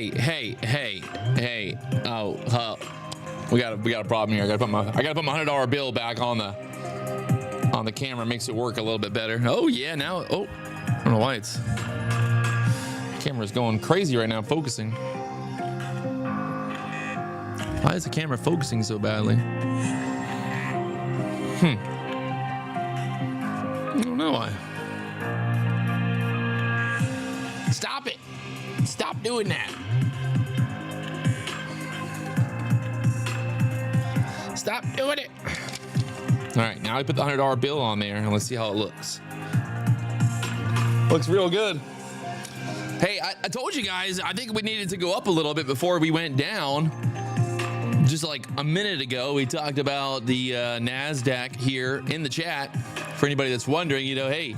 Hey. Oh, we got a problem here. I gotta put my $100 bill back on the camera. Makes it work a little bit better. Oh yeah, now. Oh, I don't know why camera's going crazy right now, focusing. Why is the camera focusing so badly? I don't know why. Stop it. Stop doing that. Stop doing it. All right, now I put the $100 bill on there and let's see how it looks. Looks real good. Hey, I told you guys, I think we needed to go up a little bit before we went down. Just like a minute ago, we talked about the Nasdaq here in the chat. For anybody that's wondering, you know, hey,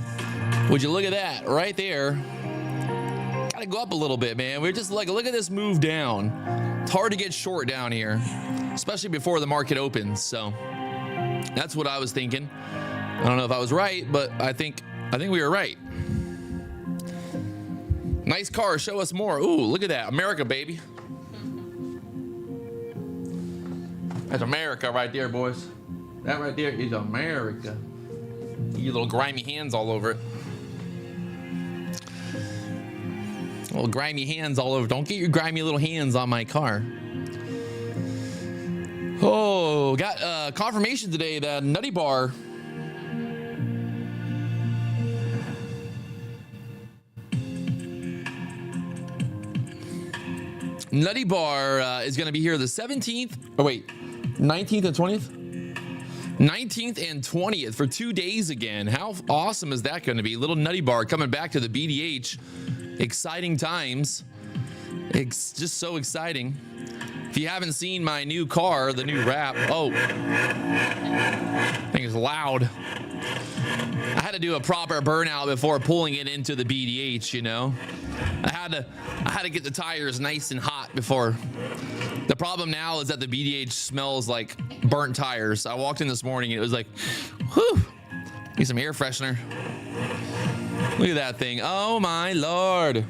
would you look at that right there? Gotta go up a little bit, man. We're just like, look at this move down. It's hard to get short down here, especially before the market opens. So that's what I was thinking. I don't know if I was right, but I think we were right. Nice car. Show us more. Ooh, look at that. America, baby. That's America right there, boys. That right there is America. You little grimy hands all over it. Little grimy hands all over. Don't get your grimy little hands on my car. Oh, got confirmation today that Nutty Bar is going to be here the 17th. Oh, wait. 19th and 20th? 19th and 20th for 2 days again. How awesome is that going to be? Little Nutty Bar coming back to the BDH. Exciting times. It's just so exciting. If you haven't seen my new car, the new wrap. Oh, thing is loud. I had to do a proper burnout before pulling it into the BDH, you know. I had to get the tires nice and hot before. The problem now is that the BDH smells like burnt tires. I walked in this morning and it was like, whew, need some air freshener. Look at that thing. Oh my Lord.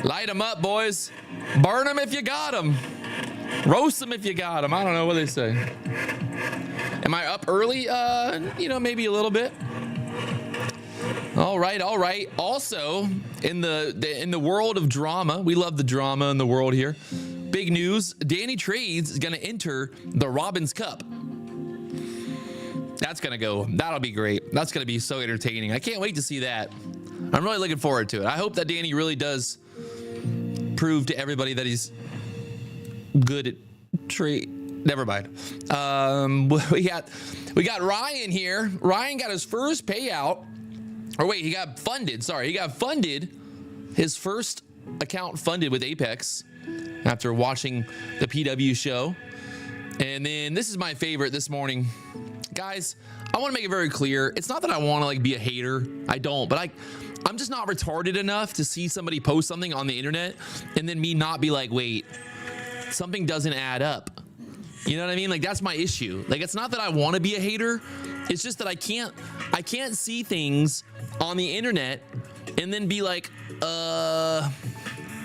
Light them up, boys. Burn them if you got them. Roast them if you got them. I don't know what they say. Am I up early? You know, maybe a little bit. All right. Also, in the world of drama, we love the drama in the world here. Big news, Danny Trades is going to enter the Robbins Cup. That'll be great. That's going to be so entertaining. I can't wait to see that. I'm really looking forward to it. I hope that Danny really does prove to everybody that he's good at trade. Never mind. We got Ryan here. Ryan got his first payout. Or wait, he got funded. Sorry, he got funded. His first account funded with Apex after watching the PW show. And then this is my favorite this morning. Guys, I want to make it very clear. It's not that I want to like be a hater. I don't, but I'm just not retarded enough to see somebody post something on the internet and then me not be like, wait, something doesn't add up. You know what I mean? Like, that's my issue. Like, it's not that I want to be a hater. It's just that I can't see things on the internet and then be like,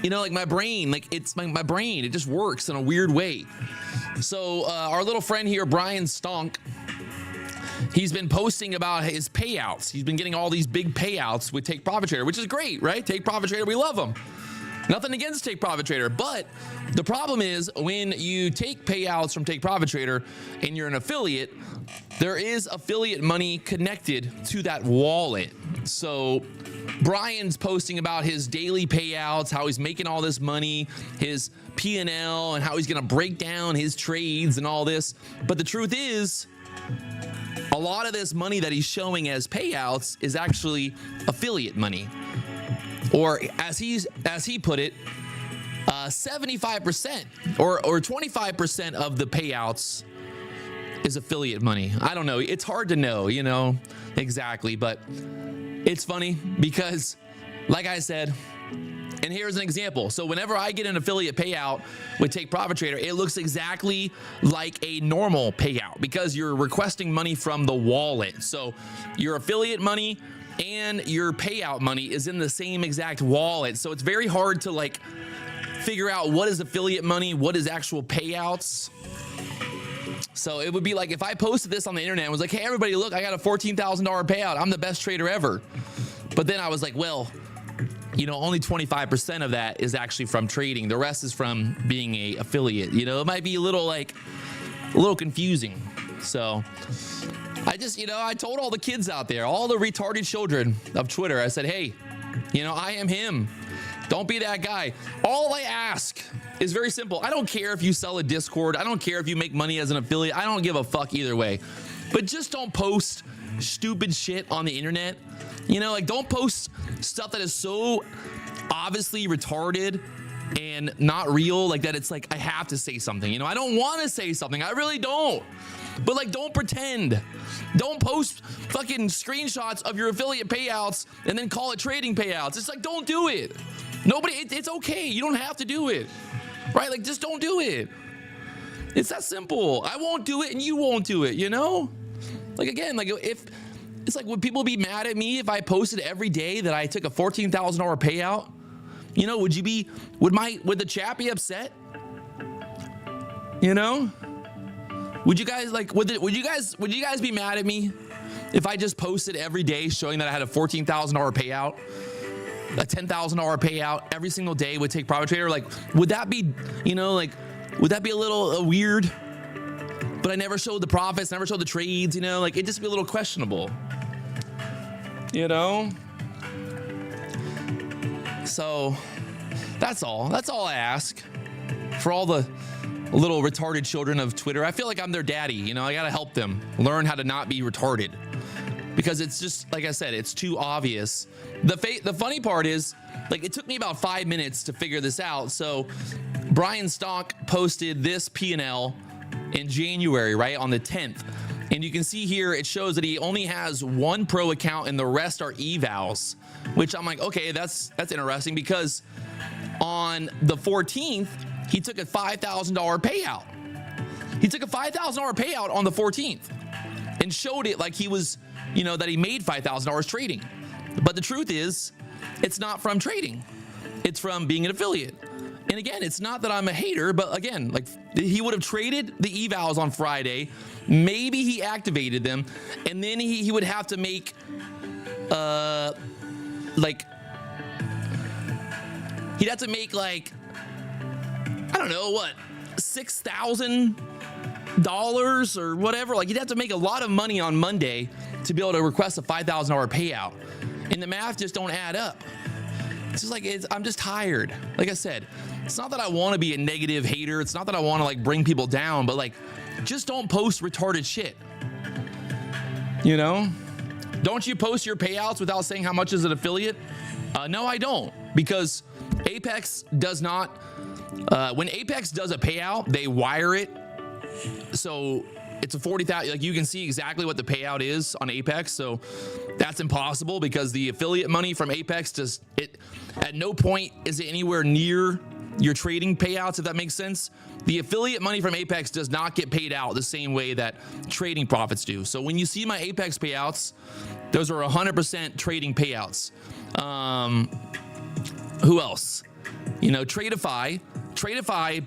you know, like my brain, like it's my brain, it just works in a weird way. So our little friend here, Brian Stonk, he's been posting about his payouts. He's been getting all these big payouts with Take Profit Trader, which is great, right? Take Profit Trader, we love them. Nothing against Take Profit Trader, but the problem is when you take payouts from Take Profit Trader and you're an affiliate, there is affiliate money connected to that wallet. So Brian's posting about his daily payouts, how he's making all this money, his P&L, and how he's going to break down his trades and all this. But the truth is, a lot of this money that he's showing as payouts is actually affiliate money. Or as he put it, 75% or 25% of the payouts is affiliate money. I don't know. It's hard to know, you know, exactly. But it's funny because, like I said, and here's an example. So whenever I get an affiliate payout with Take Profit Trader, it looks exactly like a normal payout because you're requesting money from the wallet. So your affiliate money and your payout money is in the same exact wallet. So it's very hard to like figure out what is affiliate money, what is actual payouts. So it would be like if I posted this on the internet and was like, hey, everybody, look, I got a $14,000 payout. I'm the best trader ever. But then I was like, well, you know, only 25% of that is actually from trading. The rest is from being a affiliate. You know, it might be a little confusing. So I just, you know, I told all the kids out there, all the retarded children of Twitter, I said, hey, you know, I am him. Don't be that guy. All I ask is very simple. I don't care if you sell a Discord. I don't care if you make money as an affiliate. I don't give a fuck either way. But just don't post stupid shit on the internet. You know, like don't post stuff that is so obviously retarded and not real, like that it's like I have to say something. You know, I don't want to say something. I really don't. But like, don't pretend. Don't post fucking screenshots of your affiliate payouts and then call it trading payouts. It's like, don't do it. Nobody, it's okay. You don't have to do it, right? Like, just don't do it. It's that simple. I won't do it and you won't do it, you know? Like, again, like if it's like, would people be mad at me if I posted every day that I took a $14,000 payout? You know, would the chat be upset? You know? Would you guys like, would you guys be mad at me if I just posted every day showing that I had a $14,000 payout, a $10,000 payout every single day with Take Profit Trader? Like, would that be, you know, like, would that be a little weird? But I never showed the profits, never showed the trades, you know, like it'd just be a little questionable, you know? So that's all I ask for all the little retarded children of Twitter. I feel like I'm their daddy, you know, I gotta help them learn how to not be retarded because it's just, like I said, it's too obvious. The funny part is, like, it took me about 5 minutes to figure this out. So Brian Stock posted this P&L in January, right, on the 10th. And you can see here, it shows that he only has one pro account and the rest are evals, which I'm like, okay, that's interesting because on the 14th, he took a $5,000 payout. He took a $5,000 payout on the 14th and showed it like he was, you know, that he made $5,000 trading. But the truth is, it's not from trading. It's from being an affiliate. And again, it's not that I'm a hater, but again, like he would have traded the evals on Friday. Maybe he activated them and then he would have to make, like, he'd have to make like, I don't know what, $6,000 or whatever. Like he'd have to make a lot of money on Monday to be able to request a $5,000 payout. And the math just don't add up. It's just like, I'm just tired. Like I said, it's not that I want to be a negative hater. It's not that I want to like bring people down, but like, just don't post retarded shit. You know? Don't you post your payouts without saying how much is an affiliate? No, I don't, because Apex does not, when Apex does a payout, they wire it. So it's a 40,000, like you can see exactly what the payout is on Apex. So that's impossible because the affiliate money from Apex at no point is it anywhere near your trading payouts, if that makes sense. The affiliate money from Apex does not get paid out the same way that trading profits do. So when you see my Apex payouts, those are 100% trading payouts. Who else? You know, Tradeify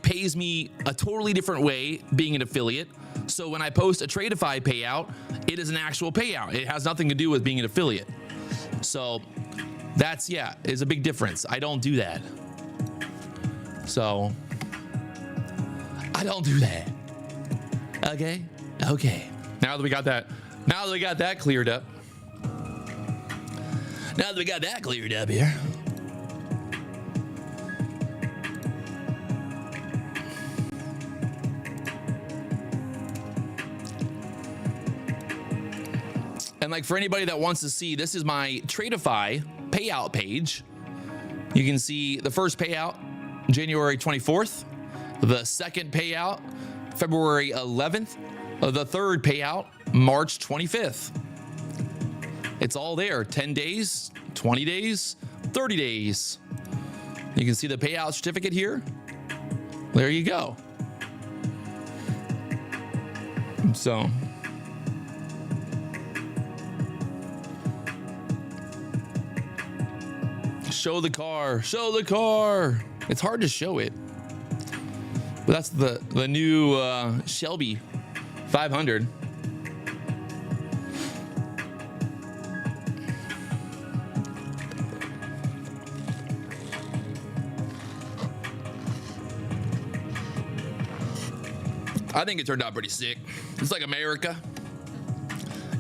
pays me a totally different way being an affiliate. So when I post a Tradeify payout, it is an actual payout. It has nothing to do with being an affiliate. So that's, yeah, is a big difference. I don't do that. So I don't do that. Okay. Now that we got that cleared up. Here. And like for anybody that wants to see, this is my Tradeify payout page. You can see the first payout, January 24th, the second payout, February 11th, the third payout, March 25th. It's all there, 10 days, 20 days, 30 days. You can see the payout certificate here. There you go. So show the car. It's hard to show it. But that's the new Shelby 500. I think it turned out pretty sick. It's like America.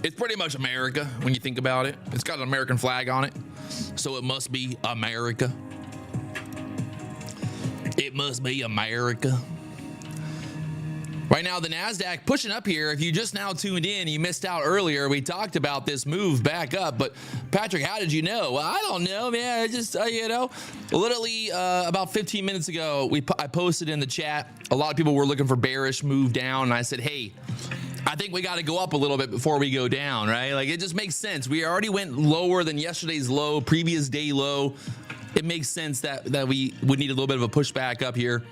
It's pretty much America when you think about it. It's got an American flag on it, so it must be America. It must be America. Right now, the Nasdaq pushing up here. If you just now tuned in, you missed out earlier. We talked about this move back up, but Patrick, how did you know? Well, I don't know, man. I just, you know, literally about 15 minutes ago, I posted in the chat. A lot of people were looking for bearish move down, and I said, hey, I think we got to go up a little bit before we go down, right? Like, it just makes sense. We already went lower than yesterday's low, previous day low. It makes sense that we would need a little bit of a pushback up here.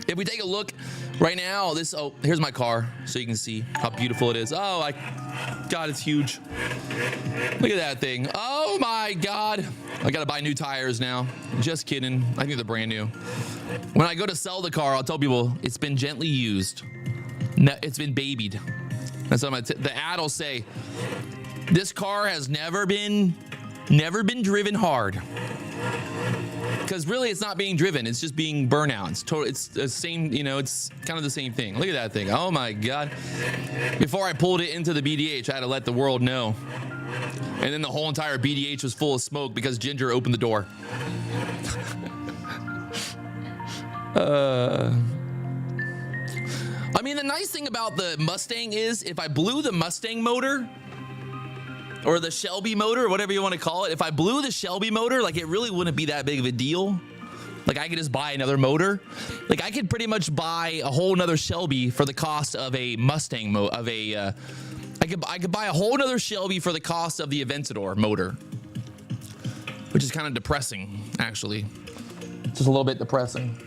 If we take a look right now, here's my car, so you can see how beautiful it is. Oh, God, it's huge. Look at that thing. Oh my God. I got to buy new tires now. Just kidding. I think they're brand new. When I go to sell the car, I'll tell people it's been gently used. It's been babied. That's what the ad will say. This car has never been driven hard. Because really, it's not being driven. It's just being burnout. It's the same, you know, it's kind of the same thing. Look at that thing. Oh my God. Before I pulled it into the BDH, I had to let the world know. And then the whole entire BDH was full of smoke because Ginger opened the door. I mean, the nice thing about the Mustang is if I blew the Mustang motor, or the Shelby motor, or whatever you want to call it. If I blew the Shelby motor, like, it really wouldn't be that big of a deal. Like, I could just buy another motor. Like, I could pretty much buy a whole nother Shelby for the cost of a Mustang I could buy a whole nother Shelby for the cost of the Aventador motor, which is kind of depressing, actually. Just a little bit depressing.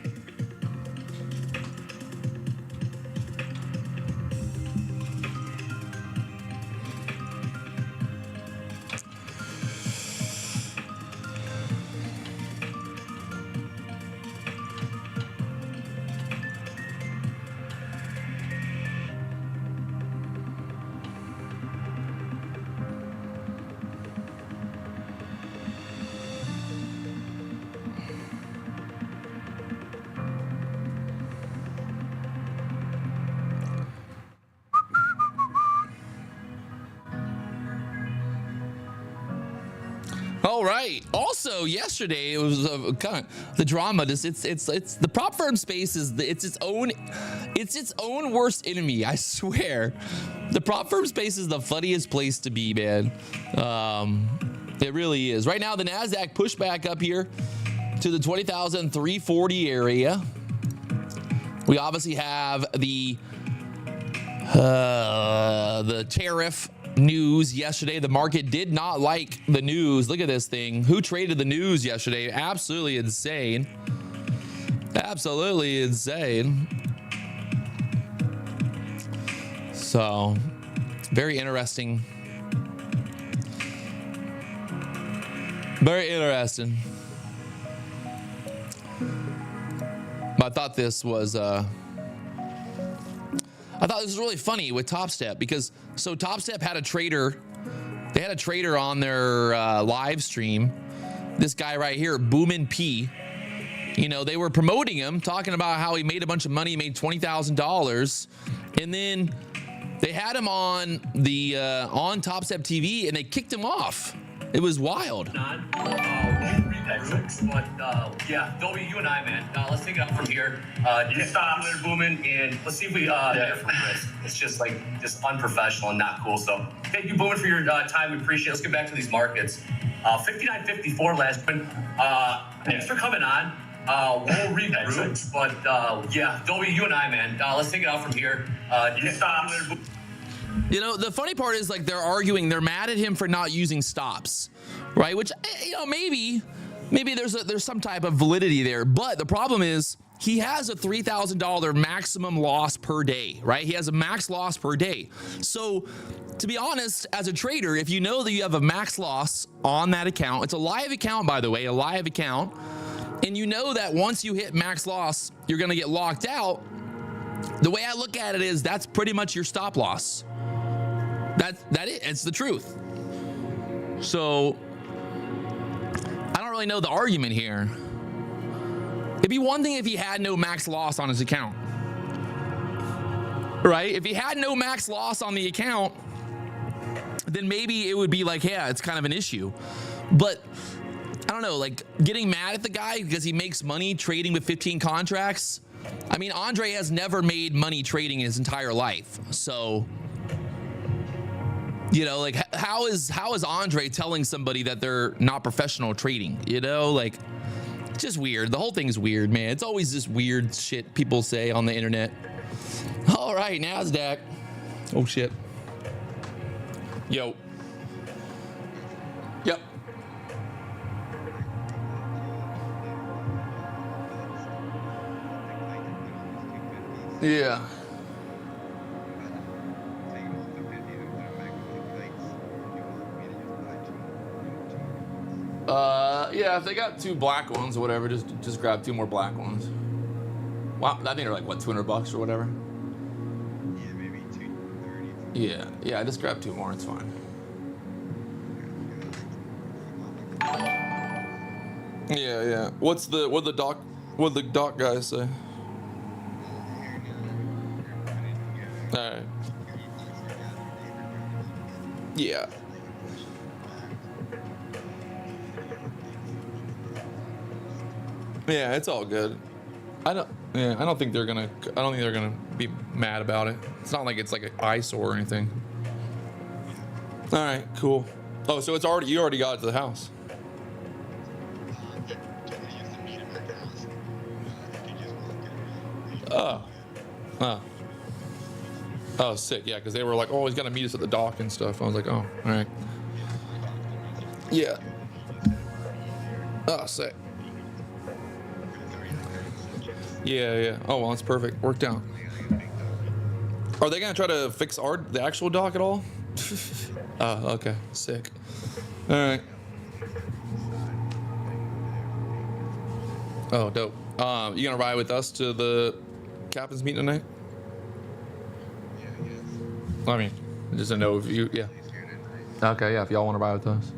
All right. Also, yesterday it was kind of the drama. It's the prop firm space is it's its own worst enemy. I swear, the prop firm space is the funniest place to be, man. It really is. Right now, the Nasdaq pushed back up here to the 20,340 area. We obviously have the tariff news yesterday. The market did not like the news. Look at this thing. Who traded the news yesterday? Absolutely insane. Absolutely insane. So, very interesting. Very interesting. But I thought this was really funny with Top Step, because so Top Step had a trader. They had a trader on their live stream. This guy right here, Boomin P. You know, they were promoting him, talking about how he made a bunch of money, made $20,000, and then they had him on the on Top Step TV, and they kicked him off. It was wild. But yeah, Dobie, you and I, man, let's take it up from here. Just stop there, Boomin, and let's see if we get from this. It's just unprofessional and not cool. So thank you, Boomin, for your time. We appreciate it. Let's get back to these markets. 59.54 last one. Thanks for coming on. We'll regroup, but yeah, Dobie, you and I, man, let's take it out from here. Just stop there. You know, the funny part is, like, they're arguing, they're mad at him for not using stops, right? Which, you know, maybe there's some type of validity there, but the problem is he has a $3,000 maximum loss per day, right? He has a max loss per day. So to be honest, as a trader, if you know that you have a max loss on that account, it's a live account, by the way, a live account. and you know that once you hit max loss, you're going to get locked out. The way I look at it is that's pretty much your stop loss. It's the truth. So I don't really know the argument here. It'd be one thing if he had no max loss on his account, right? If he had no max loss on the account, then maybe it would be like, yeah, it's kind of an issue. But I don't know, like getting mad at the guy because he makes money trading with 15 contracts. I mean, Andre has never made money trading in his entire life. So, you know, like how is Andre telling somebody that they're not professional trading? You know, like it's just weird. The whole thing's weird, man. It's always this weird shit people say on the internet. All right, Nasdaq. Oh shit. Yo. Yep. Yeah. Yeah, if they got 2 black ones or whatever, just grab 2 more black ones. Wow, I think they're like what, $200 or whatever. Yeah, maybe 230. Yeah, just grab 2 more. It's fine. Yeah. What the doc guys say? All right. Yeah. Yeah, it's all good. I don't think they're gonna be mad about it. It's not like it's like an eyesore or anything. All right, cool. Oh, so you already got it to the house. Oh, sick. Yeah, because they were like, oh, he's gonna meet us at the dock and stuff. I was like, oh, all right. Yeah. Oh, sick. Yeah. Oh, well, that's perfect. Worked out. Are they gonna try to fix the actual dock at all? Oh, okay. Sick. All right. Oh, dope. You gonna ride with us to the captain's meeting tonight? I mean, just to know if you, yeah. Okay, yeah, if y'all want to ride with us.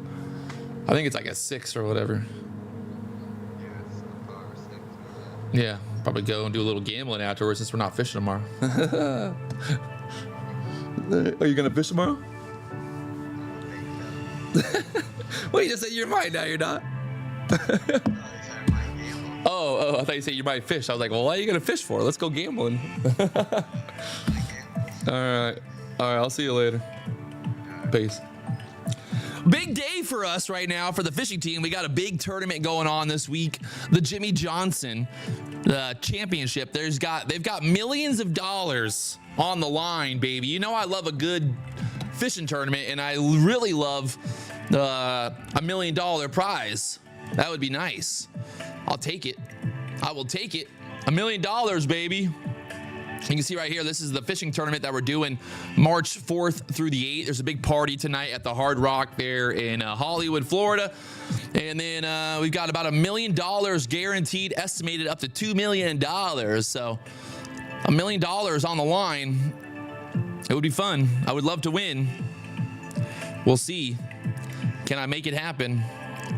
I think it's like a 6 or whatever. Yeah, probably go and do a little gambling afterwards since we're not fishing tomorrow. Are you gonna fish tomorrow? Well, you just said you might, now you're not. Oh, I thought you said you might fish. I was like, well, what are you gonna fish for? Let's go gambling. All right, I'll see you later. Peace. Big day for us right now for the fishing team. We got a big tournament going on this week, the Jimmy Johnson championship. They've got millions of dollars on the line, baby. You know I love a good fishing tournament, and I really love a $1 million prize. That would be nice. I'll take it. I will take it. $1 million, baby. You can see right here, this is the fishing tournament that we're doing March 4th through the 8th. There's a big party tonight at the Hard Rock there in Hollywood, Florida. And then we've got about $1 million guaranteed, estimated up to $2 million. So $1 million on the line. It would be fun. I would love to win. We'll see. Can I make it happen?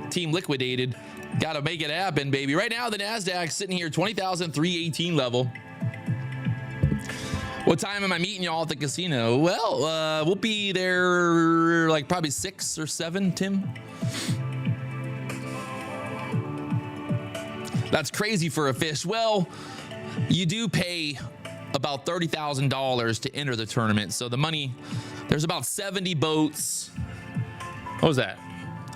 Team liquidated. Got to make it happen, baby. Right now, the Nasdaq's sitting here, 20,318 level. What time am I meeting y'all at the casino? Well, we'll be there like probably 6 or 7, Tim. That's crazy for a fish. Well, you do pay about $30,000 to enter the tournament. So the money, there's about 70 boats. What was that?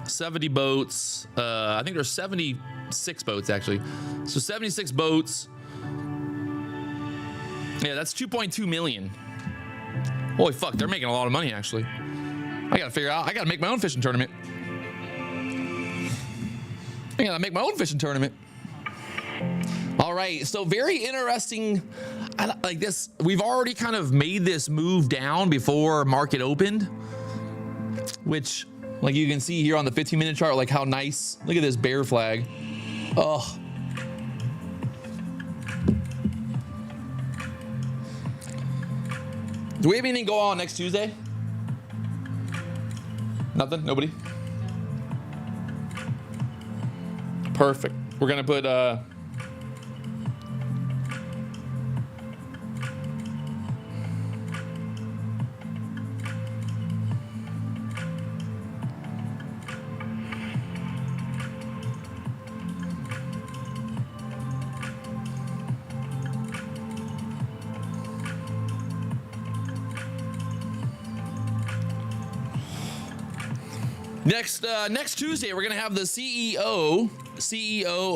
70 boats. I think there's 76 boats actually. So 76 boats. Yeah, that's 2.2 million. Holy fuck, they're making a lot of money actually. I gotta figure out, I gotta make my own fishing tournament. All right, so very interesting. I like this. We've already kind of made this move down before market opened, which like you can see here on the 15-minute chart, like how nice. Look at this bear flag. Oh, Do we have anything go on next Tuesday? Nothing? Nobody? Perfect. We're gonna put next Tuesday, we're gonna have the CEO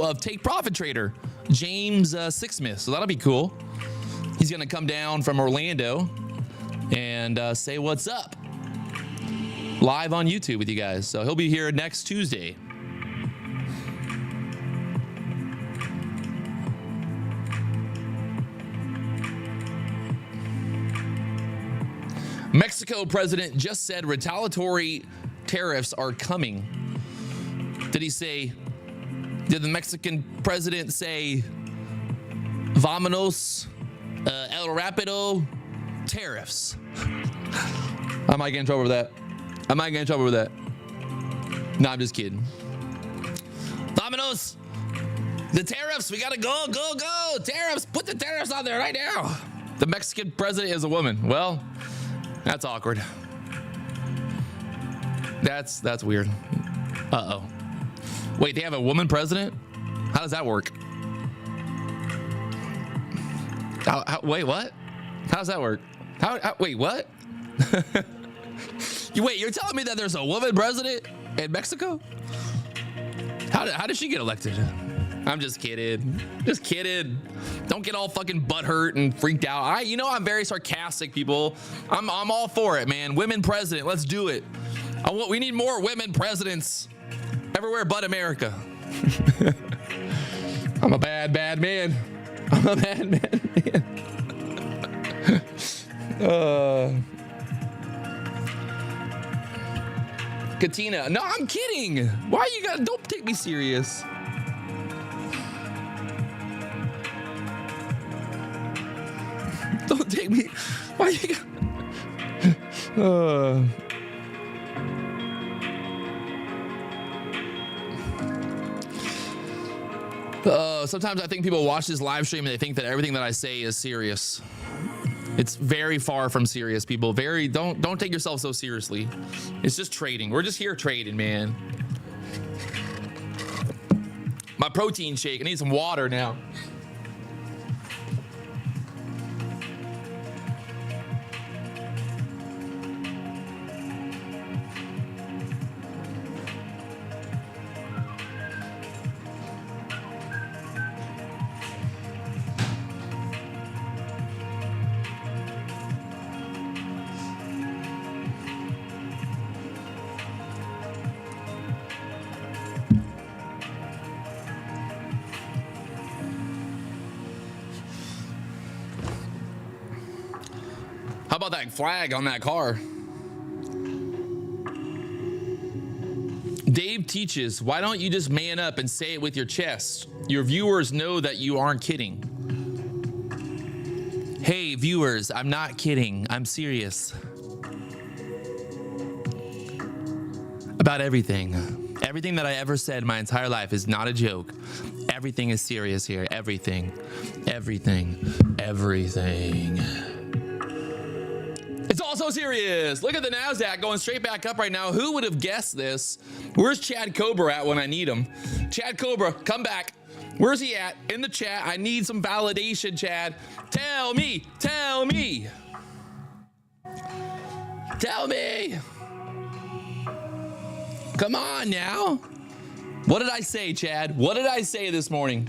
of Take Profit Trader, James Sixsmith. So that'll be cool. He's gonna come down from Orlando and say what's up live on YouTube with you guys. So he'll be here next Tuesday. Mexico president just said retaliatory tariffs are coming. Did the Mexican president say, Vámonos, El Rapido, tariffs? I might get in trouble with that. No, I'm just kidding. Vámonos, the tariffs, we gotta go, tariffs, put the tariffs on there right now. The Mexican president is a woman. Well, that's awkward. That's weird. Uh-oh. Wait, they have a woman president? How does that work? Wait, what? How does that work? Wait, what? Wait, you're telling me that there's a woman president in Mexico? How did she get elected? I'm just kidding. Don't get all fucking butthurt and freaked out. I'm very sarcastic, people. I'm all for it, man. Women president, let's do it. We need more women presidents everywhere but America. I'm a bad man. Katina, no, I'm kidding. Why don't take me serious. Don't take me. Why you got? Sometimes I think people watch this live stream and they think that everything that I say is serious. It's very far from serious, people. Don't take yourself so seriously. It's just trading. We're just here trading, man. My protein shake. I need some water now. How about that flag on that car? Dave teaches, why don't you just man up and say it with your chest? Your viewers know that you aren't kidding. Hey, viewers, I'm not kidding. I'm serious. About everything. Everything that I ever said my entire life is not a joke. Everything is serious here. Everything. It's all so serious. Look at the Nasdaq going straight back up right now. Who would have guessed this? Where's Chad Cobra at when I need him? Chad Cobra, come back. Where's he at? In the chat. I need some validation, Chad. Tell me. Come on now. What did I say, Chad? What did I say this morning?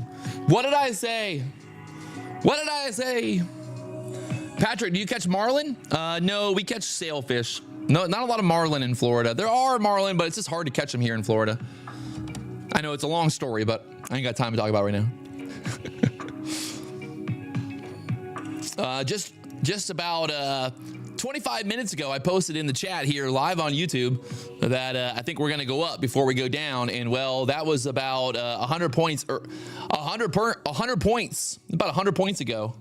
What did I say? Patrick, do you catch marlin? No, we catch sailfish. No, not a lot of marlin in Florida. There are marlin, but it's just hard to catch them here in Florida. I know it's a long story, but I ain't got time to talk about it right now. Just about 25 minutes ago, I posted in the chat here live on YouTube that I think we're going to go up before we go down. And well, that was about 100 points or 100 points, about 100 points ago.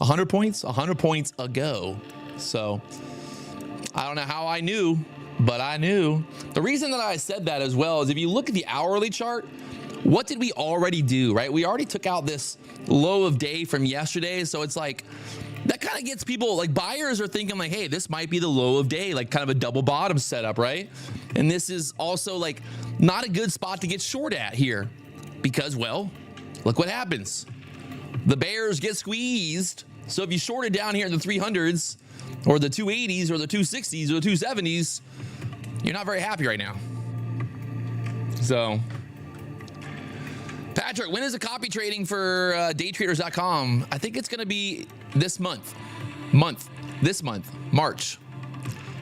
100 points ago. So I don't know how I knew, but I knew. The reason that I said that as well is if you look at the hourly chart, what did we already do, right? We already took out this low of day from yesterday. So it's like, that kind of gets people, like buyers are thinking like, hey, this might be the low of day, like kind of a double bottom setup, right? And this is also like not a good spot to get short at here because, well, look what happens. The bears get squeezed. So if you shorted down here in the 300s or the 280s or the 260s or the 270s, you're not very happy right now. So Patrick, when is the copy trading for DayTraders.com? I think it's going to be this month. This month, March,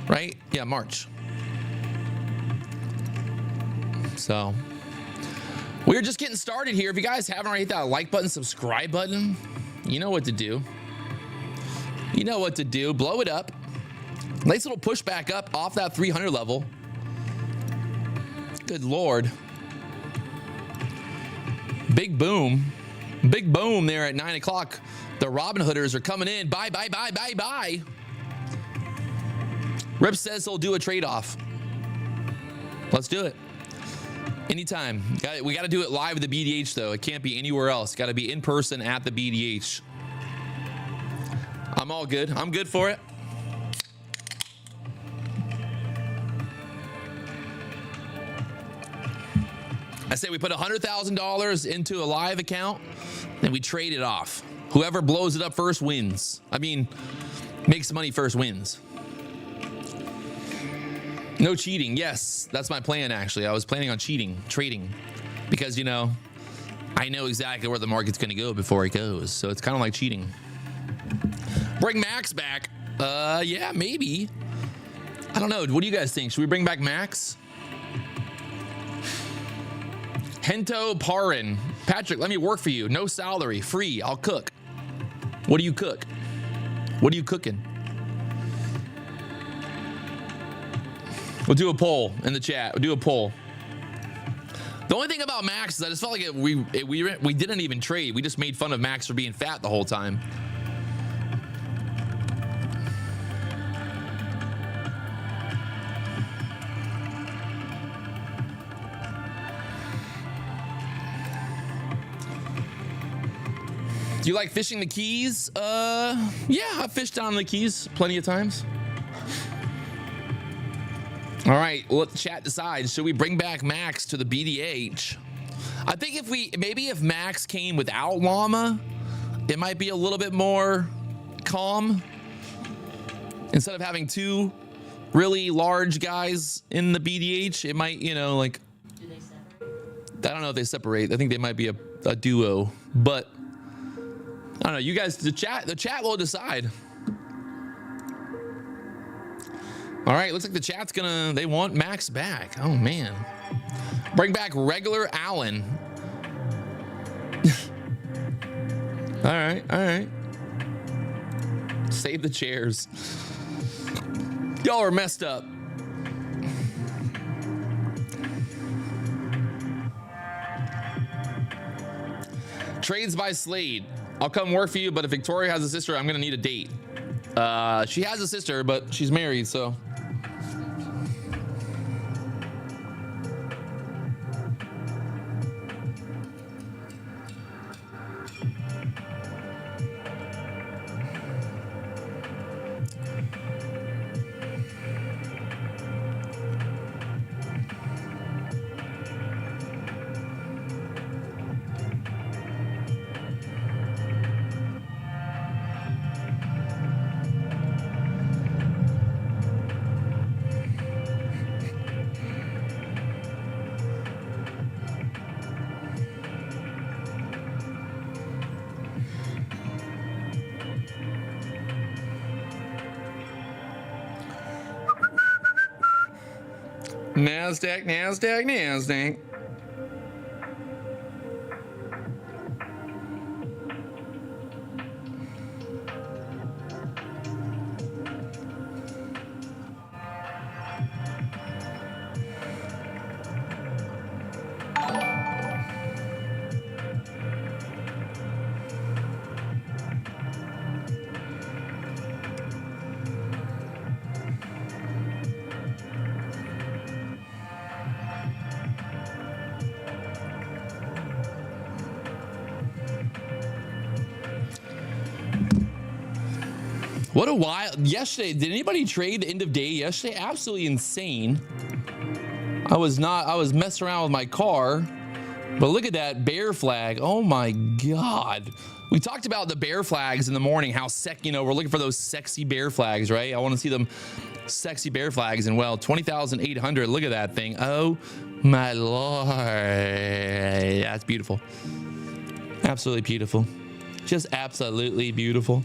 right? Yeah, March. So we're just getting started here. If you guys haven't already hit that like button, subscribe button, you know what to do. You know what to do. Blow it up. Nice little push back up off that 300 level. Good Lord. Big boom. Big boom there at 9 o'clock. The Robin Hooders are coming in. Buy, buy, buy, buy, buy. Rip says he'll do a trade-off. Let's do it. Anytime. We got to do it live at the BDH, though. It can't be anywhere else. Got to be in person at the BDH. I'm all good. I'm good for it. I say we put $100,000 into a live account and we trade it off. Whoever blows it up first wins. I mean, makes money first wins. No cheating. Yes, that's my plan, actually. I was planning on trading, because, you know, I know exactly where the market's going to go before it goes. So it's kind of like cheating. Bring Max back. Yeah, maybe. I don't know. What do you guys think? Should we bring back Max? Hento Parin. Patrick, let me work for you. No salary. Free. I'll cook. What do you cook? What are you cooking? We'll do a poll in the chat. We'll do a poll. The only thing about Max is I just felt like we didn't even trade. We just made fun of Max for being fat the whole time. Do you like fishing the Keys? Yeah, I've fished down the Keys plenty of times. All right, well, let the chat decide. Should we bring back Max to the BDH? I think if Max came without Llama, it might be a little bit more calm. Instead of having two really large guys in the BDH, it might, you know, like, do they separate? I don't know if they separate. I think they might be a duo, but I don't know. You guys, the chat will decide. All right, looks like the chat's they want Max back. Oh man. Bring back regular Allen. All right. Save the chairs. Y'all are messed up. Trades by Slade. I'll come work for you, but if Victoria has a sister, I'm gonna need a date. She has a sister, but she's married, so. Nasdaq. What a wild yesterday. Did anybody trade the end of day yesterday? Absolutely insane. I was messing around with my car, but look at that bear flag. Oh my God. We talked about the bear flags in the morning, how we're looking for those sexy bear flags, right? I want to see them sexy bear flags, and well, 20,800. Look at that thing. Oh my Lord. That's beautiful. Absolutely beautiful. Just absolutely beautiful.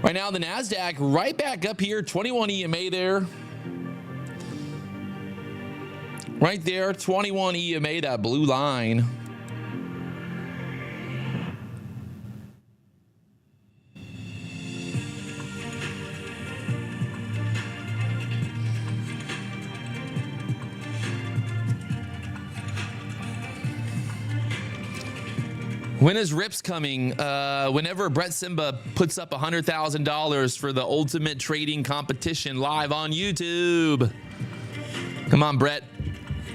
Right now, the Nasdaq right back up here, 21 EMA there. Right there, 21 EMA, that blue line. When is Rips coming? Whenever Brett Simba puts up $100,000 for the ultimate trading competition live on YouTube. Come on, Brett.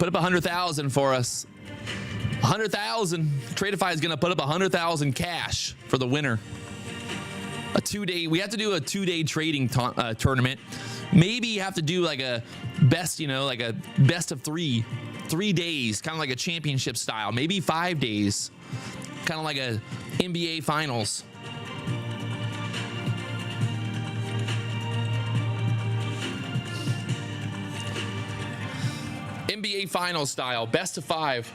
Put up 100,000 for us. 100,000. Tradeify is going to put up 100,000 cash for the winner. A 2-day. We have to do a 2-day trading tournament. Maybe you have to do like a best, like a best of 3 days, kind of like a championship style. Maybe 5 days. Kind of like a NBA finals. NBA finals style, best of 5.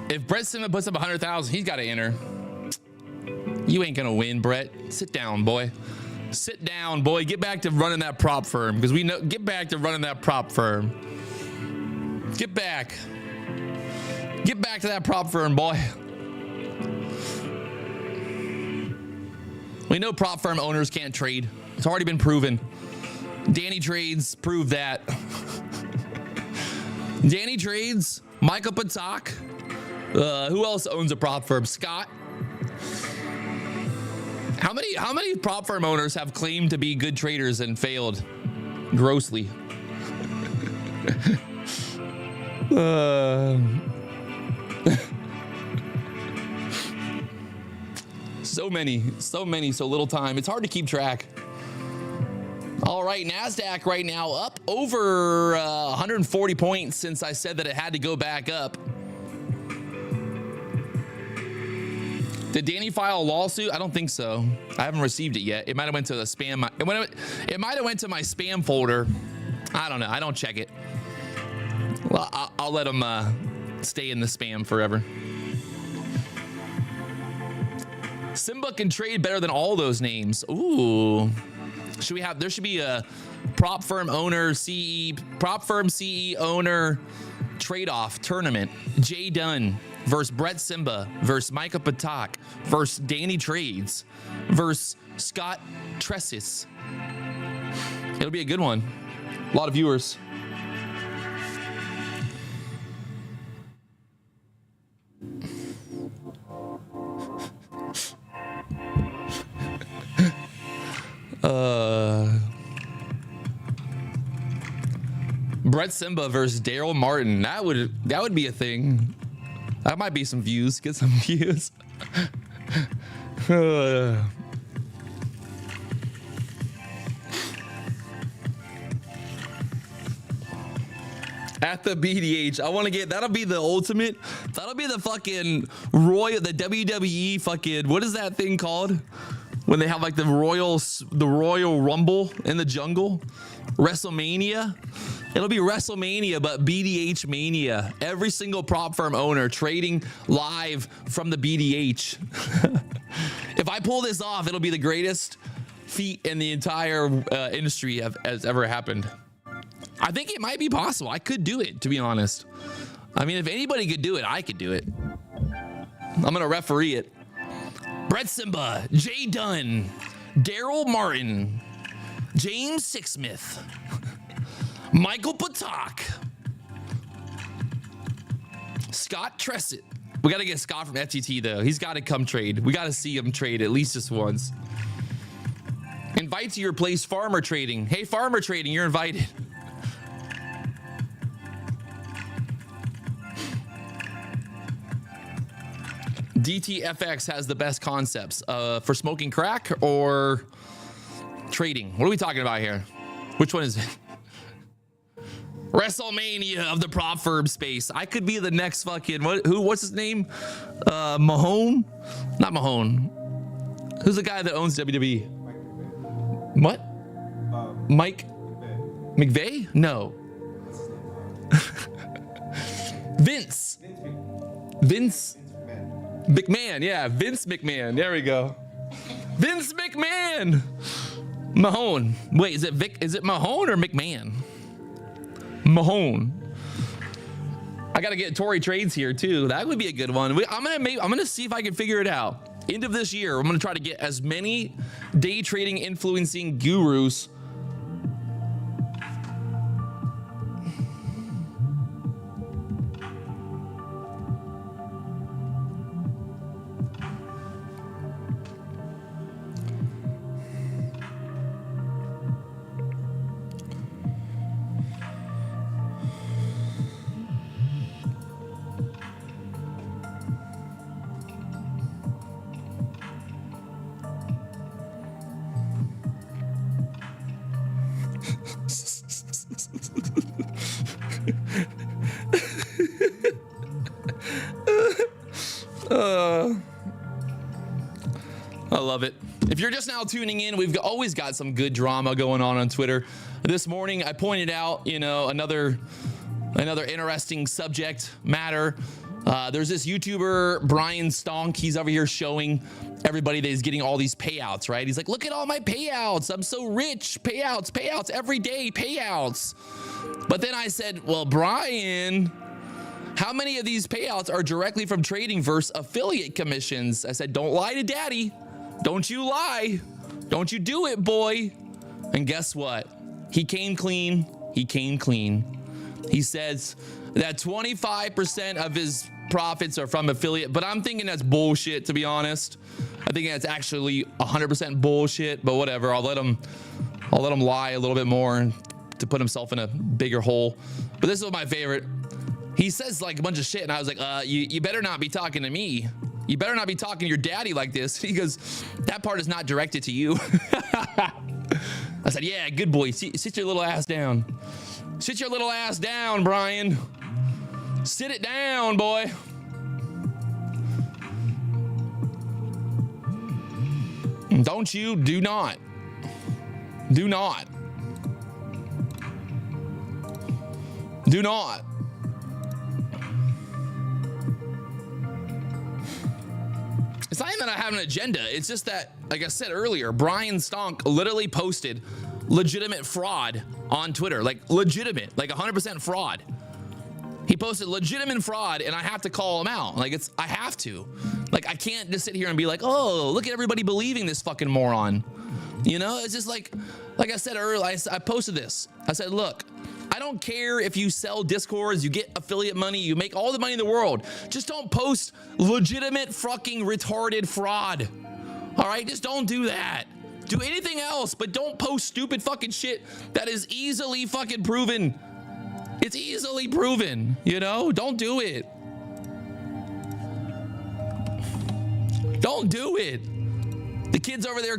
If Brett Simon puts up 100,000, he's got to enter. You ain't gonna win, Brett. Sit down, boy. Sit down, boy. Get back to running that prop firm, because we know. Get back to running that prop firm. Get back. Get back to that prop firm, boy. We know prop firm owners can't trade. It's already been proven. Danny Trades proved that. Danny Trades, Michael Patak. Who else owns a prop firm? Scott. How many prop firm owners have claimed to be good traders and failed grossly? So many, so little time. It's hard to keep track. All right, Nasdaq right now up over 140 points since I said that it had to go back up. Did Danny file a lawsuit? I don't think so. I haven't received it yet. It might have went to the spam. It might have went to my spam folder. I don't know. I don't check it. Well, I'll let them stay in the spam forever. Simba can trade better than all those names. Ooh. Should we have? There should be a prop firm owner CE owner trade-off tournament. Jay Dunn versus Brett Simba versus Micah Patak versus Danny Trades versus Scott Tressis. It'll be a good one. A lot of viewers. Brett Simba versus Daryl Martin. That would be a thing. That might be some views. Get some views. At the BDH, I want to get, that'll be the ultimate, that'll be the fucking the WWE fucking, what is that thing called when they have like the Royal Rumble in the jungle? WrestleMania. It'll be WrestleMania, but BDH Mania. Every single prop firm owner trading live from the BDH. If I pull this off, it'll be the greatest feat in the entire industry has ever happened. I think it might be possible. I could do it, to be honest. I mean, if anybody could do it, I could do it. I'm going to referee it. Brett Simba, Jay Dunn, Daryl Martin, James Sixsmith, Michael Patak, Scott Tressett. We got to get Scott from FTT, though. He's got to come trade. We got to see him trade at least just once. Invite to your place, Farmer Trading. Hey, Farmer Trading, you're invited. DTFX has the best concepts for smoking crack or trading. What are we talking about here? Which one is it? WrestleMania of the prop firm space. I could be the next fucking what's his name? Mahone? Not Mahone. Who's the guy that owns WWE? What? Mike McVeigh? No. Vince McMahon. Yeah, Vince McMahon. There we go. Vince McMahon. Mahone. Wait, is it Mahone or McMahon? Mahone. I gotta get Tory Trades here too. That would be a good one. I'm gonna see if I can figure it out. End of this year, I'm gonna try to get as many day trading influencing gurus. I love it. If you're just now tuning in, we've always got some good drama going on Twitter. This morning, I pointed out, another interesting subject matter. There's this YouTuber, Brian Stonk. He's over here showing everybody that he's getting all these payouts, right? He's like, look at all my payouts. I'm so rich. Payouts, every day, payouts. But then I said, well, Brian, how many of these payouts are directly from trading versus affiliate commissions? I said, don't lie to daddy. Don't you lie. Don't you do it, boy. And guess what? He came clean. He says that 25% of his profits are from affiliate, but I'm thinking that's bullshit, to be honest. I think that's actually 100% bullshit, but whatever. I'll let him lie a little bit more to put himself in a bigger hole. But this is my favorite. He says like a bunch of shit, and I was like, you better not be talking to me. You better not be talking to your daddy like this. He goes, that part is not directed to you. I said, yeah, good boy. Sit your little ass down. Sit your little ass down, Brian. Sit it down, boy. Don't you? Do not. Do not. Do not. It's not even that I have an agenda. It's just that, like I said earlier, Brian Stonk literally posted legitimate fraud on Twitter. Like legitimate, like 100% fraud. He posted legitimate fraud, and I have to call him out. Like I have to. Like I can't just sit here and be like, oh, look at everybody believing this fucking moron. It's just like I said earlier, I posted this. I said, look, I don't care if you sell Discords, you get affiliate money, you make all the money in the world. Just don't post legitimate fucking retarded fraud. All right, just don't do that. Do anything else, but don't post stupid fucking shit that is easily fucking proven It's easily proven, you know? Don't do it. Don't do it. The kid's over there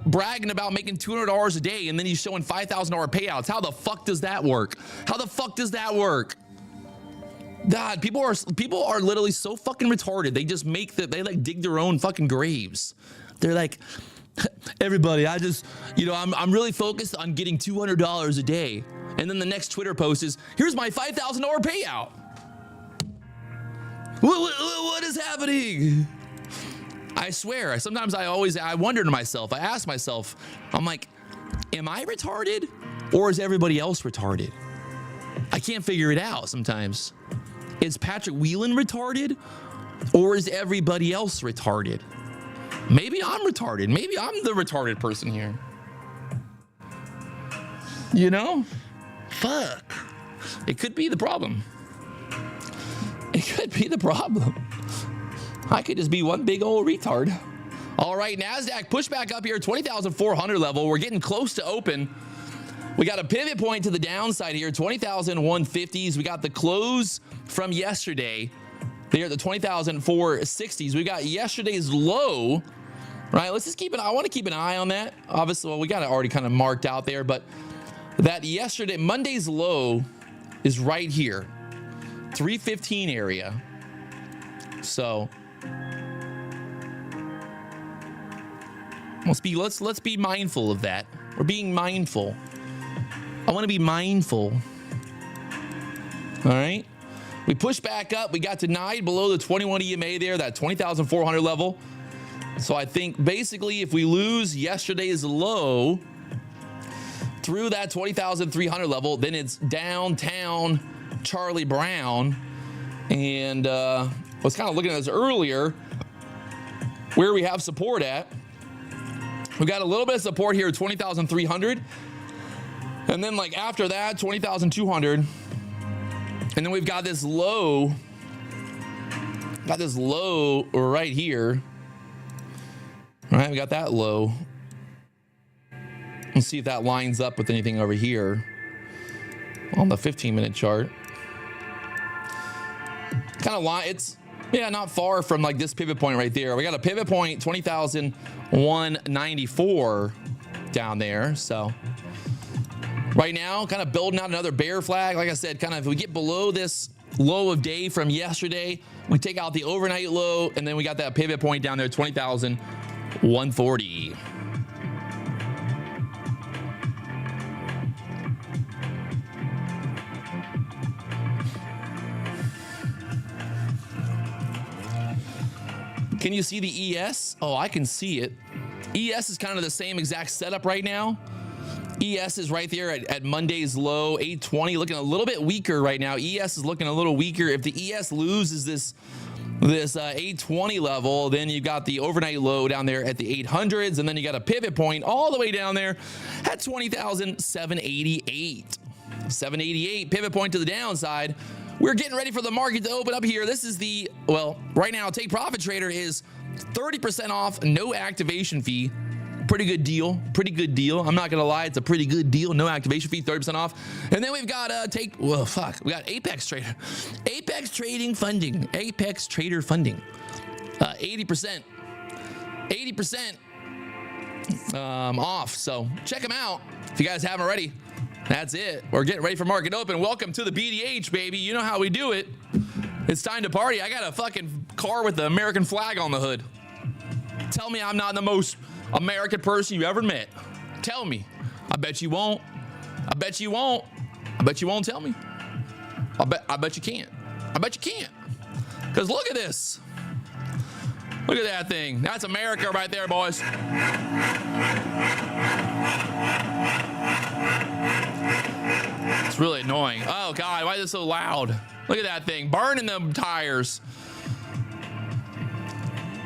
bragging about making $200 a day, and then he's showing $5,000 payouts. How the fuck does that work? How the fuck does that work? God, people are literally so fucking retarded. They just they like dig their own fucking graves. They're like, everybody, I'm really focused on getting $200 a day. And then the next Twitter post is, here's my $5,000 payout. What is happening? I swear, sometimes I wonder to myself, I ask myself, I'm like, am I retarded or is everybody else retarded? I can't figure it out sometimes. Is Patrick Wieland retarded or is everybody else retarded? Maybe I'm retarded. Maybe I'm the retarded person here. You know? Fuck. It could be the problem. It could be the problem. I could just be one big old retard. All right, Nasdaq push back up here, 20,400 level. We're getting close to open. We got a pivot point to the downside here, 20,150s. We got the close from yesterday. They're at the 20,460s. We got yesterday's low, right? Let's just keep an eye. I want to keep an eye on that. Obviously, well, we got it already kind of marked out there, but that Monday's low is right here, 315 area. So let's be mindful of that. We're being mindful. I want to be mindful. All right. We pushed back up. We got denied below the 21 EMA there, that 20,400 level. So I think basically if we lose yesterday's low through that 20,300 level, then it's downtown Charlie Brown. And I was kind of looking at this earlier where we have support at. We got a little bit of support here at 20,300. And then like after that, 20,200. And then we've got this low. Got this low right here. All right, we got that low. Let's see if that lines up with anything over here on the 15-minute chart. Kind of it's not far from like this pivot point right there. We got a pivot point 20,194 down there. So right now, kind of building out another bear flag. Like I said, kind of if we get below this low of day from yesterday, we take out the overnight low, and then we got that pivot point down there, 20,140. Can you see the ES? Oh, I can see it. ES is kind of the same exact setup right now. ES is right there at Monday's low, 820, looking a little bit weaker right now. ES is looking a little weaker. If the ES loses this 820 level, then you got the overnight low down there at the 800s, and then you got a pivot point all the way down there at 20,788. 788 pivot point to the downside. We're getting ready for the market to open up here. This is right now, Take Profit Trader is 30% off, no activation fee. Pretty good deal. Pretty good deal. I'm not gonna lie, it's a pretty good deal. No activation fee, 30% off. And then we've got we got Apex Trader. Apex Trading Funding. Apex Trader Funding. 80%. 80% off. So check them out if you guys haven't already. That's it. We're getting ready for market open. Welcome to the BDH, baby. You know how we do it. It's time to party. I got a fucking car with the American flag on the hood. Tell me I'm not the most American person you ever met. Tell me. I bet you won't. I bet you won't. I bet you won't tell me. I bet you can't. I bet you can't. Because look at this. Look at that thing. That's America right there, boys. It's really annoying. Oh God, why is it so loud? Look at that thing, burning them tires.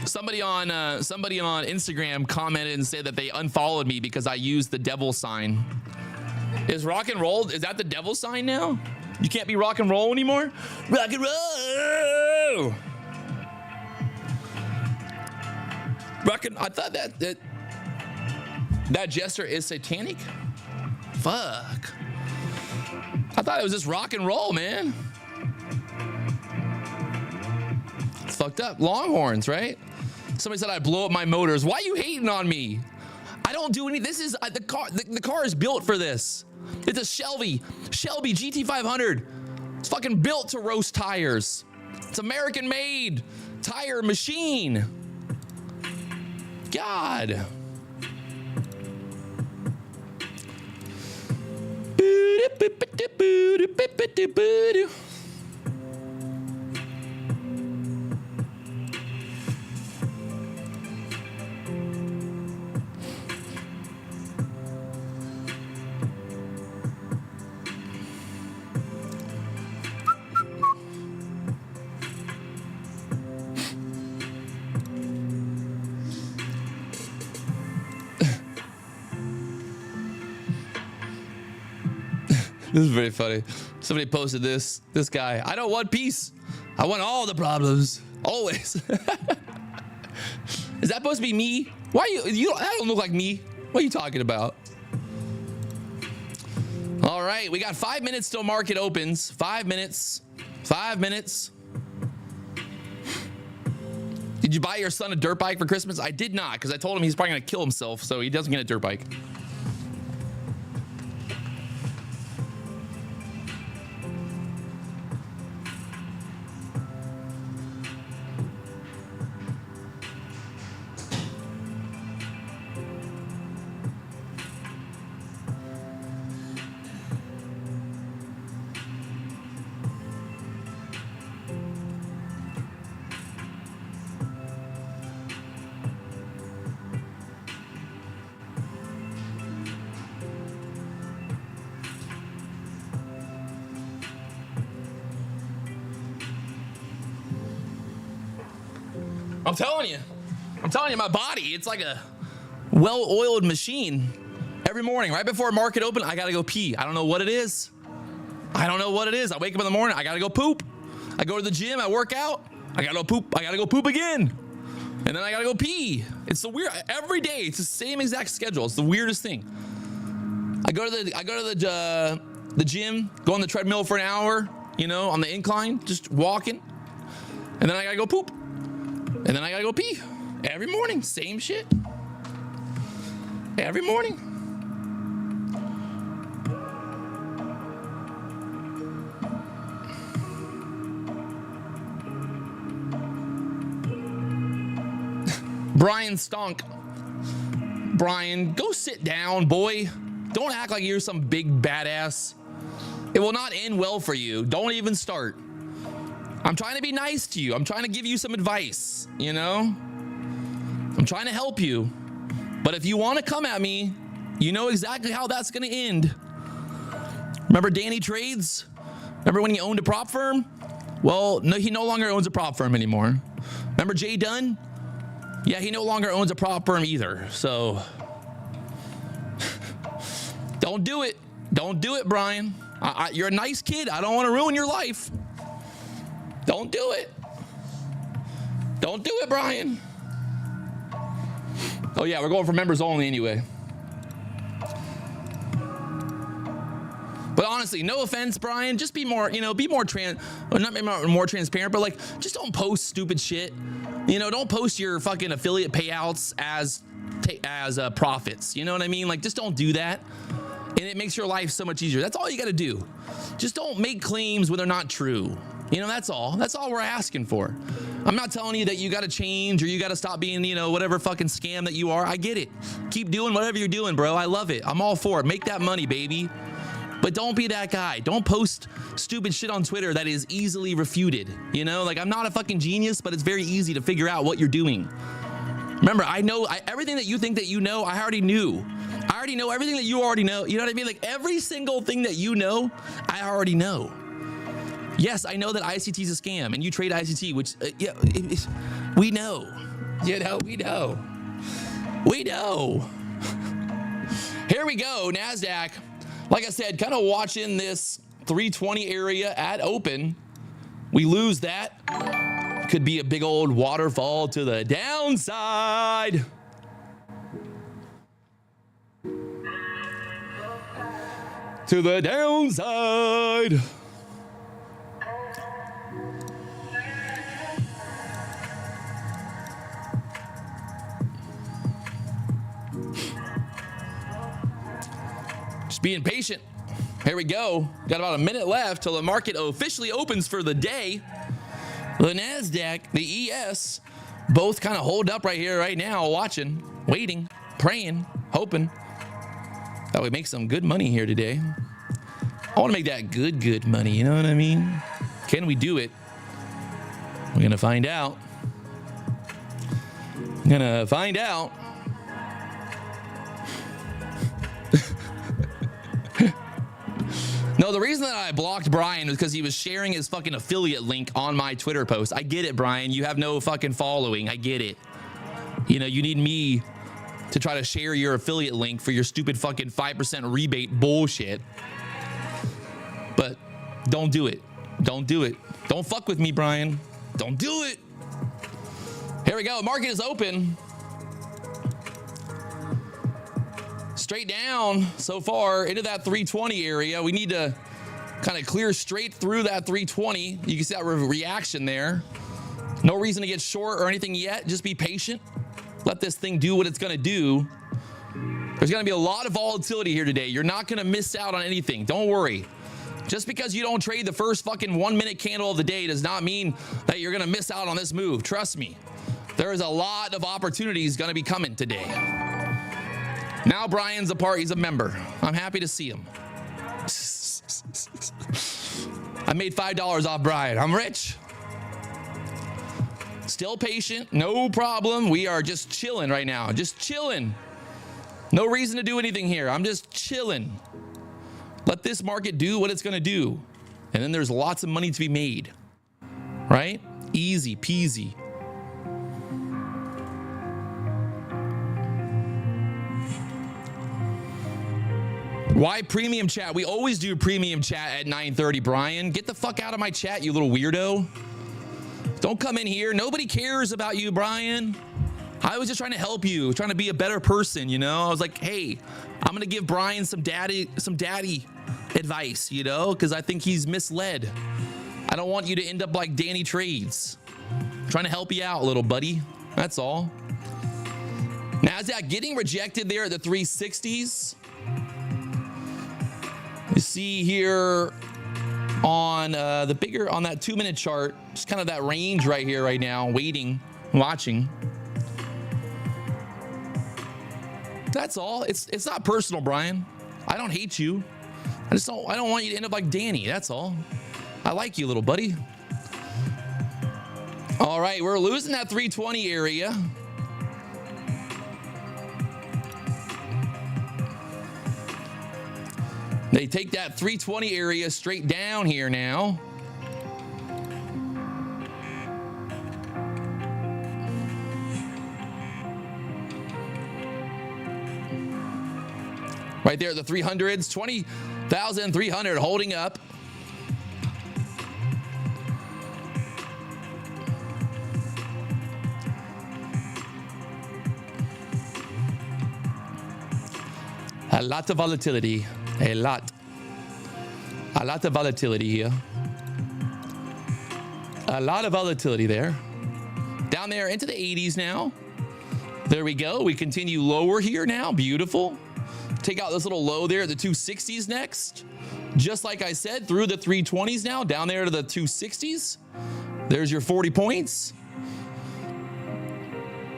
Somebody on Instagram commented and said that they unfollowed me because I used the devil sign. Is rock and roll, is that the devil sign now? You can't be rock and roll anymore? Rock and roll! I thought that gesture is satanic? Fuck. I thought it was just rock and roll, man. It's fucked up. Longhorns, right? Somebody said I blow up my motors. Why are you hating on me? I don't do any. This is the car. The car is built for this. It's a Shelby GT500. It's fucking built to roast tires. It's American made tire machine. God. This is very funny. Somebody posted this guy. I don't want peace. I want all the problems. Always. Is that supposed to be me? Why are you that don't look like me. What are you talking about? All right, we got 5 minutes till market opens. 5 minutes. 5 minutes. Did you buy your son a dirt bike for Christmas? I did not, because I told him he's probably gonna kill himself, so he doesn't get a dirt bike. I'm telling you, my body, it's like a well-oiled machine. Every morning, right before market open, I gotta go pee. I don't know what it is. I wake up in the morning, I gotta go poop. I go to the gym, I work out, I gotta go poop. I gotta go poop again. And then I gotta go pee. It's the weird, every day, it's the same exact schedule. It's the weirdest thing. I go to the gym, go on the treadmill for an hour, you know, on the incline, just walking. And then I gotta go poop. And then I gotta go pee. Every morning, same shit. Every morning. Brian Stonk. Brian, go sit down, boy. Don't act like you're some big badass. It will not end well for you. Don't even start. I'm trying to be nice to you. I'm trying to give you some advice, you know? I'm trying to help you. But if you want to come at me, you know exactly how that's going to end. Remember Danny Trades? Remember when he owned a prop firm? Well, no, he no longer owns a prop firm anymore. Remember Jay Dunn? Yeah, he no longer owns a prop firm either. So don't do it. Don't do it, Brian. You're a nice kid. I don't want to ruin your life. Don't do it. Don't do it, Brian. Oh yeah, we're going for members only anyway. But honestly, no offense, Brian. Just be more, you know, more transparent, but like, just don't post stupid shit. You know, don't post your fucking affiliate payouts as profits. You know what I mean? Like, just don't do that. And it makes your life so much easier. That's all you got to do. Just don't make claims when they're not true. You know, that's all. That's all we're asking for. I'm not telling you that you got to change or you got to stop being, you know, whatever fucking scam that you are. I get it. Keep doing whatever you're doing, bro. I love it. I'm all for it. Make that money, baby. But don't be that guy. Don't post stupid shit on Twitter that is easily refuted. You know, like, I'm not a fucking genius, but it's very easy to figure out what you're doing. Remember, I know everything that you think that you know, I already knew. I already know everything that you already know. You know what I mean? Like, every single thing that you know, I already know. Yes, I know that ICT is a scam and you trade ICT, which, yeah, we know. You know, we know. We know. Here we go, Nasdaq. Like I said, kind of watching this 320 area at open. We lose that. Could be a big old waterfall to the downside. to the downside. Just being patient. Here we go. Got about a minute left till the market officially opens for the day. The Nasdaq, the ES, both kind of hold up right here, right now, watching, waiting, praying, hoping that we make some good money here today. I want to make that good money, you know what I mean? Can we do it? We're going to find out. Gonna find out. No, the reason that I blocked Brian was because he was sharing his fucking affiliate link on my Twitter post. I get it, Brian. You have no fucking following. I get it. You know, you need me to try to share your affiliate link for your stupid fucking 5% rebate bullshit. But don't do it. Don't do it. Don't fuck with me, Brian. Don't do it. Here we go. Market is open. Straight down so far into that 320 area. We need to kind of clear straight through that 320. You can see that reaction there. No reason to get short or anything yet. Just be patient. Let this thing do what it's going to do. There's going to be a lot of volatility here today. You're not going to miss out on anything. Don't worry. Just because you don't trade the first fucking 1 minute candle of the day does not mean that you're going to miss out on this move. Trust me. There is a lot of opportunities going to be coming today. Now Brian's a part, he's a member. I'm happy to see him. I made $5 off Brian. I'm rich. Still patient, no problem. We are just chilling right now, just chilling. No reason to do anything here. I'm just chilling. Let this market do what it's gonna do. And then there's lots of money to be made, right? Easy peasy. Why premium chat? We always do premium chat at 9:30, Brian. Get the fuck out of my chat, you little weirdo. Don't come in here. Nobody cares about you, Brian. I was just trying to help you, trying to be a better person, you know? I was like, hey, I'm gonna give Brian some daddy advice, you know, because I think he's misled. I don't want you to end up like Danny Trades. I'm trying to help you out, little buddy. That's all. Nasdaq getting rejected there at the 360s. You see here on the bigger, on that 2 minute chart, just kind of that range right here, right now, waiting, watching. That's all. It's not personal, Brian. I don't hate you. I don't want you to end up like Danny. That's all. I like you, little buddy. All right, we're losing that 320 area. They take that 320 area straight down here now. Right there, the 300s, 20,300 holding up. A lot of volatility. A lot of volatility here. A lot of volatility there. Down there into the 80s now. There we go. We continue lower here now. Beautiful. Take out this little low there at the 260s next. Just like I said, through the 320s now, down there to the 260s. There's your 40 points.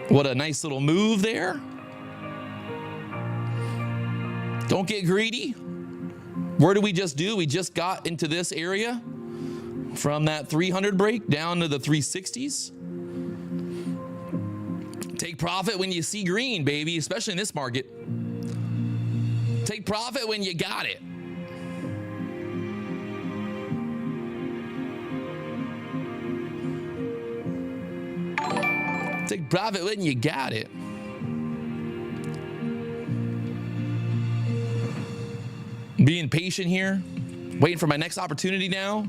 What a nice little move there. Don't get greedy. Where did we just do? We just got into this area from that 300 break down to the 360s. Take profit when you see green, baby, especially in this market. Take profit when you got it. Take profit when you got it. Being patient here, waiting for my next opportunity now.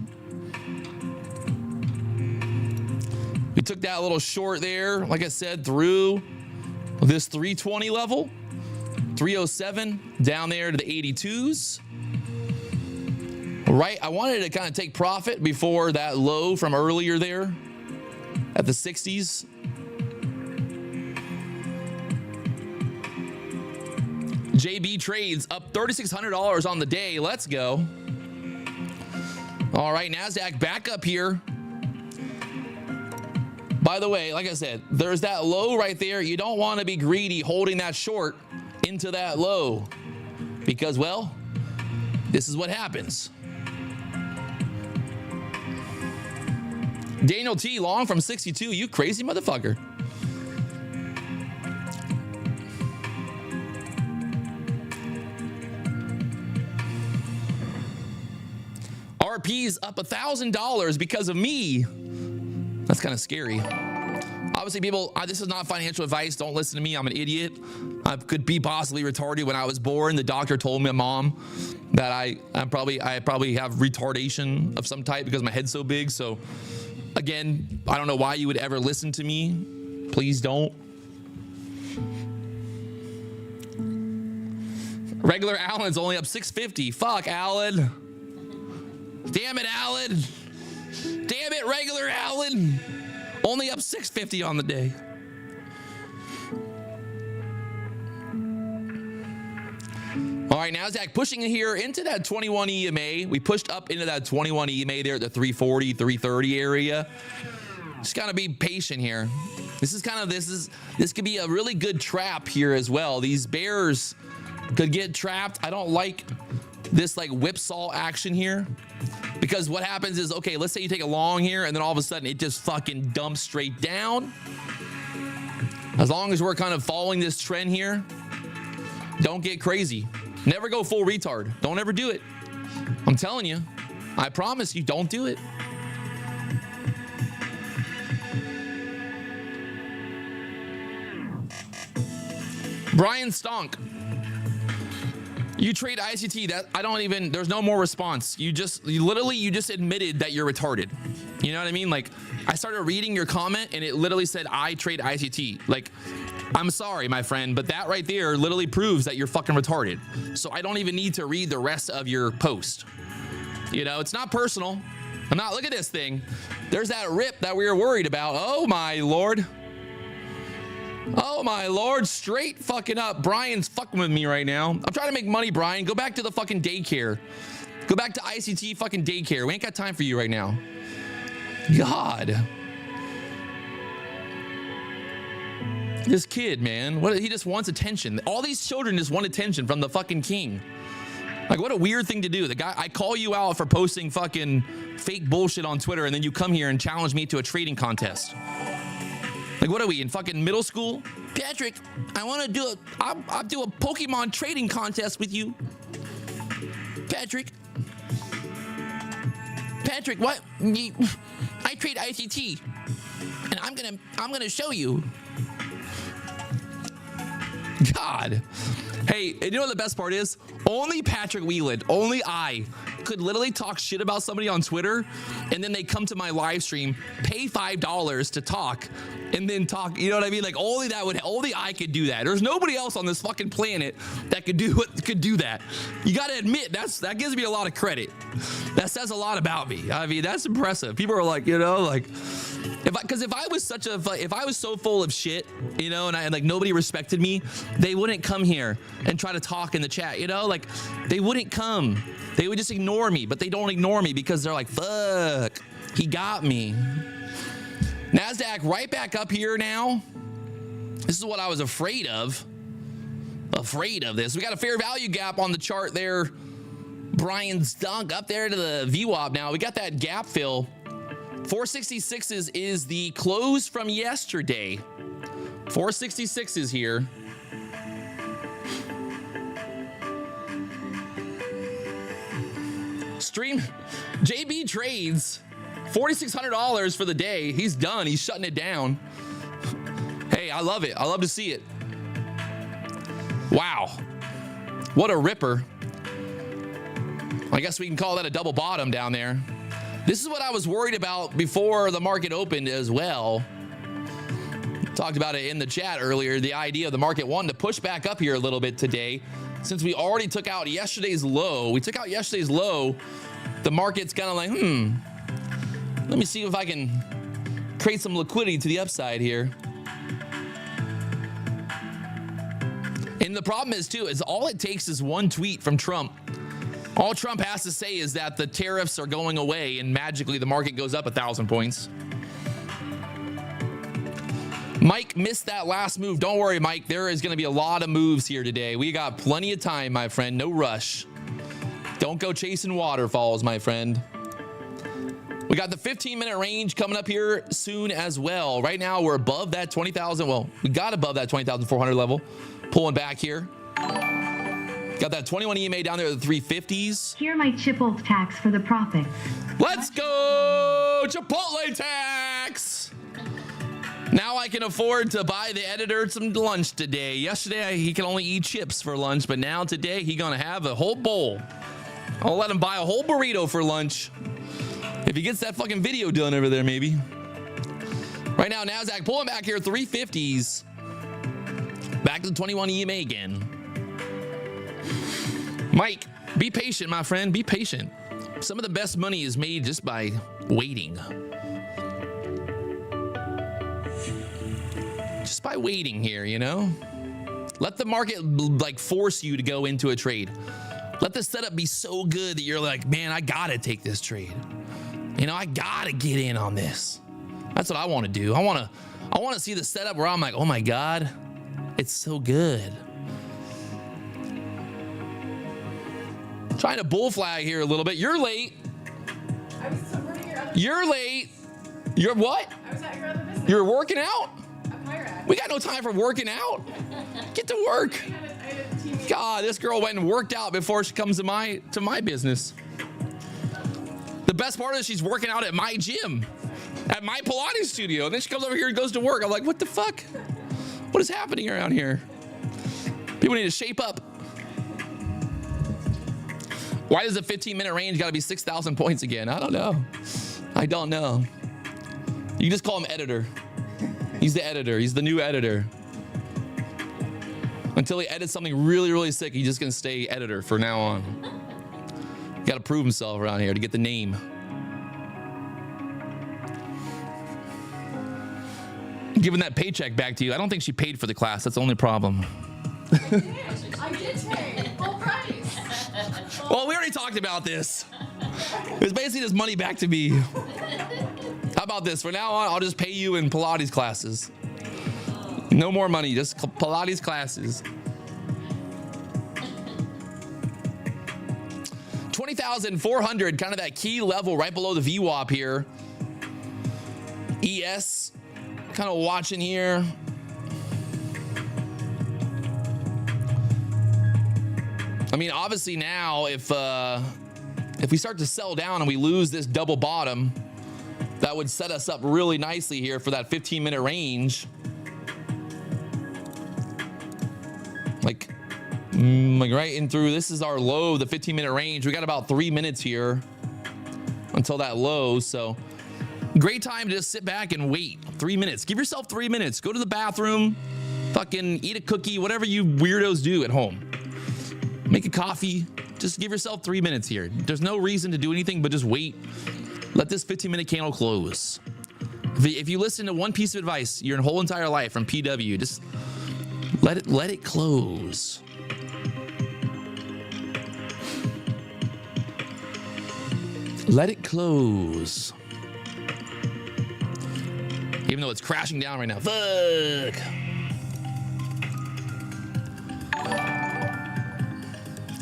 We took that little short there, like I said, through this 320 level, 307 down there to the 82s. Right, I wanted to kind of take profit before that low from earlier there at the 60s. JB trades up $3,600 on the day. Let's go. All right, Nasdaq back up here. By the way, like I said, there's that low right there. You don't want to be greedy holding that short into that low because, well, this is what happens. Daniel T. long from 62. You crazy motherfucker. RP's up $1,000 because of me. That's kind of scary. Obviously, people, this is not financial advice. Don't listen to me. I'm an idiot. I could be possibly retarded. When I was born, the doctor told my mom that I probably have retardation of some type because my head's so big. So again, I don't know why you would ever listen to me. Please don't. Regular Allen's only up 650. Fuck, Allen. Damn it, Allen. Damn it, regular Allen. Only up 650 on the day. All right, Nasdaq pushing in here into that 21 EMA. We pushed up into that 21 EMA there at the 340, 330 area. Just gotta be patient here. This could be a really good trap here as well. These bears could get trapped. I don't like this like whipsaw action here, because what happens is, okay, let's say you take a long here and then all of a sudden it just fucking dumps straight down. As long as we're kind of following this trend here, don't get crazy. Never go full retard. Don't ever do it. I'm telling you. I promise you, don't do it. Brian Stonk. You trade ICT. That I don't even, there's no more response. You literally just admitted that you're retarded. You know what I mean? Like, I started reading your comment and it literally said, I trade ICT. Like, I'm sorry, my friend, but that right there literally proves that you're fucking retarded. So I don't even need to read the rest of your post. You know, it's not personal. I'm not, look at this thing. There's that rip that we were worried about. Oh my Lord. Oh my Lord, straight fucking up. Brian's fucking with me right now. I'm trying to make money, Brian. Go back to the fucking daycare. Go back to ICT fucking daycare. We ain't got time for you right now. God. This kid, man, he just wants attention. All these children just want attention from the fucking king. Like, what a weird thing to do. The guy, I call you out for posting fucking fake bullshit on Twitter, and then you come here and challenge me to a trading contest. Like, what are we, in fucking middle school? Patrick, I want to do I'll do a Pokemon trading contest with you. Patrick, what? I trade ICT, and I'm gonna show you. God. Hey, and you know what the best part is? Only Patrick Wieland, only I could literally talk shit about somebody on Twitter, and then they come to my live stream, pay $5 to talk, and then talk, you know what I mean? Like, only I could do that. There's nobody else on this fucking planet that could do that. You got to admit, that gives me a lot of credit. That says a lot about me. I mean, that's impressive. People are like, you know, like, if I was so full of shit, you know, and like nobody respected me, they wouldn't come here and try to talk in the chat, you know, like they wouldn't come. They would just ignore me, but they don't ignore me because they're like, fuck, he got me. Nasdaq right back up here now. This is what I was afraid of. Afraid of this. We got a fair value gap on the chart there. Brian's dunk up there to the VWAP now. We got that gap fill. 466s is the close from yesterday. 466s here. Stream JB trades $4,600 for the day. He's done. He's shutting it down. Hey, I love it. I love to see it. Wow. What a ripper. I guess we can call that a double bottom down there. This is what I was worried about before the market opened as well. Talked about it in the chat earlier. The idea of the market wanting to push back up here a little bit today, since we already took out yesterday's low. We took out yesterday's low the market's kind of like, let me see if I can create some liquidity to the upside here. And the problem is too, is all it takes is one tweet from Trump. All Trump has to say is that the tariffs are going away and magically the market goes up 1,000 points. Mike missed that last move. Don't worry, Mike. There is going to be a lot of moves here today. We got plenty of time, my friend. No rush. Don't go chasing waterfalls, my friend. We got the 15-minute range coming up here soon as well. Right now, we're above that 20,000. Well, we got above that 20,400 level. Pulling back here. Got that 21 EMA down there at the 350s. Here are my Chipotle tax for the profit. Let's go! Chipotle tax! Now I can afford to buy the editor some lunch today. Yesterday, he could only eat chips for lunch, but now today, he's gonna have a whole bowl. I'll let him buy a whole burrito for lunch. If he gets that fucking video done over there, maybe. Right now, Nasdaq pulling back here, 350s. Back to the 21 EMA again. Mike, be patient, my friend. Be patient. Some of the best money is made just by waiting. Just by waiting here, you know? Let the market like force you to go into a trade. Let the setup be so good that you're like, man, I gotta take this trade. You know, I gotta get in on this. That's what I want to do. I want to see the setup where I'm like, oh my God, it's so good. Trying to bull flag here a little bit. You're late. I was supporting your other. You're late. You're what? I was at your other business. You're working out? A pirate. We got no time for working out. Get to work. I had a team meeting. God, this girl went and worked out before she comes to my business. The best part is she's working out at my gym, at my Pilates studio. And then she comes over here and goes to work. I'm like, what the fuck? What is happening around here? People need to shape up. Why does the 15-minute range got to be 6,000 points again? I don't know. I don't know. You can just call him editor. He's the editor. He's the new editor. Until he edits something really, really sick, he's just going to stay editor for now on. Got to prove himself around here to get the name. Giving that paycheck back to you. I don't think she paid for the class. That's the only problem. I did pay full price. Well, we already talked about this. It's basically just money back to me. How about this? From now on, I'll just pay you in Pilates classes. No more money, just Pilates classes. 20,400, kind of that key level right below the VWAP here. ES, kind of watching here. I mean, obviously now, if we start to sell down and we lose this double bottom, that would set us up really nicely here for that 15-minute range. Like right in through, this is our low, the 15-minute range. We got about 3 minutes here until that low. So great time to just sit back and wait. 3 minutes. Give yourself 3 minutes. Go to the bathroom, fucking eat a cookie, whatever you weirdos do at home. Make a coffee. Just give yourself 3 minutes here. There's no reason to do anything but just wait. Let this 15-minute candle close. If you listen to one piece of advice your whole entire life from PW, just let it close. Let it close. Even though it's crashing down right now. Fuck.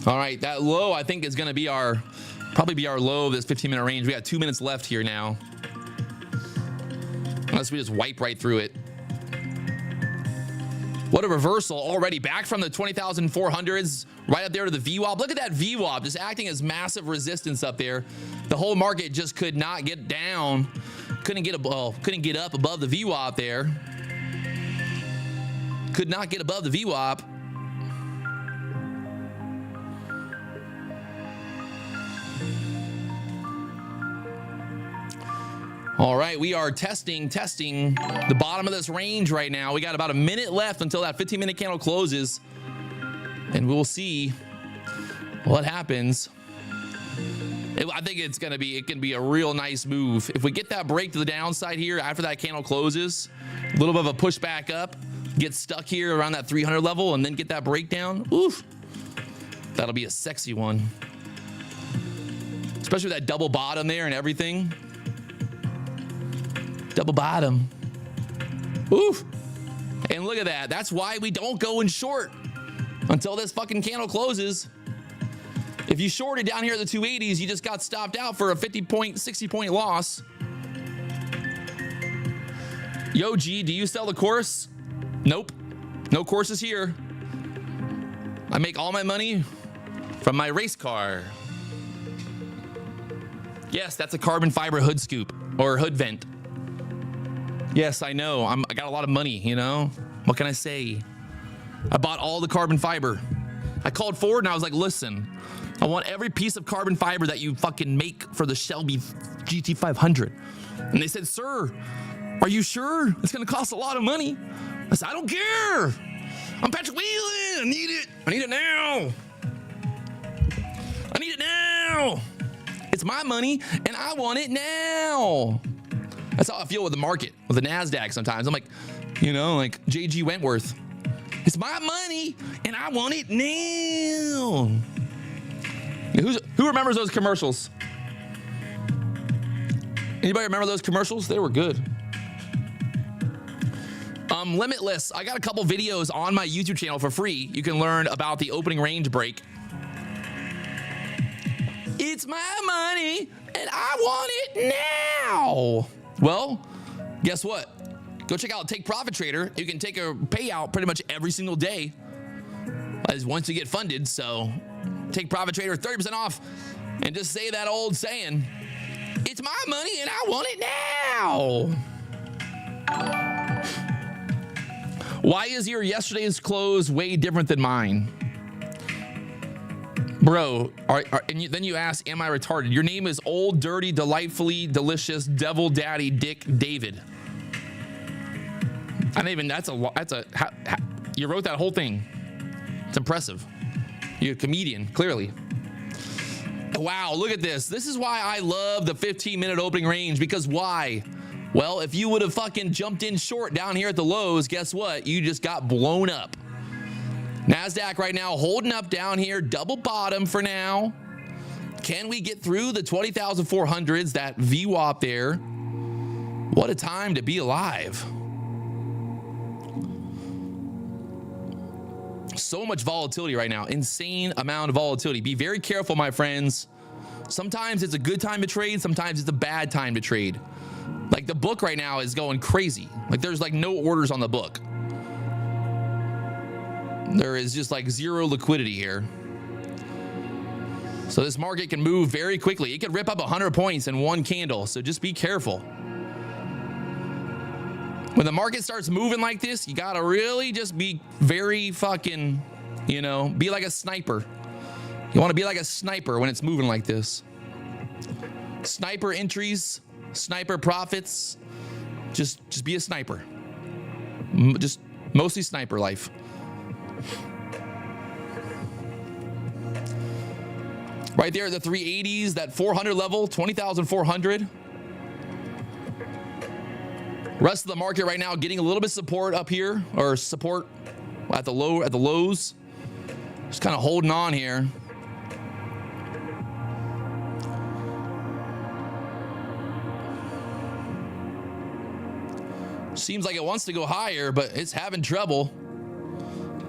All right, that low I think is going to be probably be our low of this 15-minute range. We got 2 minutes left here now. Unless we just wipe right through it. What a reversal already. Back from the 20,400s, right up there to the VWAP. Look at that VWAP just acting as massive resistance up there. The whole market just could not get down. Couldn't get up above the VWAP there. Could not get above the VWAP. All right, we are testing the bottom of this range right now. We got about a minute left until that 15-minute candle closes, and we'll see what happens. I think it's gonna be, it can be a real nice move. If we get that break to the downside here after that candle closes, a little bit of a push back up, get stuck here around that 300 level and then get that breakdown. Oof. That'll be a sexy one. Especially with that double bottom there and everything. Double bottom. Oof. And look at that. That's why we don't go in short until this fucking candle closes. If you shorted down here at the 280s, you just got stopped out for a 50 point, 60 point loss. Yo, G, do you sell the course? Nope. No courses here. I make all my money from my race car. Yes, that's a carbon fiber hood scoop or hood vent. Yes, I know. I got a lot of money, you know? What can I say? I bought all the carbon fiber. I called Ford and I was like, listen, I want every piece of carbon fiber that you fucking make for the Shelby GT500. And they said, sir, are you sure? It's gonna cost a lot of money. I said, I don't care. I'm Patrick Wieland. I need it. I need it now. I need it now. It's my money and I want it now. That's how I feel with the market, with the Nasdaq sometimes. I'm like, you know, like JG Wentworth. It's my money and I want it now. Who remembers those commercials? Anybody remember those commercials? They were good. Limitless. I got a couple videos on my YouTube channel for free. You can learn about the opening range break. It's my money and I want it now. Well, guess what? Go check out Take Profit Trader. You can take a payout pretty much every single day as once you get funded. So Take Profit Trader 30% off and just say that old saying, it's my money and I want it now. Why is your yesterday's close way different than mine? Bro, then you ask, am I retarded? Your name is Old, Dirty, Delightfully, Delicious, Devil Daddy, Dick, David. I don't even, you wrote that whole thing. It's impressive. You're a comedian, clearly. Wow, look at this. This is why I love the 15-minute opening range, because why? Well, if you would have fucking jumped in short down here at the lows, guess what? You just got blown up. Nasdaq right now holding up down here, double bottom for now. Can we get through the 20,400s, that VWAP there? What a time to be alive. So much volatility right now, insane amount of volatility. Be very careful, my friends. Sometimes it's a good time to trade, sometimes it's a bad time to trade. Like the book right now is going crazy. Like there's like no orders on the book. There is just like zero liquidity here. So this market can move very quickly. It could rip up 100 points in one candle. So just be careful. When the market starts moving like this, you gotta really just be very fucking, you know, be like a sniper. You wanna be like a sniper when it's moving like this. Sniper entries, sniper profits. Just be a sniper. Just mostly sniper life. Right there at the 380s, that 400 level, 20,400. Rest of the market right now getting a little bit of support up here, or support at the lows. Just kind of holding on here. Seems like it wants to go higher, but it's having trouble.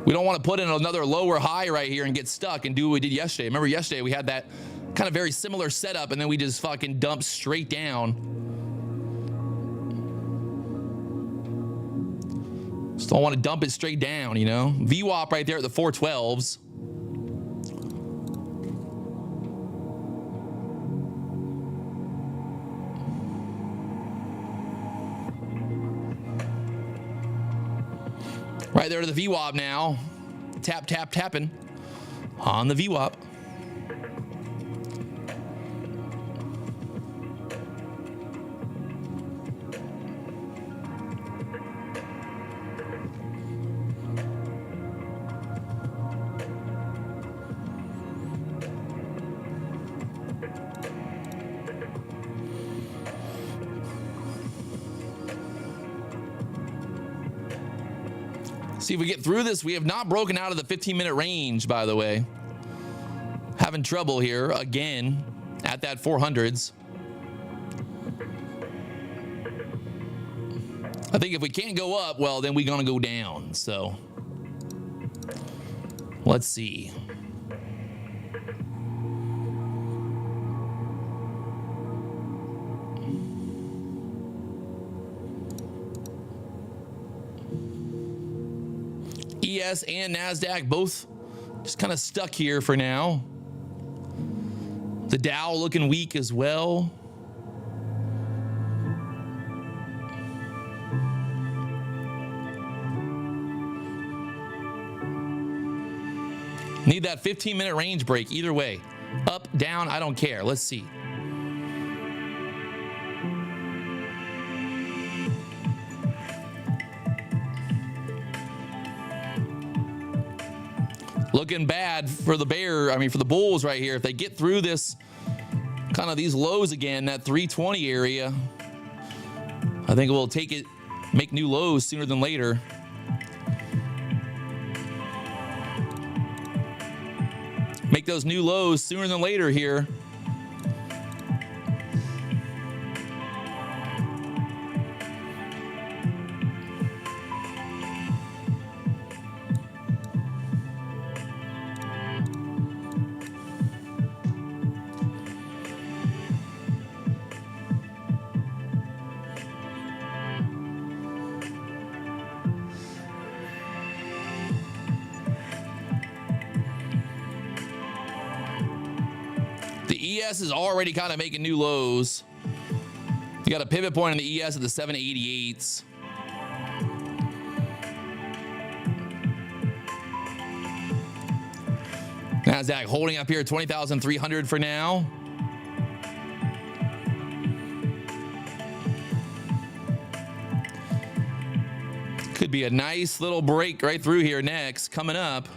We don't want to put in another lower high right here and get stuck and do what we did yesterday. Remember yesterday we had that kind of very similar setup and then we just fucking dumped straight down. Just don't want to dump it straight down, you know? VWAP right there at the 412s. Right there to the VWAP now. Tap, tap, tapping on the VWAP. See if we get through this. We have not broken out of the 15-minute range, by the way. Having trouble here again at that 400s. I think if we can't go up, well, then we're going to go down. So let's see. ES and Nasdaq both just kind of stuck here for now. The Dow looking weak as well. Need that 15-minute range break either way. Up, down, I don't care. Let's see. Looking bad for the for the bulls right here. If they get through this, kind of these lows again, that 320 area, I think we'll take it, make new lows sooner than later. Make those new lows sooner than later here. ES is already kind of making new lows. You got a pivot point on the ES at the 788s. Nasdaq holding up here at 20,300 for now. Could be a nice little break right through here next, coming up.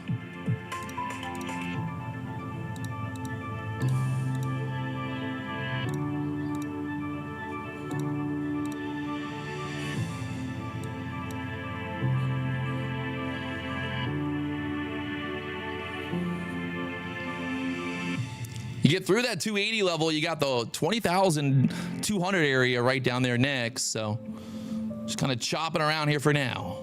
You get through that 280 level, you got the 20,200 area right down there next. So just kind of chopping around here for now.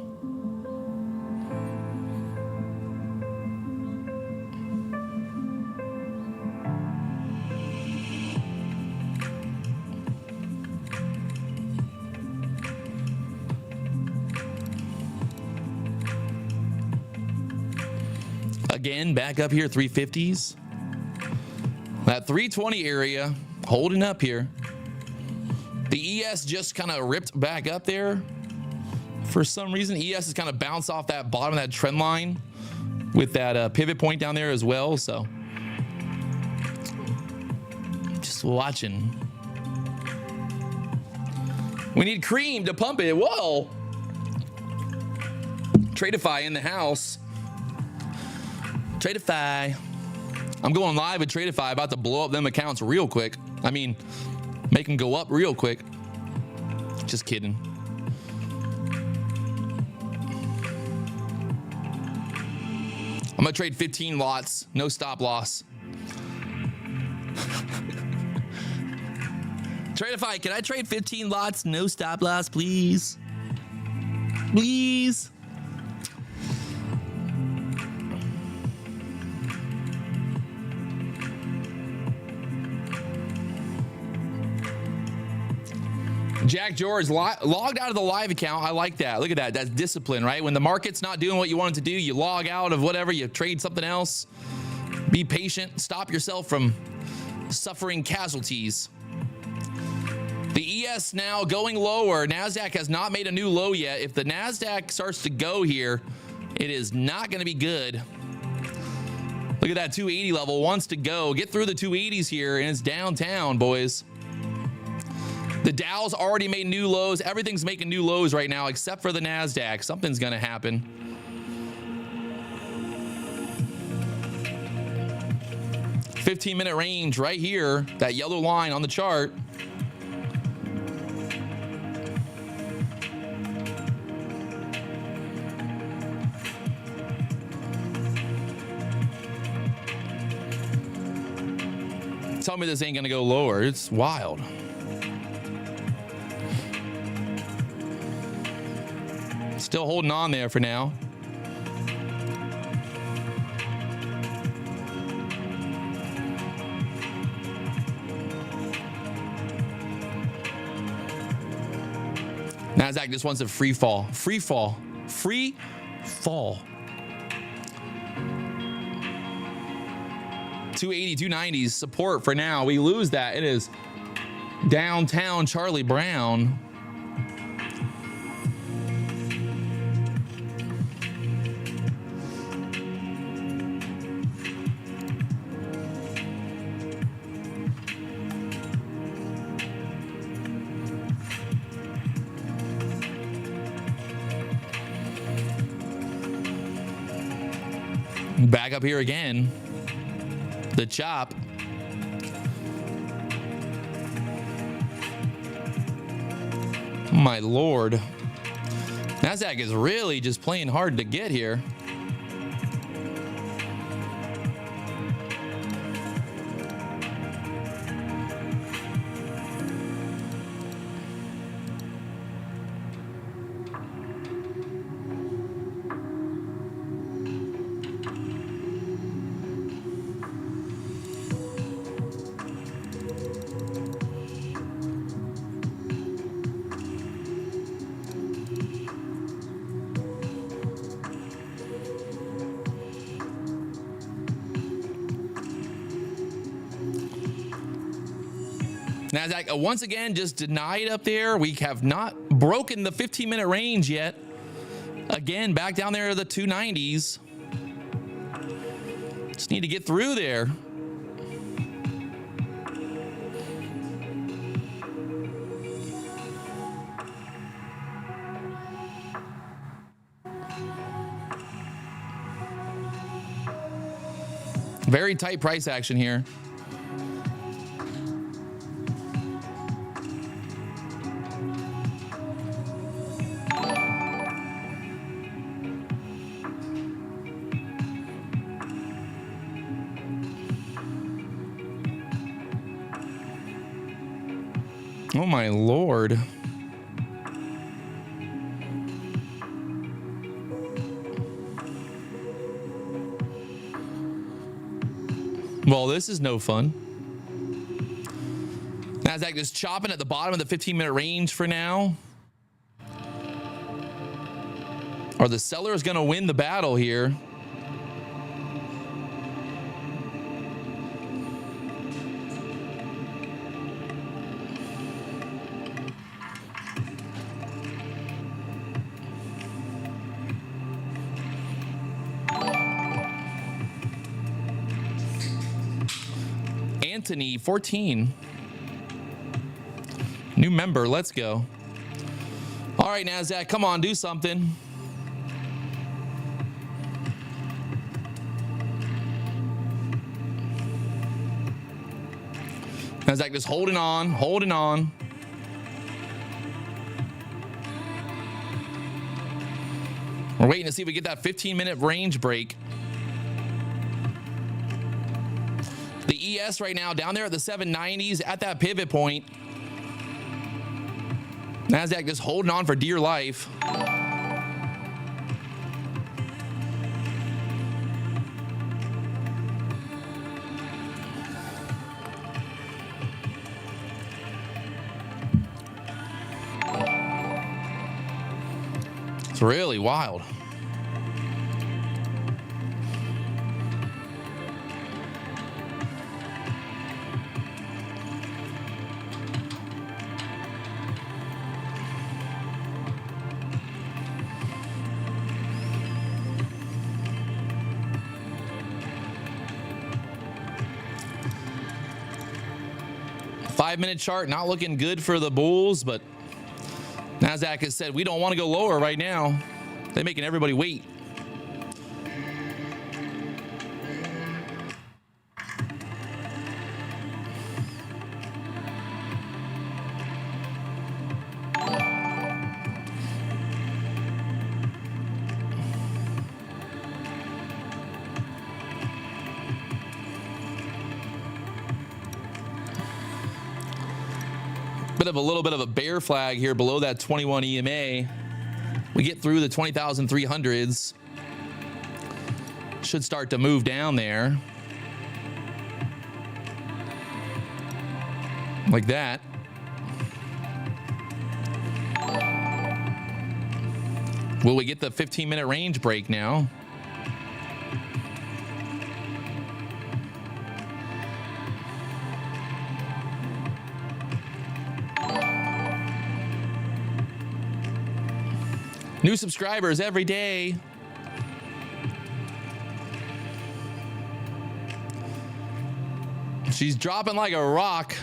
Again, back up here, 350s. That 320 area holding up here. The ES just kind of ripped back up there. For some reason, ES has kind of bounced off that bottom of that trend line with that pivot point down there as well. So just watching. We need cream to pump it. Whoa. Tradeify in the house. Tradeify. I'm going live with Tradeify, about to blow up them accounts real quick. I mean, make them go up real quick. Just kidding. I'm gonna trade 15 lots, no stop loss. Tradeify, can I trade 15 lots, no stop loss, please? Please. Jack George logged out of the live account. I like that. Look at that. That's discipline, right? When the market's not doing what you want it to do, you log out of whatever, you trade something else. Be patient. Stop yourself from suffering casualties. The ES now going lower. Nasdaq has not made a new low yet. If the Nasdaq starts to go here, it is not going to be good. Look at that 280 level. Wants to go. Get through the 280s here, and it's downtown, boys. The Dow's already made new lows. Everything's making new lows right now except for the Nasdaq. Something's going to happen. $15-minute range right here. That yellow line on the chart. tell me this ain't gonna go lower. It's wild. Still holding on there for now. Nasdaq just wants a free fall. Free fall. Free fall. 280, 290s support for now. We lose that. It is downtown Charlie Brown. Back up here again. The chop. My Lord. Nasdaq is really just playing hard to get here. Nasdaq once again just denied up there. We have not broken the 15-minute range yet. Again, back down there to the 290s. Just need to get through there. Very tight price action here. Oh my Lord. Well, this is no fun. Nasdaq just chopping at the bottom of the 15-minute range for now. Or the seller is going to win the battle here. Anthony 14, new member. Let's go. All right, Nasdaq, come on, do something. Nasdaq just holding on, holding on. We're waiting to see if we get that 15-minute range break. The ES right now down there at the 790s at that pivot point. Nasdaq just holding on for dear life. It's really wild. Five-minute chart not looking good for the bulls, but Nasdaq has said we don't want to go lower right now. They're making everybody wait. Bit of a little bit of a bear flag here below that 21 EMA. We get through the 20,300s. Should start to move down there. Like that. Will we get the 15-minute range break now? New subscribers every day. She's dropping like a rock.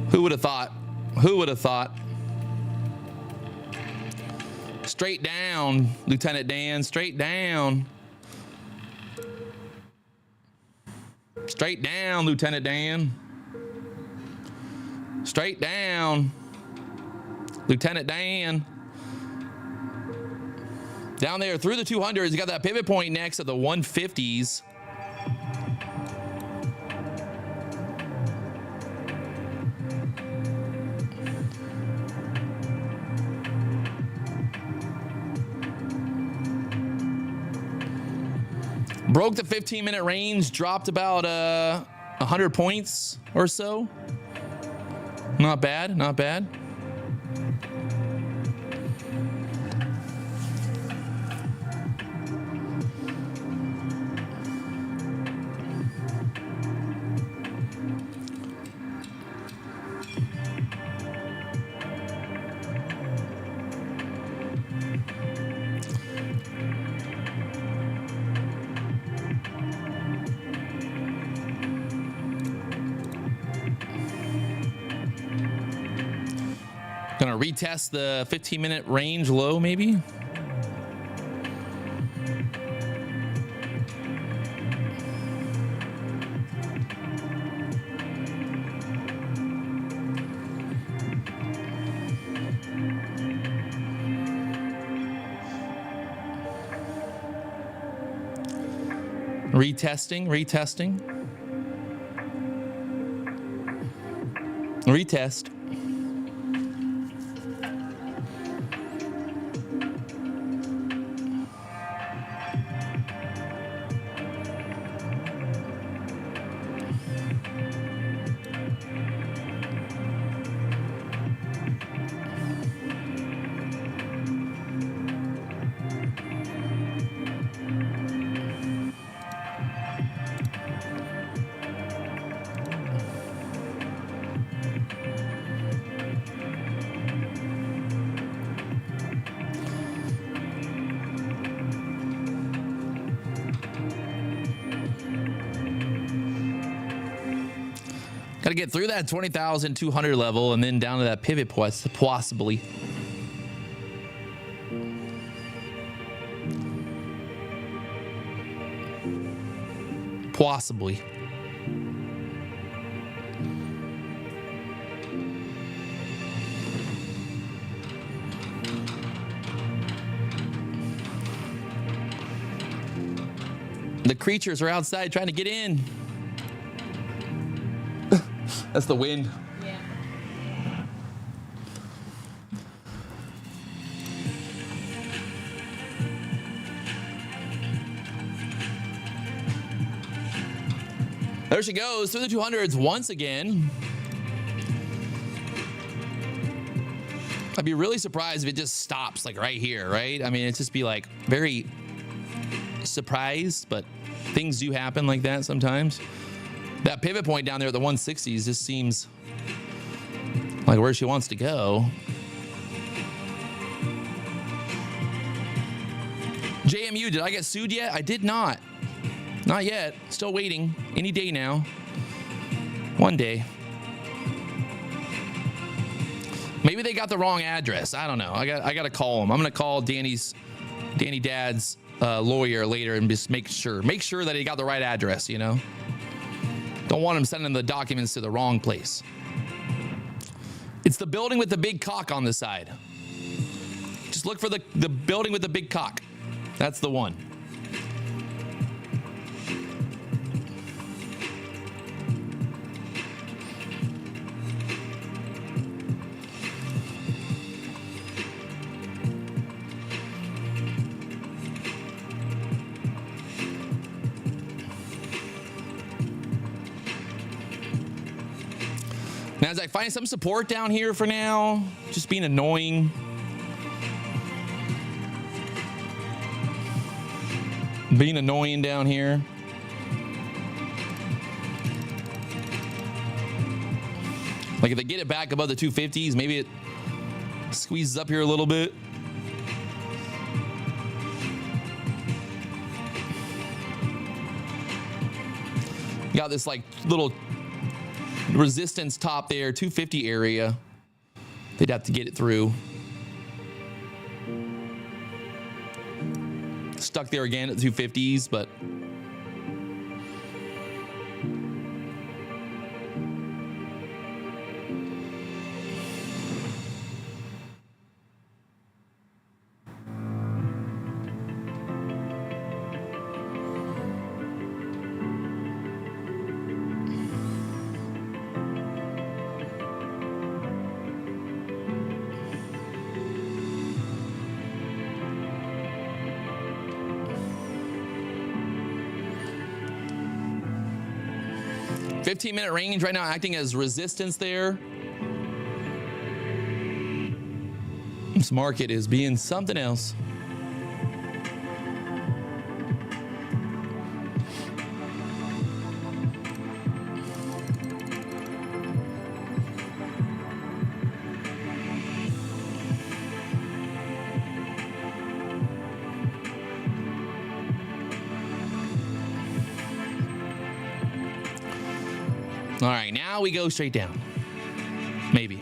Who would have thought? Who would have thought? Straight down, Lieutenant Dan, straight down. Straight down, Lieutenant Dan. Straight down, Lieutenant Dan. Down there through the 200s, you got that pivot point next at the 150s. Broke the 15-minute range, dropped about 100 points or so. Not bad, not bad. Gonna retest the 15-minute range low, maybe. Retesting, retesting. Retest. Got to get through that 20,200 level and then down to that pivot possibly. Possibly. The creatures are outside trying to get in. That's the wind. Yeah. There she goes through the 200s once again. I'd be really surprised if it just stops like right here, right? I mean, it'd just be like very surprised, but things do happen like that sometimes. That pivot point down there at the 160s just seems like where she wants to go. JMU, did I get sued yet? I did not. Not yet. Still waiting. Any day now. One day. Maybe they got the wrong address. I don't know. I got to call them. I'm going to call Danny Dad's lawyer later and just make sure that he got the right address, you know? Don't want him sending the documents to the wrong place. It's the building with the big cock on the side. Just look for the building with the big cock. That's the one. Nasdaq finding some support down here for now. Just being annoying. Being annoying down here. Like if they get it back above the 250s, maybe it squeezes up here a little bit. Got this like little resistance top there, 250 area. They'd have to get it through. Stuck there again at the 250s, but minute range right now acting as resistance there. This market is being something else. All right, now we go straight down. Maybe.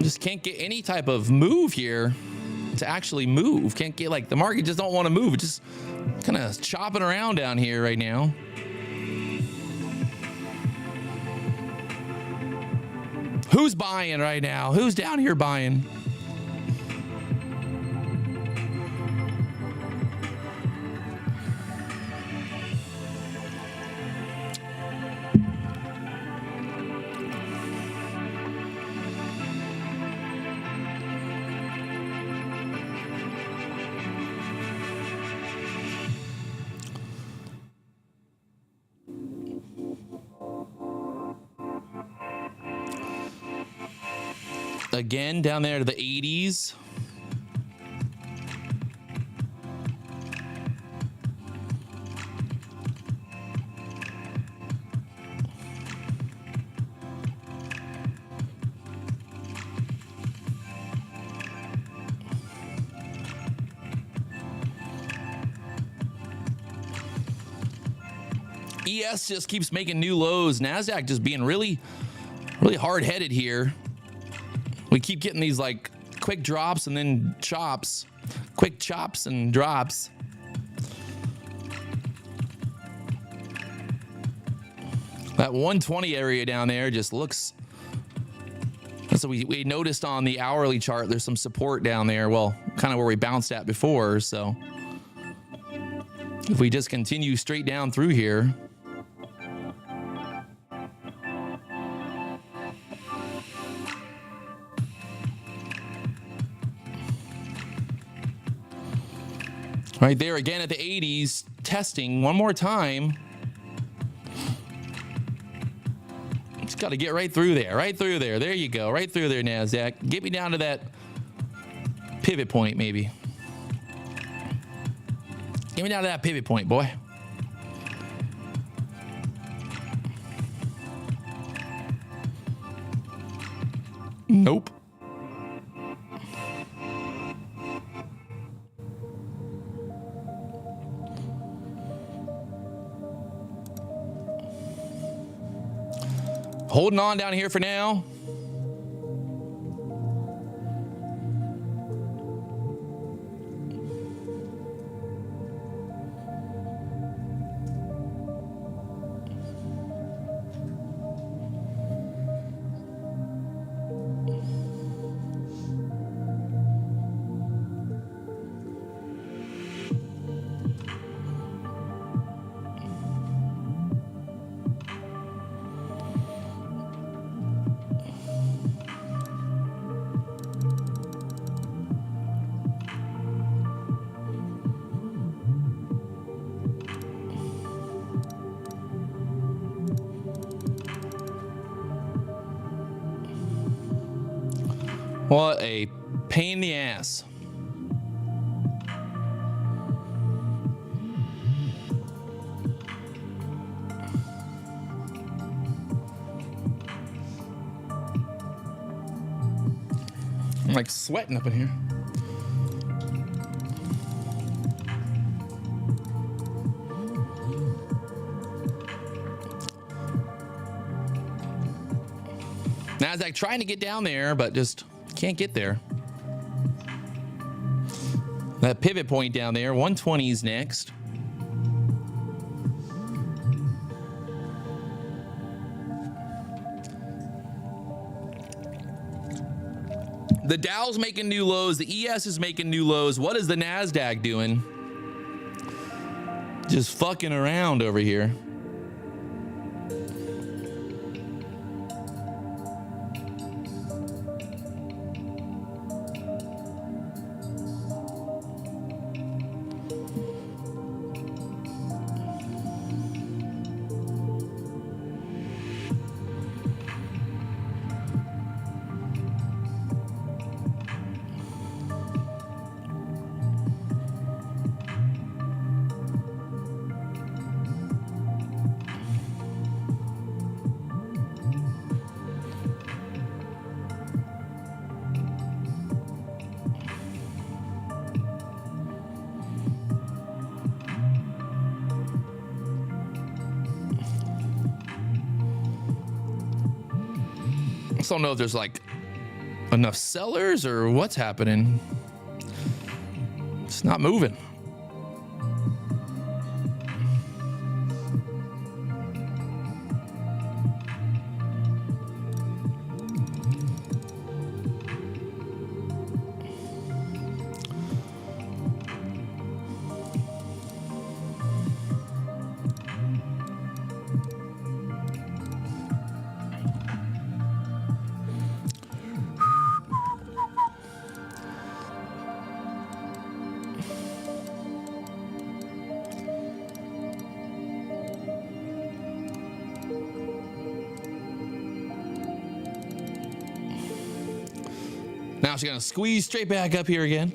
Just can't get any type of move here to actually move. Can't get, like, the market just don't want to move. It just kind of chopping around down here right now. Who's buying right now? Who's down here buying? Again, down there to the 80s. ES just keeps making new lows. Nasdaq just being really hard-headed here. We keep getting these like quick drops and then chops, quick chops and drops. That 120 area down there just looks, so we noticed on the hourly chart there's some support down there. Well, kind of where we bounced at before. So if we just continue straight down through here, right there again at the 80s, testing one more time. Just got to get right through there, right through there. There you go, right through there, Nasdaq. Get me down to that pivot point, maybe. Get me down to that pivot point, boy. Nope. Holding on down here for now. What a pain in the ass. I'm like sweating up in here. Nasdaq trying to get down there, but just can't get there. That pivot point down there, 120 is next. The Dow's making new lows. The ES is making new lows. What is the Nasdaq doing? Just fucking around over here. I just don't know if there's like enough sellers or what's happening. It's not moving. Now she's gonna squeeze straight back up here again.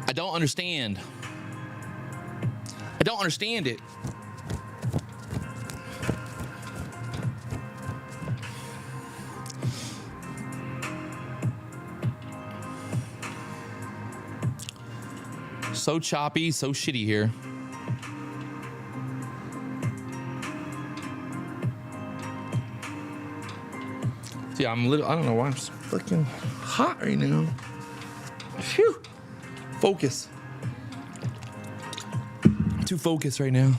I don't understand. I don't understand it. So choppy, so shitty here. See, I don't know why I'm so fucking hot right now. Phew. Focus. Too focused right now.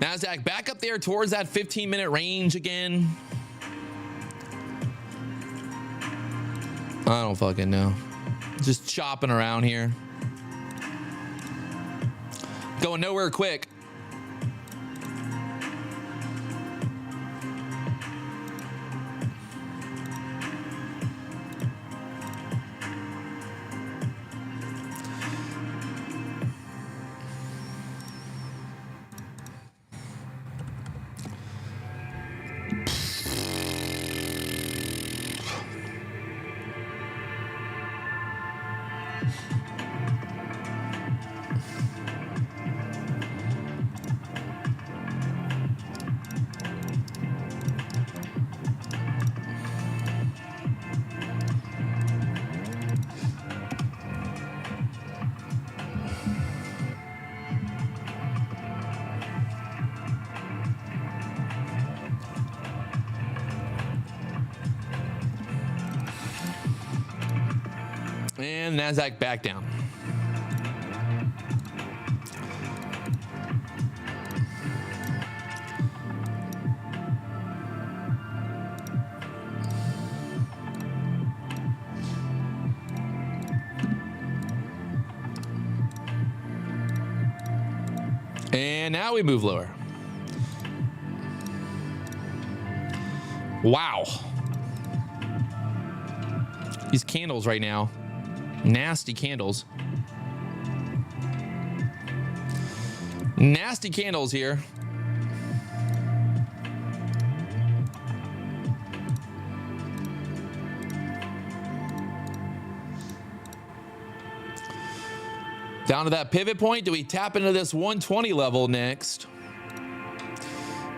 Nasdaq back up there towards that 15-minute range again. I don't fucking know. Just chopping around here. Going nowhere quick. And Nasdaq back down. And now we move lower. Wow. These candles right now. Nasty candles. Nasty candles here. Down to that pivot point. Do we tap into this 120 level next?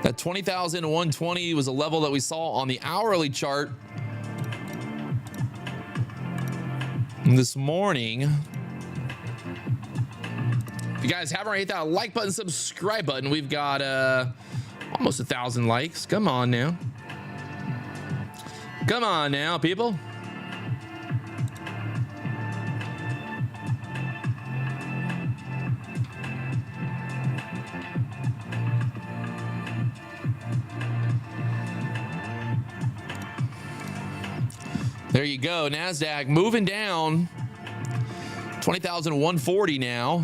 That 20,120 was a level that we saw on the hourly chart this morning. If you guys haven't already hit that like button, subscribe button. We've got almost 1,000 likes. Come on now. Come on now, people. There you go. Nasdaq moving down. 20,140 now.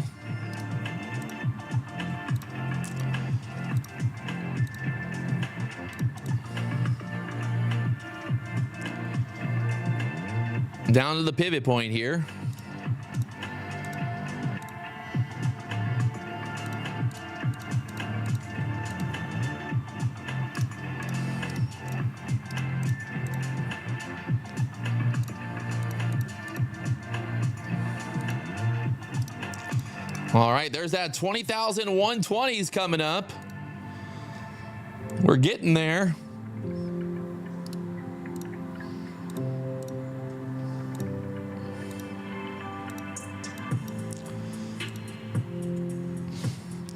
Down to the pivot point here. All right, there's that 20,120s coming up. We're getting there.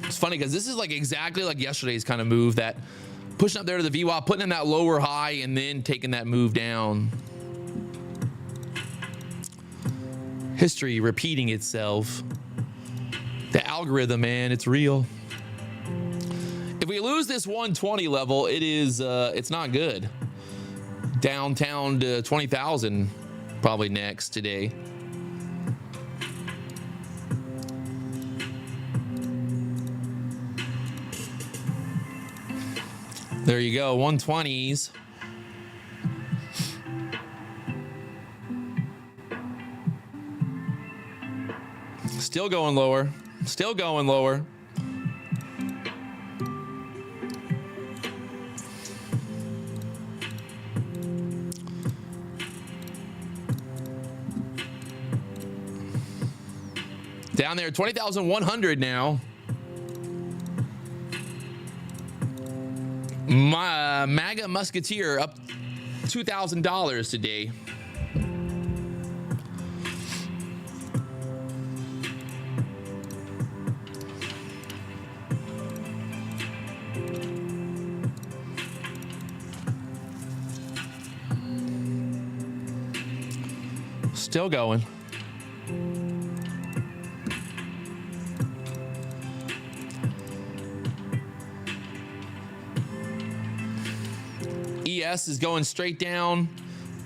It's funny because this is like exactly like yesterday's kind of move, that pushing up there to the VWAP, putting in that lower high, and then taking that move down. History repeating itself. The algorithm, man, it's real. If we lose this 120 level, it is it's not good. Downtown to 20,000 probably next today. There you go, 120s. Still going lower. Still going lower. Down there, 20,100 now. My MAGA Musketeer up $2,000 today. Still going. ES is going straight down.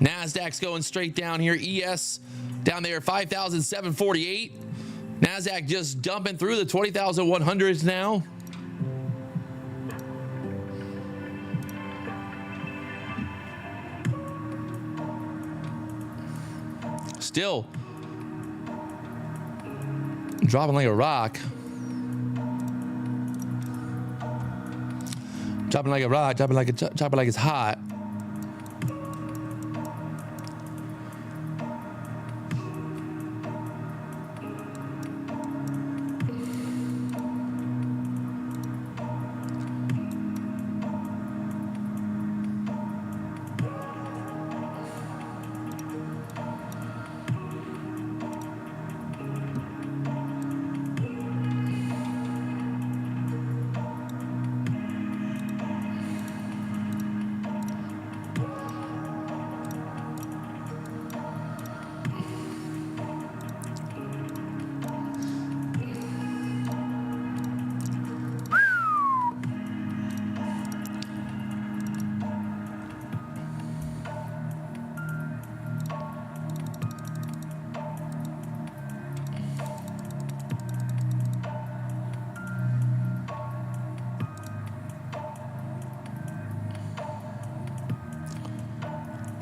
Nasdaq's going straight down here. ES down there, 5,748. Nasdaq just dumping through the 20,100s now. Still dropping like a rock. Dropping like a rock, dropping like it's hot.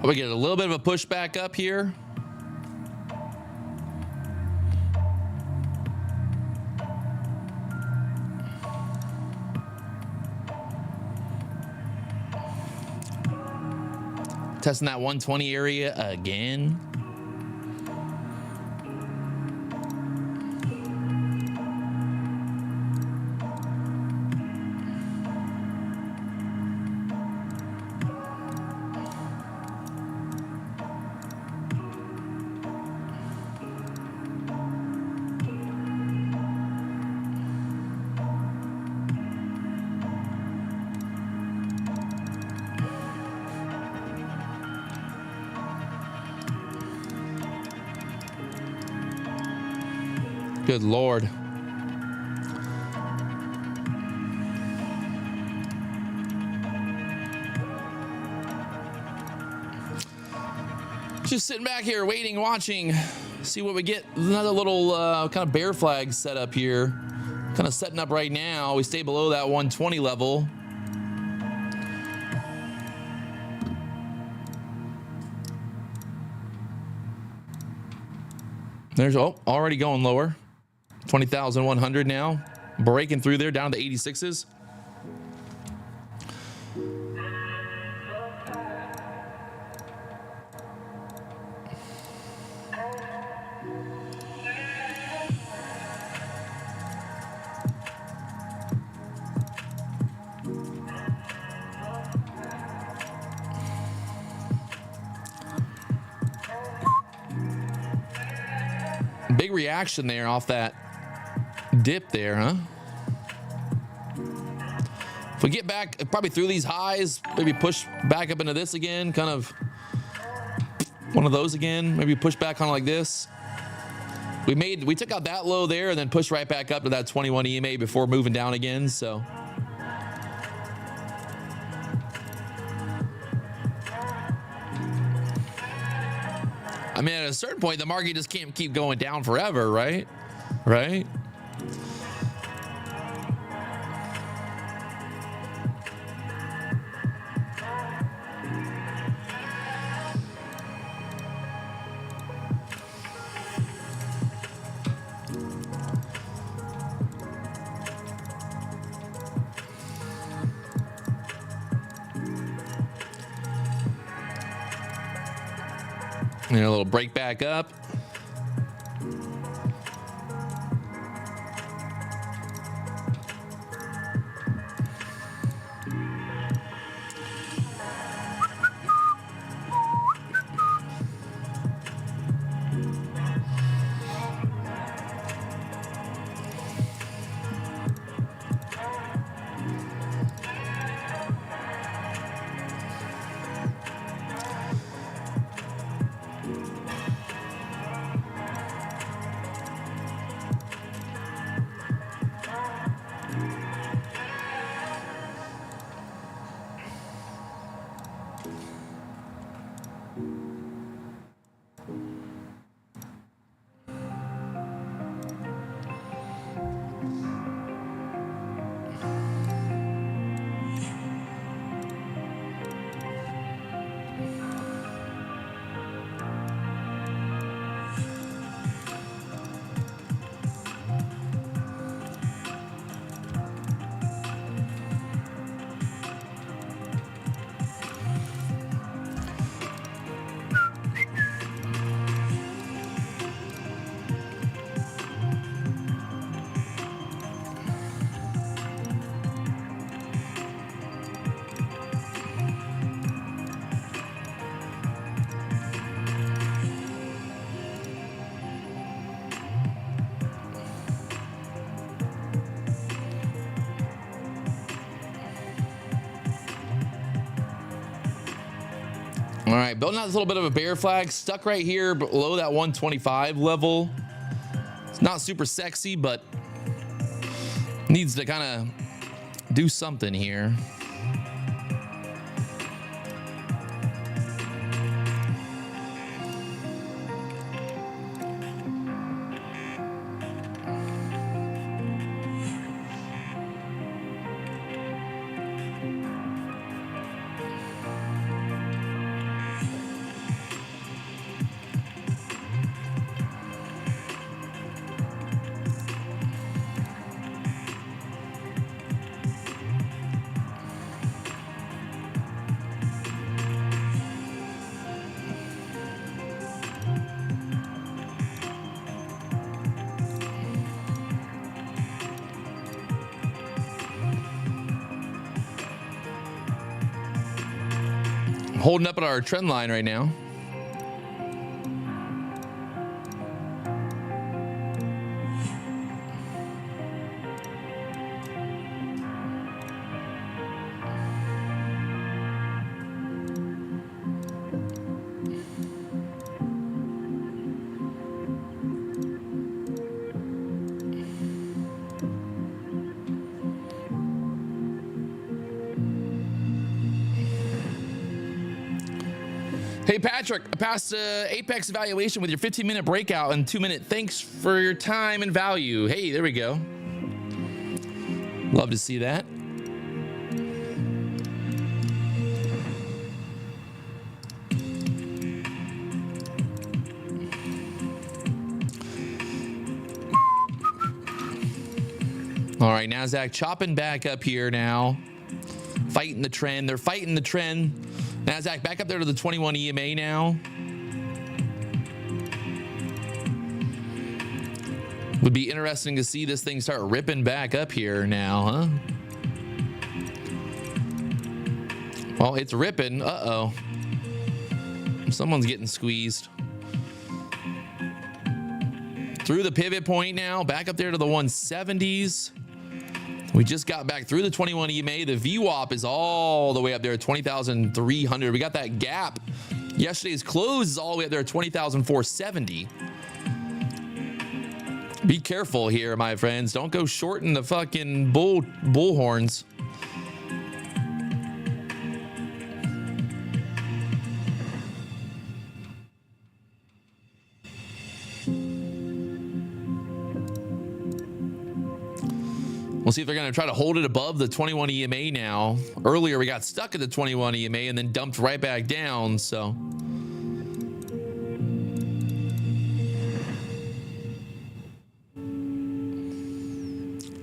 We get a little bit of a pushback up here. Testing that 120 area again. Good Lord. Just sitting back here waiting, watching, see what we get. Another little kind of bear flag set up here. Kind of setting up right now. We stay below that 120 level. There's, oh, already going lower. 20,100 now. Breaking through there down to the 86s. Big reaction there off that dip there, huh? If we get back probably through these highs, maybe push back up into this again, kind of one of those again, maybe push back on like this. We took out that low there and then pushed right back up to that 21 EMA before moving down again. So I mean, at a certain point, the market just can't keep going down forever, right? Right? And a little break back up. All right, building out this little bit of a bear flag, stuck right here below that 125 level. It's not super sexy, but needs to kind of do something here. holding up at our trend line right now. Hey, Patrick, I passed Apex evaluation with your 15-minute breakout and 2-minute thanks for your time and value. Hey, there we go. Love to see that. All right, Nasdaq chopping back up here now. Fighting the trend. They're fighting the trend. Nasdaq back up there to the 21 EMA now. Would be interesting to see this thing start ripping back up here now, huh? Well, it's ripping. Uh-oh. Someone's getting squeezed. Through the pivot point now, back up there to the 170s. We just got back through the 21 EMA. The VWAP is all the way up there at 20,300. We got that gap. Yesterday's close is all the way up there at 20,470. Be careful here, my friends. Don't go shorting the fucking bull horns. We'll see if they're going to try to hold it above the 21 EMA now. Earlier, we got stuck at the 21 EMA and then dumped right back down. So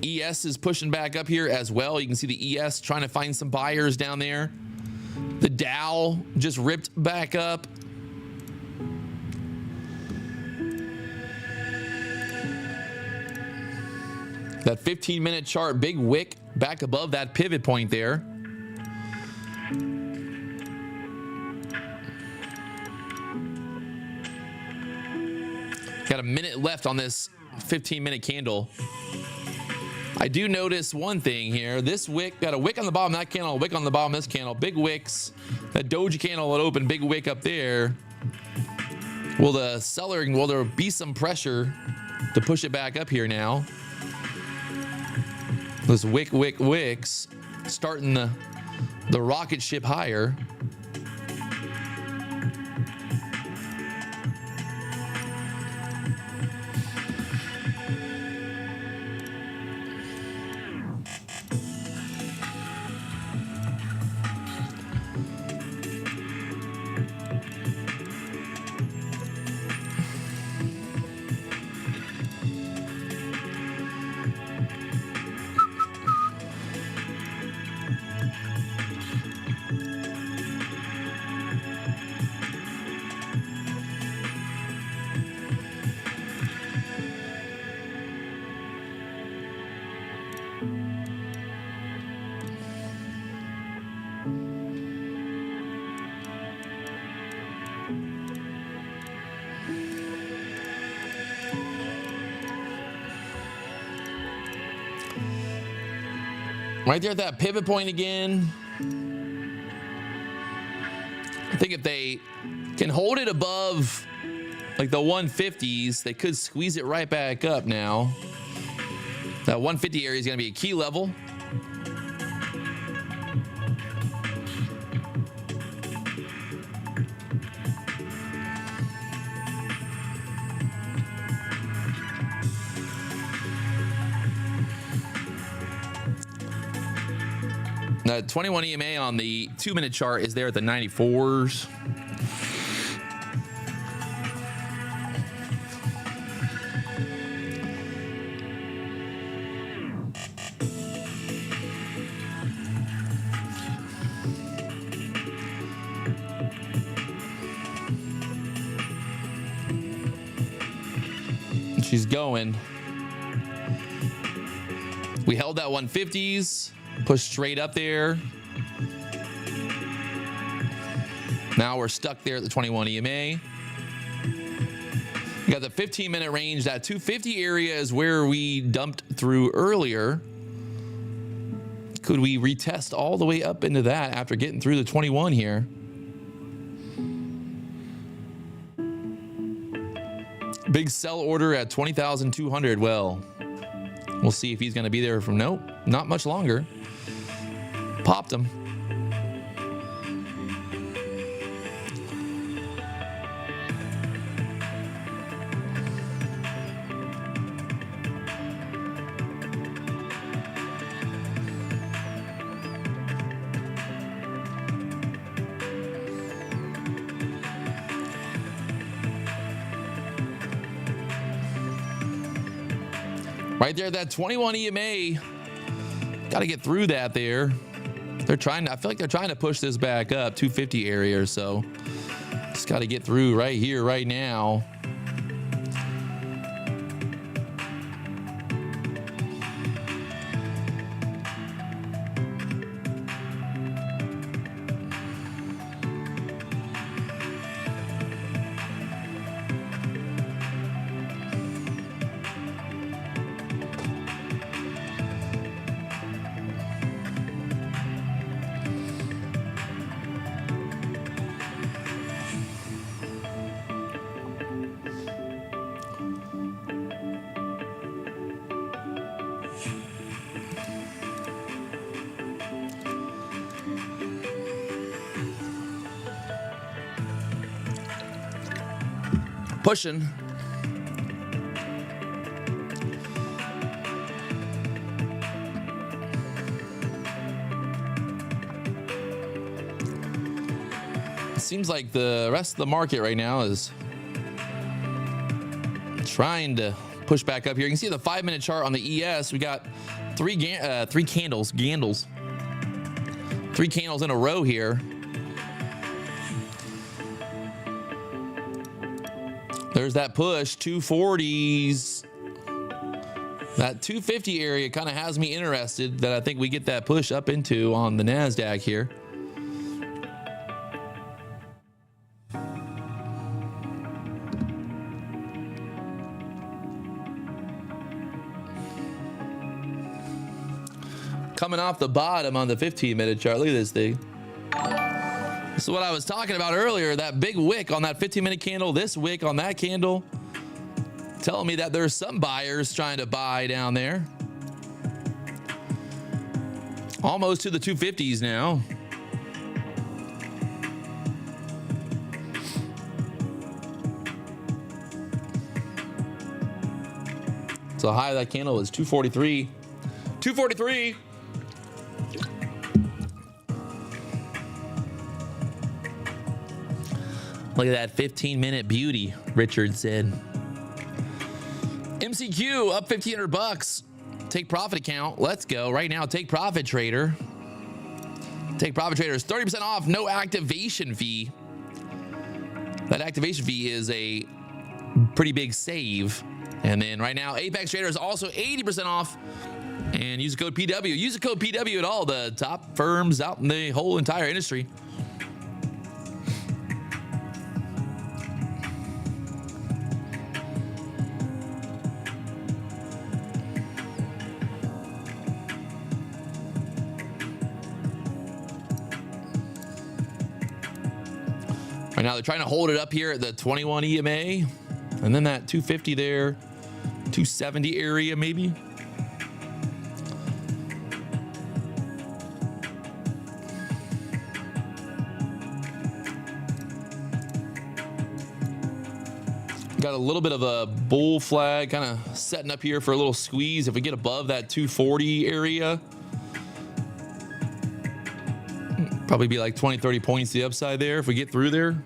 ES is pushing back up here as well. You can see the ES trying to find some buyers down there. The Dow just ripped back up. That 15-minute chart, big wick back above that pivot point there. Got a minute left on this 15-minute candle. I do notice one thing here. This wick got a wick on the bottom of that candle, a wick on the bottom of this candle, big wicks. That doji candle will open, big wick up there. Will there be some pressure to push it back up here now? Those wicks starting the rocket ship higher. Right there at that pivot point again. I think if they can hold it above like the 150s, they could squeeze it right back up now. That 150 area is going to be a key level. The 21 EMA on the 2-minute chart is there at the 94s. She's going. We held that 150s. Push straight up there. Now we're stuck there at the 21 EMA. We got the 15-minute range. That 250 area is where we dumped through earlier. Could we retest all the way up into that after getting through the 21 here? Big sell order at 20,200. Well, we'll see if he's going to be there from nope, not much longer. Popped him. Right there, that 21 EMA. Got to get through that there. They're trying to, I feel like they're trying to push this back up, 250 area or so. Just got to get through right here, right now. Pushing. It seems like the rest of the market right now is trying to push back up here. You can see the 5-minute chart on the ES. We got three candles in a row here. There's that push, 240s. That 250 area kind of has me interested that I think we get that push up into on the Nasdaq here. Coming off the bottom on the 15-minute chart. Look at this thing. This is what I was talking about earlier, that big wick on that 15-minute candle, this wick on that candle, telling me that there's some buyers trying to buy down there. Almost to the 250s now. So high of that candle is 243. 243. Look at that 15-minute beauty, Richard said. MCQ up 1,500 bucks. Take profit account. Let's go right now. Take profit trader. Take profit trader is 30% off. No activation fee. That activation fee is a pretty big save. And then right now, Apex Trader is also 80% off. And use the code PW. Use the code PW at all the top firms out in the whole entire industry. Right now they're trying to hold it up here at the 21 EMA and then that 250 there, 270 area maybe. Got a little bit of a bull flag kind of setting up here for a little squeeze. If we get above that 240 area, probably be like 20-30 points to the upside there if we get through there.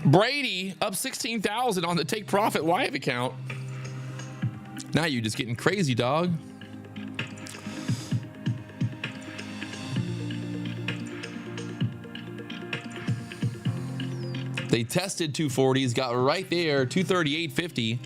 Brady up 16,000 on the Take Profit Live account. Now you're just getting crazy, dog. They tested 240s, got right there, 238.50.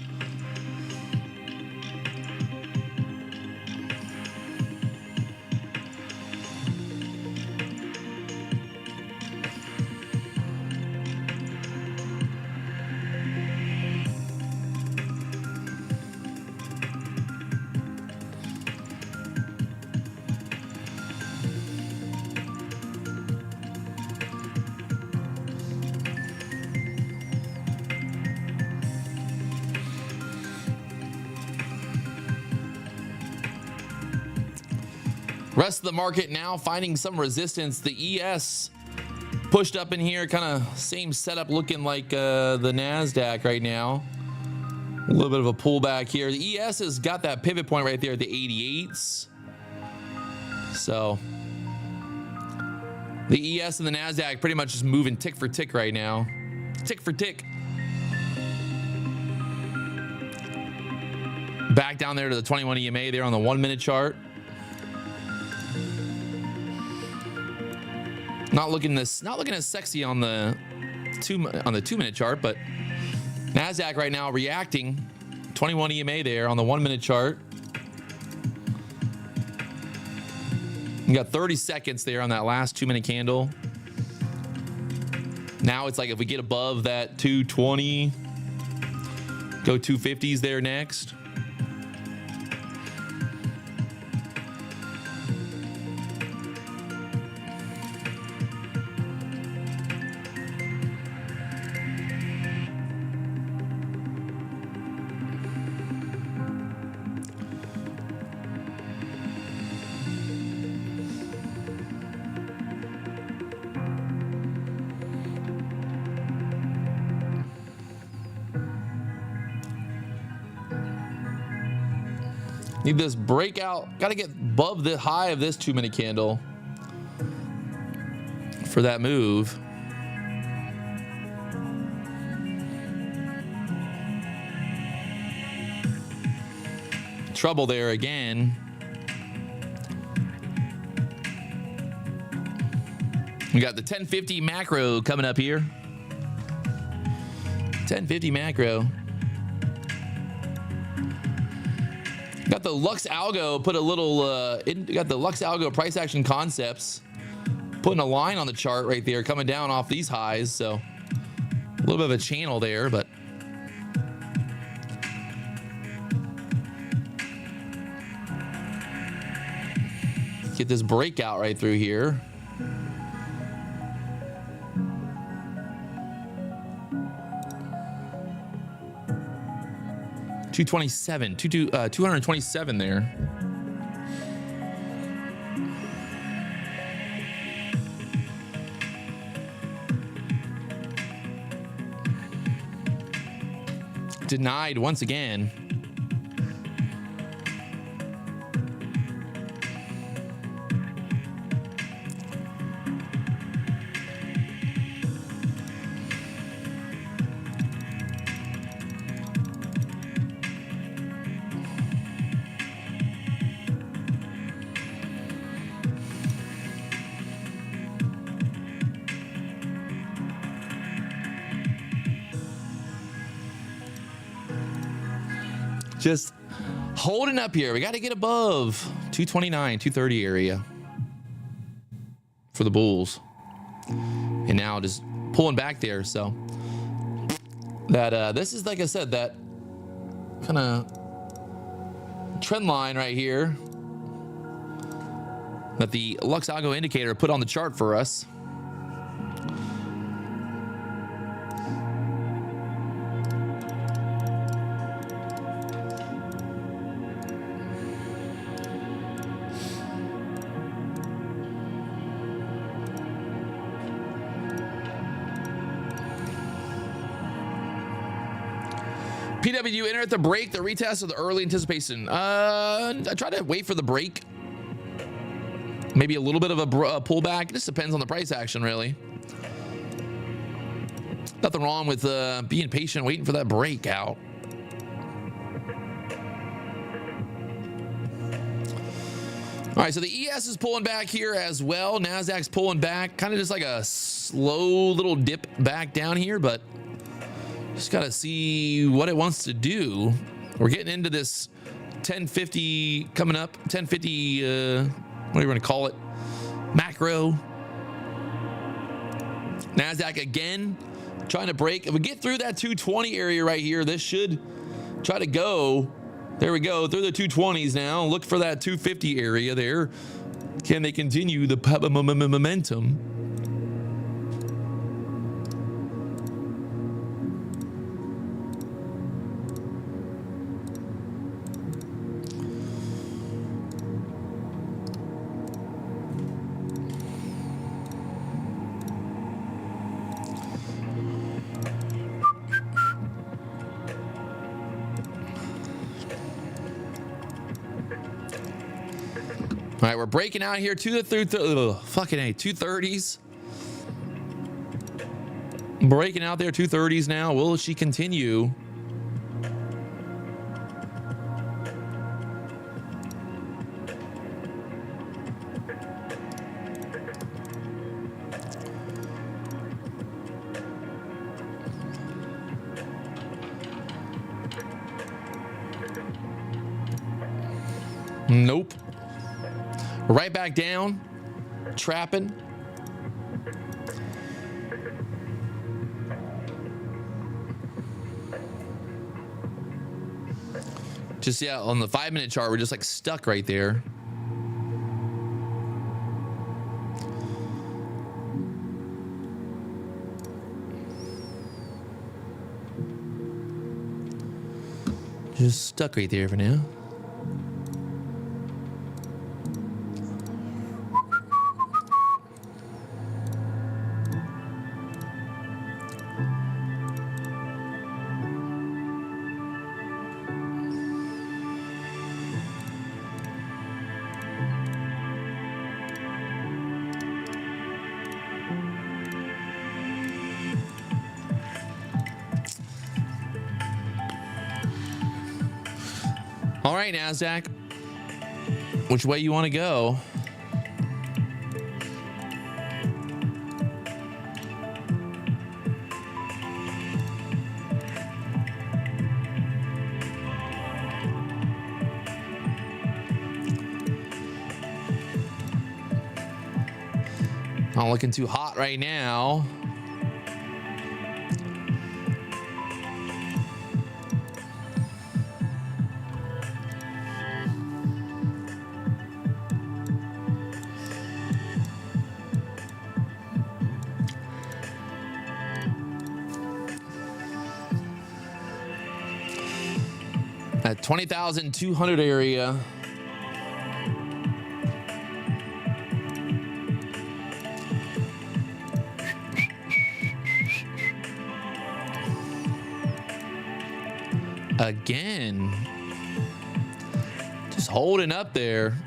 Rest of the market now finding some resistance. The ES pushed up in here, kind of same setup looking like the Nasdaq right now. A little bit of a pullback here. The ES has got that pivot point right there at the 88s. So the ES and the Nasdaq pretty much just moving tick for tick right now. Tick for tick. Back down there to the 21 EMA there on the 1 minute chart. Not looking as sexy on the 2 minute chart, but Nasdaq right now reacting. 21 EMA there on the 1 minute chart. You got 30 seconds there on that last 2 minute candle. Now it's like if we get above that 220, go 250s there next. Need this breakout. Got to get above the high of this 2 minute candle for that move. Trouble there again. We got the 1050 macro coming up here. 1050 macro. Got the LuxAlgo, put a little, got the LuxAlgo price action concepts, putting a line on the chart right there, coming down off these highs. So a little bit of a channel there, but get this breakout right through here. $227 there. Denied once again. Just holding up here. We got to get above 229, 230 area for the bulls. And now just pulling back there. So that this is, like I said, that kind of trend line right here that the LuxAlgo indicator put on the chart for us. PW enter at the break, the retest, or the early anticipation. I try to wait for the break. Maybe a little bit of a pullback. It just depends on the price action, really. Nothing wrong with being patient, waiting for that breakout. All right, so the ES is pulling back here as well. Nasdaq's pulling back, kind of just like a slow little dip back down here, but just got to see what it wants to do. We're getting into this 1050 coming up, 1050, what do you want to call it? Macro. Nasdaq again, trying to break. If we get through that 220 area right here, this should try to go. There we go, through the 220s now. Look for that 250 area there. Can they continue the momentum? All right, we're breaking out here to the fucking A, 230s. Breaking out there 230s now. Will she continue? Nope. Right back down. Trapping. Just, yeah, on the 5-minute chart, we're just like stuck right there. Just stuck right there for now. All right, Nasdaq, which way you want to go? Not looking too hot right now. At 20,200 area. Again. Just holding up there.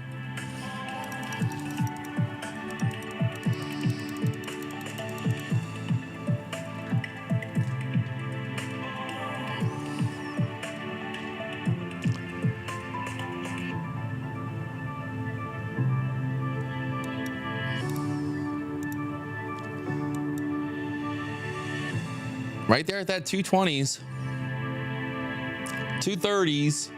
Right there at that 220s, 230s.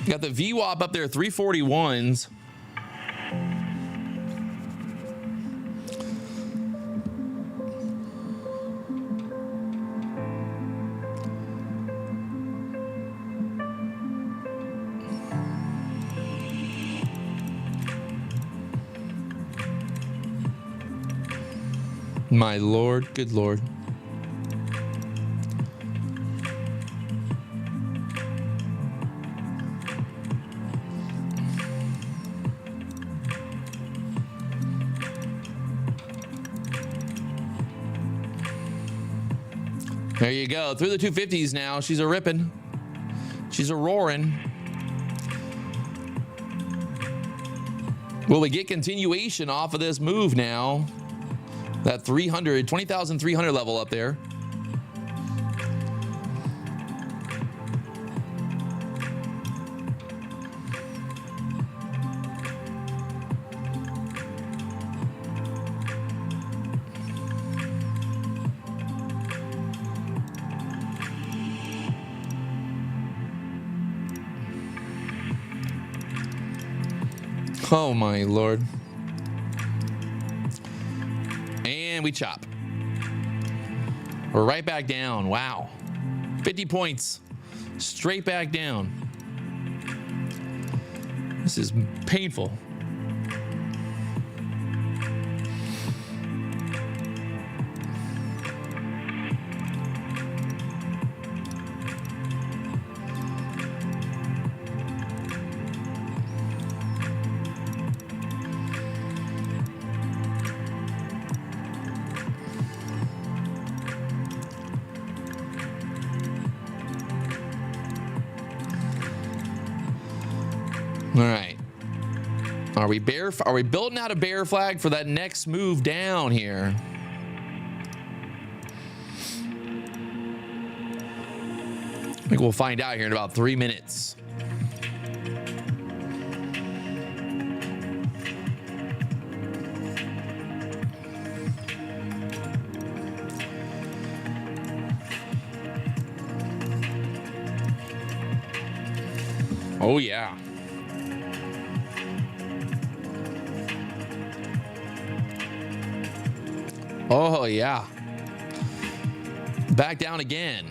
Got the VWAP up there, 341s. My Lord, good Lord. There you go. Through the 250s now. She's a ripping. She's a roaring. Will we get continuation off of this move now? That 300, 20,300 level up there. Oh my Lord. And we chop. We're right back down. Wow. 50 points. Straight back down. This is painful. All right. Are we building out a bear flag for that next move down here? I think we'll find out here in about 3 minutes. Oh yeah. Oh yeah. Back down again.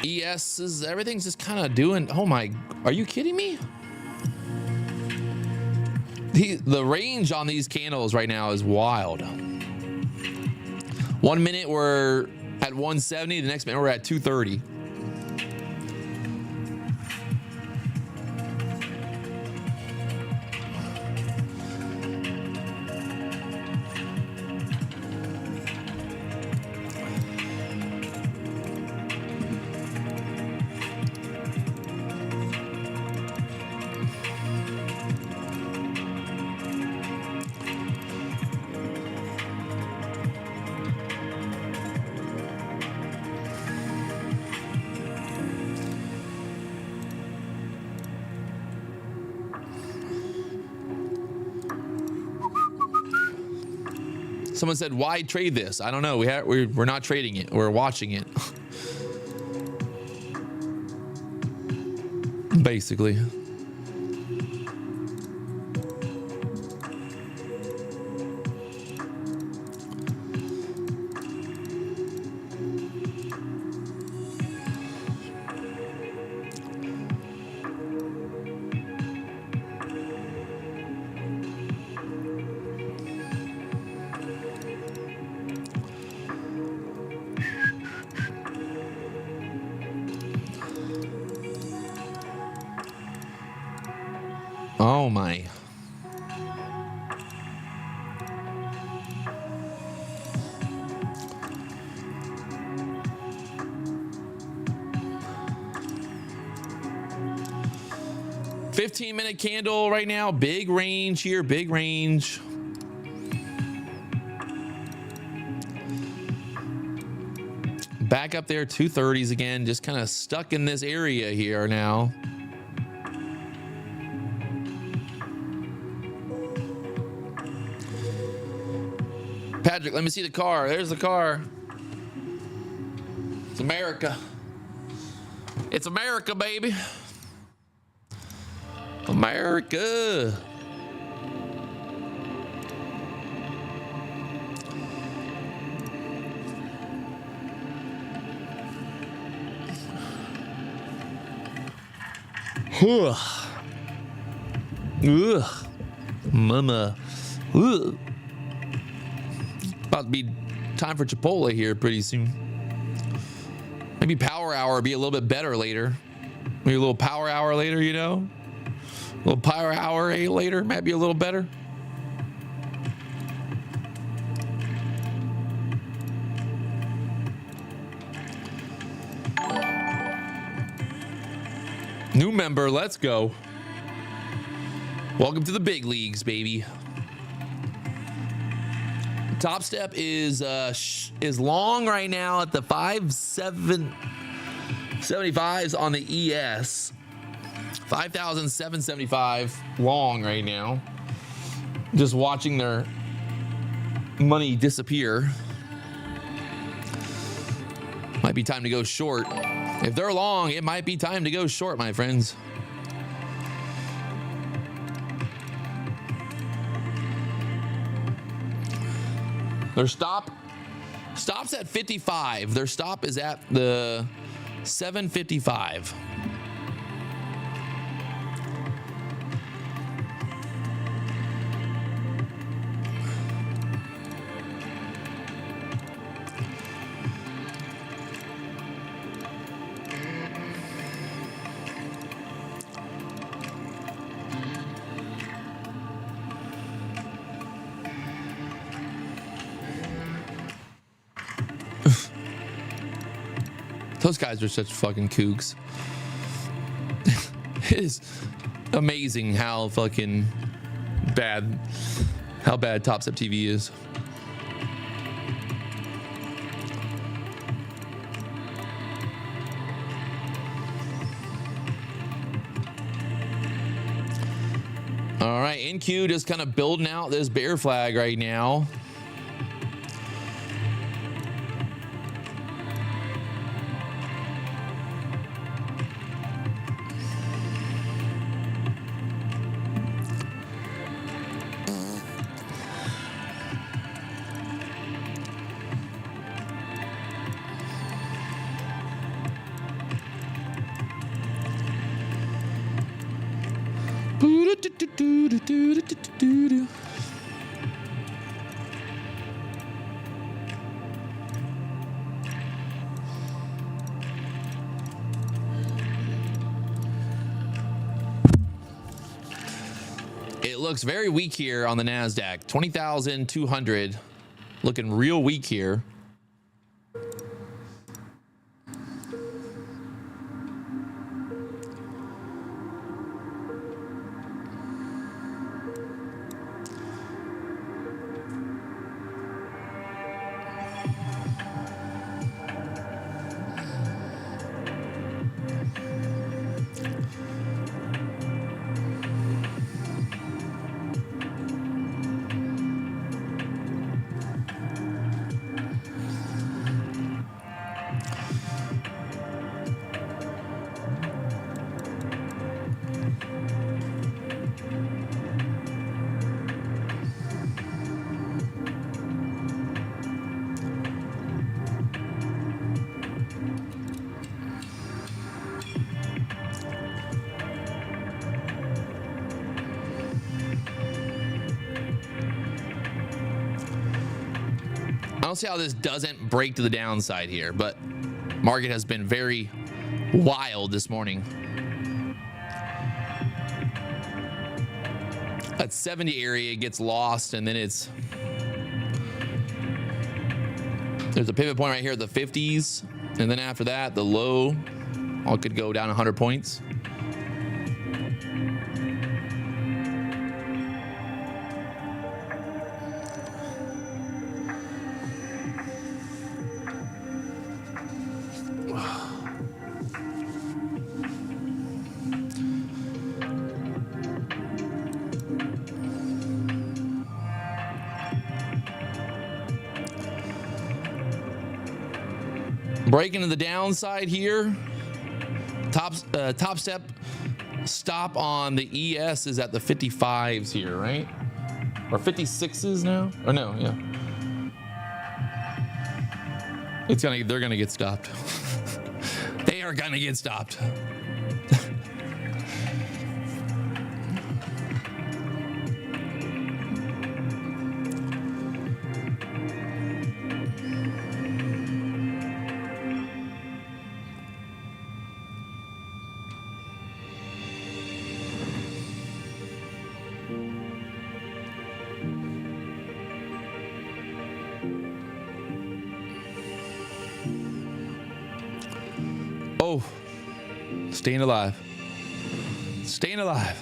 ES is everything's just kind of doing. Oh my, are you kidding me? The range on these candles right now is wild. 1 minute we're at 170, the next minute we're at 230. Someone said, why trade this? I don't know. We're not trading it. We're watching it. Basically. Oh my. $15-minute candle right now. Big range here. Big range. Back up there. 230s again. Just kind of stuck in this area here now. Patrick, let me see the car. There's the car. It's America. It's America, baby. America. Ugh. Mama. Ugh. About to be time for Chipotle here pretty soon. Maybe power hour be a little bit better later. Maybe a little power hour later, you know? A little power hour later might be a little better. New member, let's go. Welcome to the big leagues, baby. Top step is long right now at the 5,775s on the ES. 5,775 long right now. Just watching their money disappear. Might be time to go short. If they're long, it might be time to go short, my friends. Their stops at 55. Their stop is at the 755. Those guys are such fucking kooks. It is amazing how fucking bad Top Step TV is. All right, NQ just kind of building out this bear flag right now. It looks very weak here on the Nasdaq. 20,200, looking real weak here. I don't see how this doesn't break to the downside here, but market has been very wild this morning. That 70 area gets lost, and then there's a pivot point right here at the 50s, and then after that, the low all could go down 100 points. Breaking to the downside here. Top step stop on the ES is at the 55s here, right? Or 56s now? Or no, yeah. They're gonna get stopped. They are gonna get stopped. Oh, staying alive. Staying alive.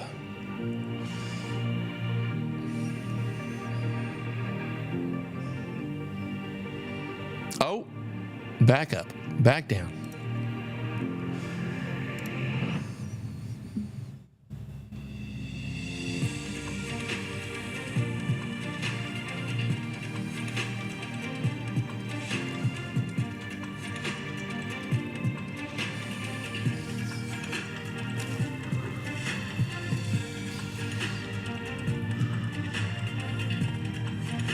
Oh, back up, back down.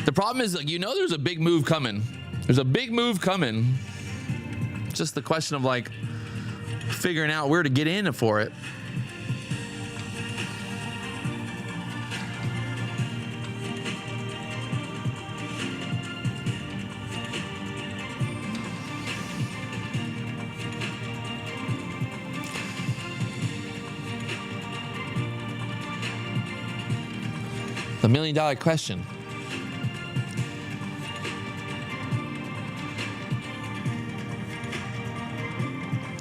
The problem is, like, there's a big move coming. There's a big move coming. It's just the question of like figuring out where to get in for it. The $1 million question.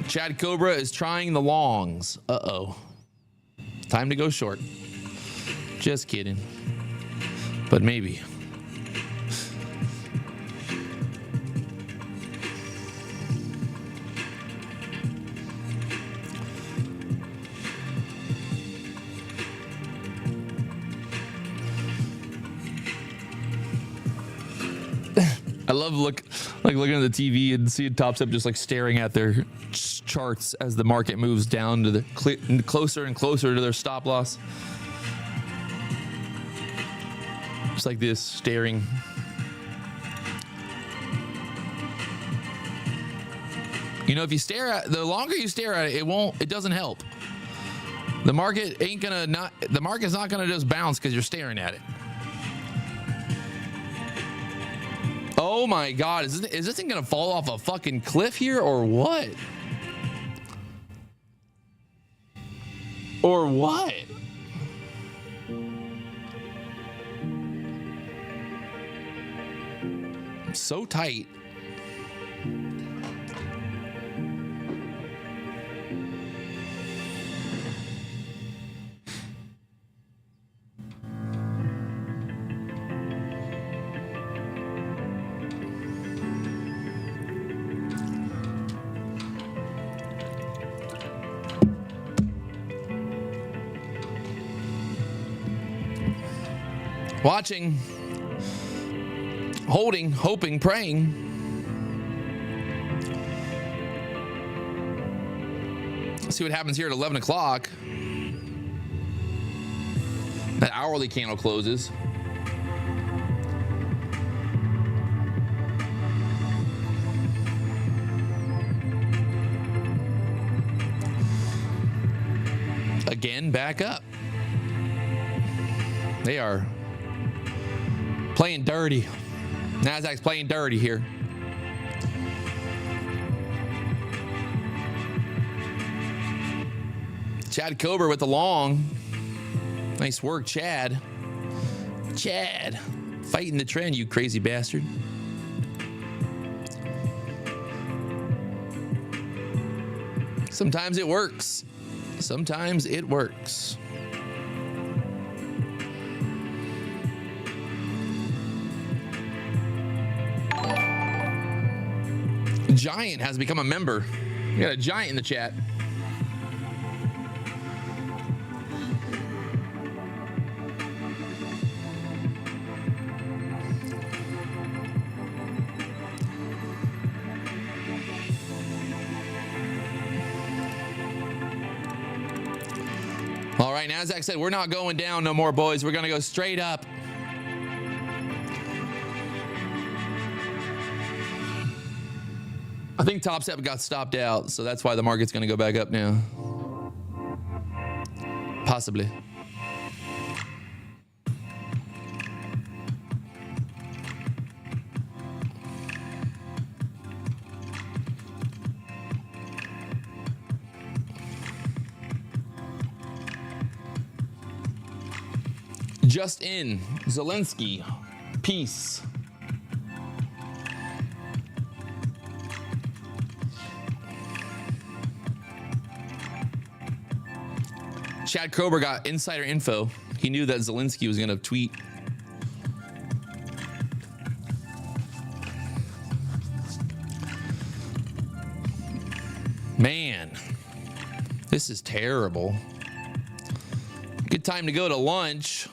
Chad Cobra is trying the longs. Uh-oh. Time to go short. Just kidding. But maybe. I love looking at the TV and seeing Top Step just like staring at their charts as the market moves down to the closer and closer to their stop loss. Just like this, staring. You know, if you stare at the longer you stare at it, it doesn't help. The market the market's not gonna just bounce because you're staring at it. Oh my God, is this thing gonna fall off a fucking cliff here or what? Or what? So tight. Watching, holding, hoping, praying. Let's see what happens here at 11 o'clock. That hourly candle closes. Again, back up. They are playing dirty. Nasdaq's playing dirty here. Chad Cobra with the long. Nice work, Chad. Chad, fighting the trend, you crazy bastard. Sometimes it works. Sometimes it works. Giant has become a member. We got a giant in the chat. All right, Nasdaq said we're not going down no more, boys. We're going to go straight up. I think Top Step got stopped out, so that's why the market's going to go back up now. Possibly. Just in, Zelensky, peace. Chad Cobra got insider info. He knew that Zelensky was going to tweet. Man, this is terrible. Good time to go to lunch.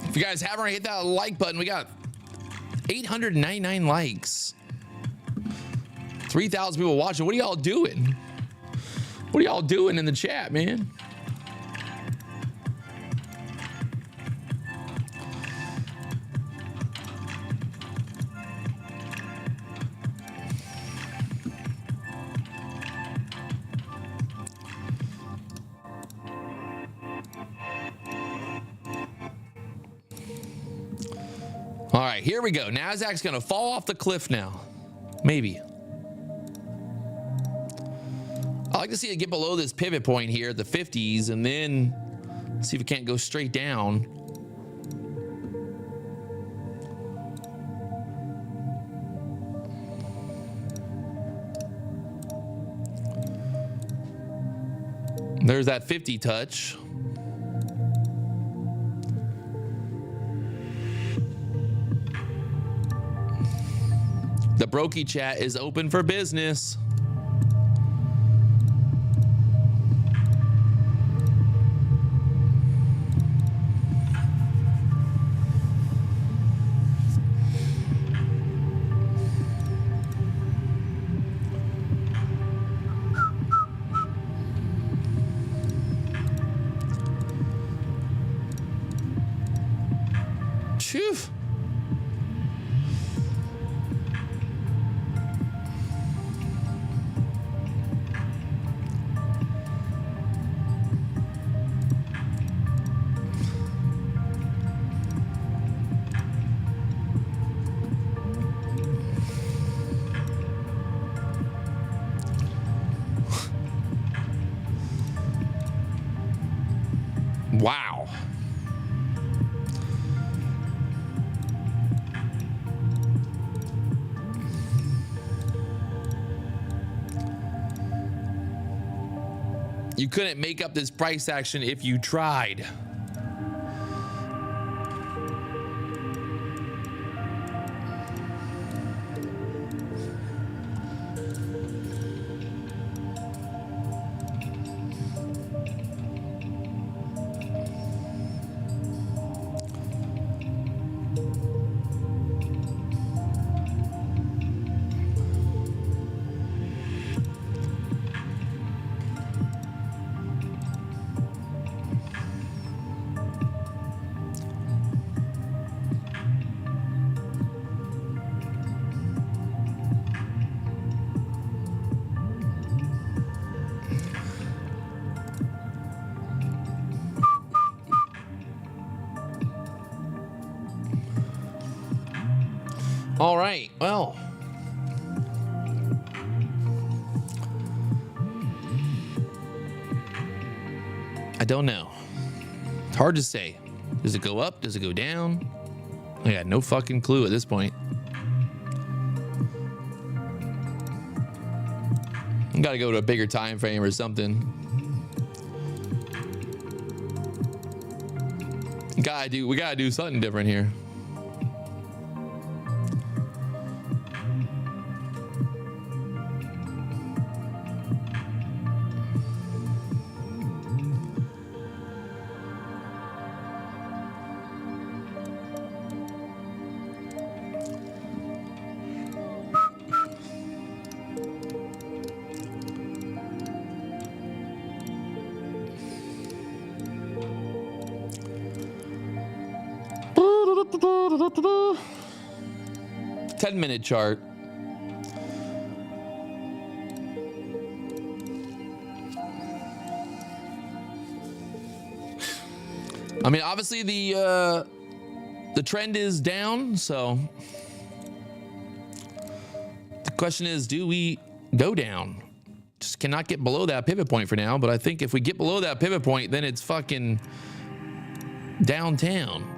If you guys haven't already hit that like button, we got 899 likes. 3,000 people watching. What are y'all doing? What are y'all doing in the chat, man? All right, here we go. Nasdaq's going to fall off the cliff now. Maybe. like to see it get below this pivot point here at the 50s and then see if it can't go straight down. There's that 50 touch. The Brokey chat is open for business. Phew. Wow. You couldn't make up this price action if you tried. All right, well. I don't know. It's hard to say. Does it go up? Does it go down? I got no fucking clue at this point. I gotta go to a bigger time frame or something. We gotta do something different here. Minute chart. I mean, obviously the trend is down, so the question is, do we go down? Just cannot get below that pivot point for now, but I think if we get below that pivot point, then it's fucking downtown.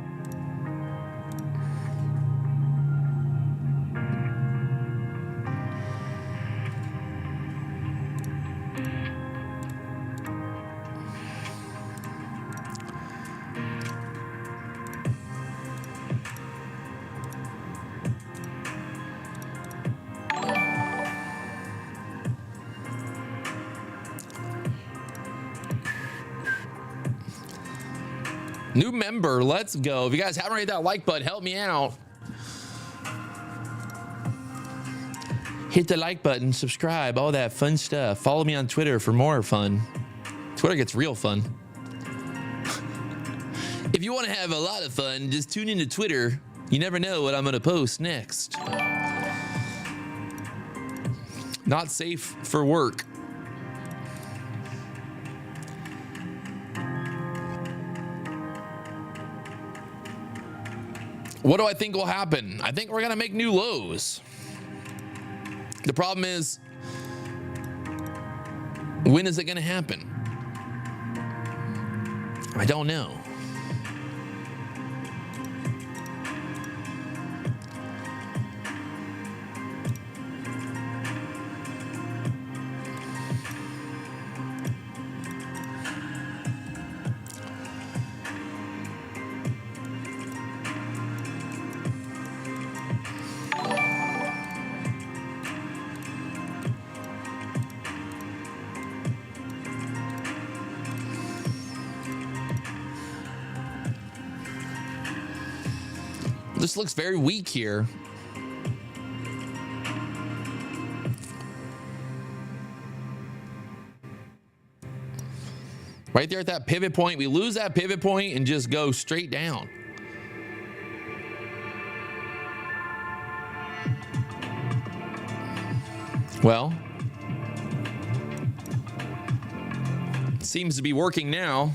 New member, let's go. If you guys haven't hit that like button, help me out. Hit the like button, subscribe, all that fun stuff. Follow me on Twitter for more fun. Twitter gets real fun. If you want to have a lot of fun, just tune into Twitter. You never know what I'm going to post next. Not safe for work. What do I think will happen? I think we're going to make new lows. The problem is When is it going to happen? I don't know. This looks very weak here. Right there at that pivot point, we lose that pivot point and just go straight down. Well, seems to be working now.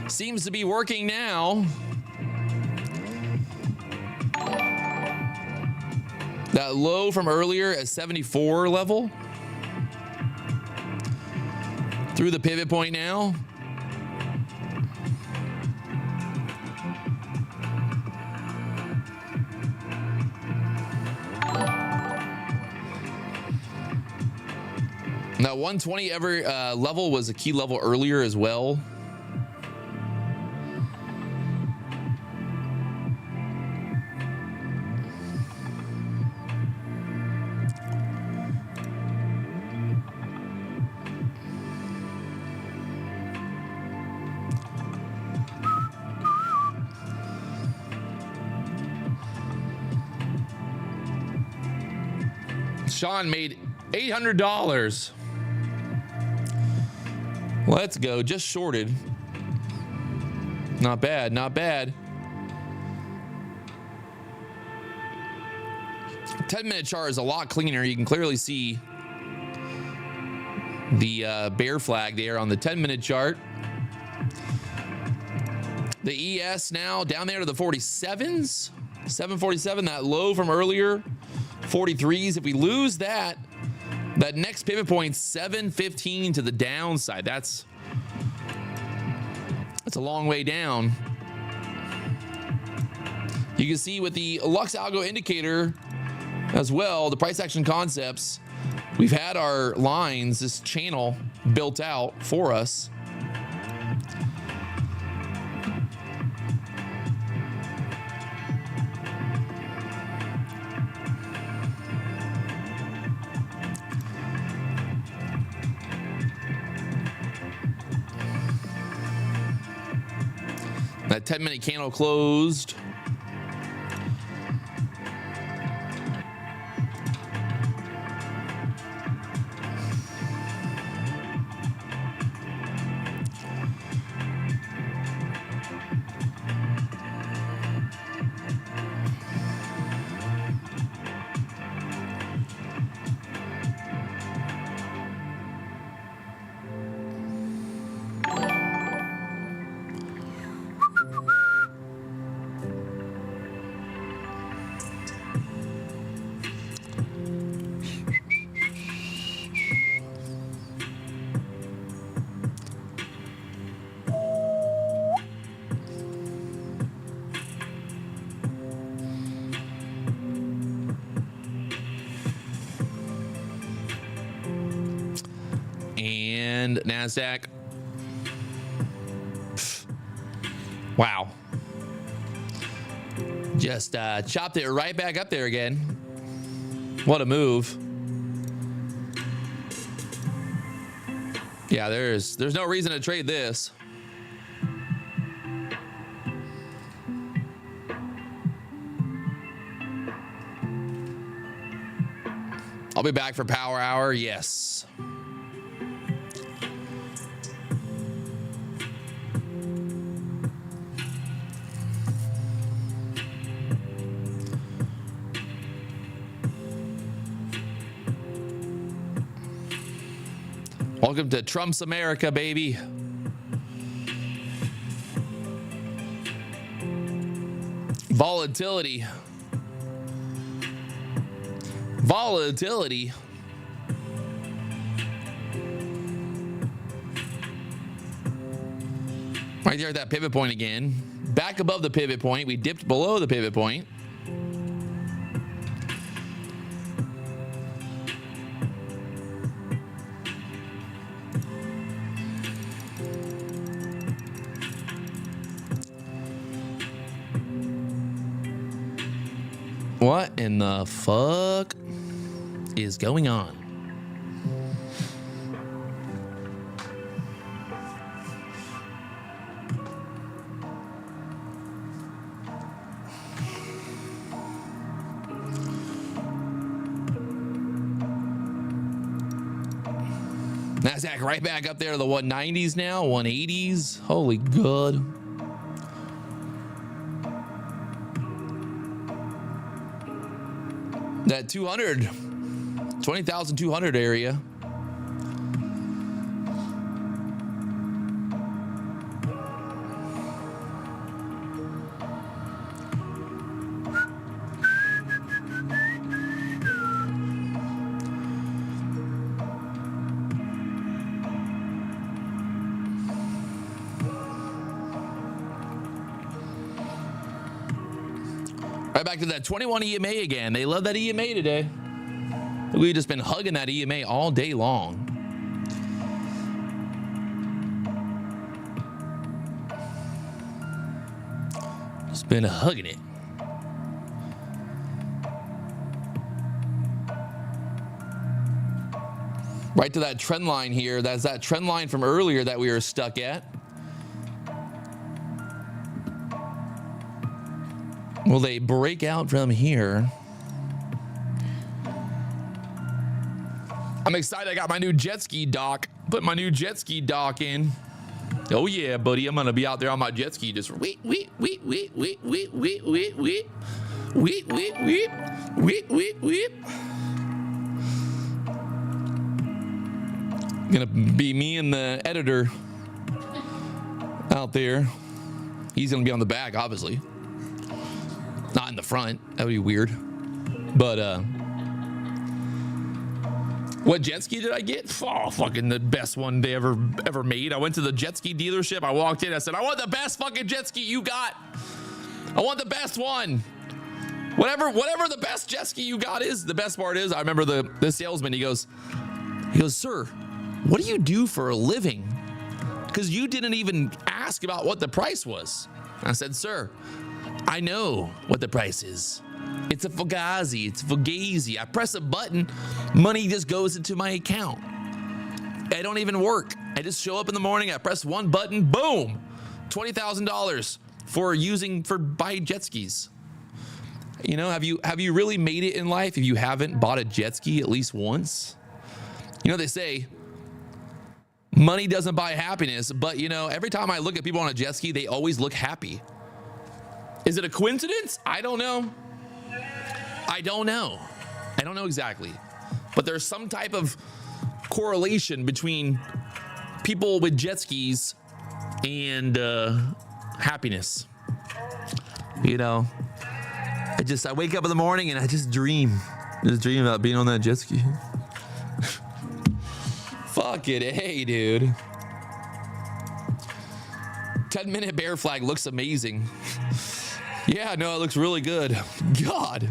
Seems to be working now. That low from earlier at 74 level. Through the pivot point now. Now 120 level was a key level earlier as well. Sean made $800. Let's go. Just shorted. Not bad. Not bad. 10-minute chart is a lot cleaner. You can clearly see the bear flag there on the 10-minute chart. The ES now down there to the 47s. 747, that low from earlier. 43s. If we lose that next pivot point, 715 to the downside. That's a long way down. You can see with the LuxAlgo indicator as well, the price action concepts, we've had our lines, this channel built out for us. That 10-minute candle closed. And Nasdaq. Wow. Just chopped it right back up there again. What a move. Yeah, there's no reason to trade this. I'll be back for Power Hour. Yes. Welcome to Trump's America, baby. Volatility. Volatility. Right there at that pivot point again. Back above the pivot point. We dipped below the pivot point. What in the fuck is going on? Nasdaq right back up there to the 190s now, 180s. Holy God. That 200, 20,200 area. Right back to that 21 EMA again. They love that EMA today. We've just been hugging that EMA all day long. Just been hugging it. Right to that trend line here. That's that trend line from earlier that we were stuck at. Will they break out from here? I'm excited. I got my new jet ski dock. Put my new jet ski dock in. Oh yeah, buddy. I'm gonna be out there on my jet ski just weep. Gonna be me and the editor out there. He's gonna be on the back, obviously. Not in the front. That would be weird. But what jet ski did I get? Oh, fucking the best one they ever made. I went to the jet ski dealership. I walked in. I said, I want the best fucking jet ski you got. I want the best one. Whatever the best jet ski you got is. The best part is, I remember the salesman. He goes, sir, what do you do for a living? Because you didn't even ask about what the price was. I said, sir, I know what the price is. It's a Fugazi. It's Fugazi. I press a button, money just goes into my account. I don't even work. I just show up in the morning. I press one button, boom, $20,000 for buying jet skis. You know, have you really made it in life if you haven't bought a jet ski at least once? You know, they say money doesn't buy happiness, but you know, every time I look at people on a jet ski, they always look happy. Is it a coincidence? I don't know. I don't know exactly. But there's some type of correlation between people with jet skis and happiness. You know, I wake up in the morning and I just dream about being on that jet ski. Fuck it, hey, dude. 10-minute bear flag looks amazing. Yeah, no, it looks really good. God.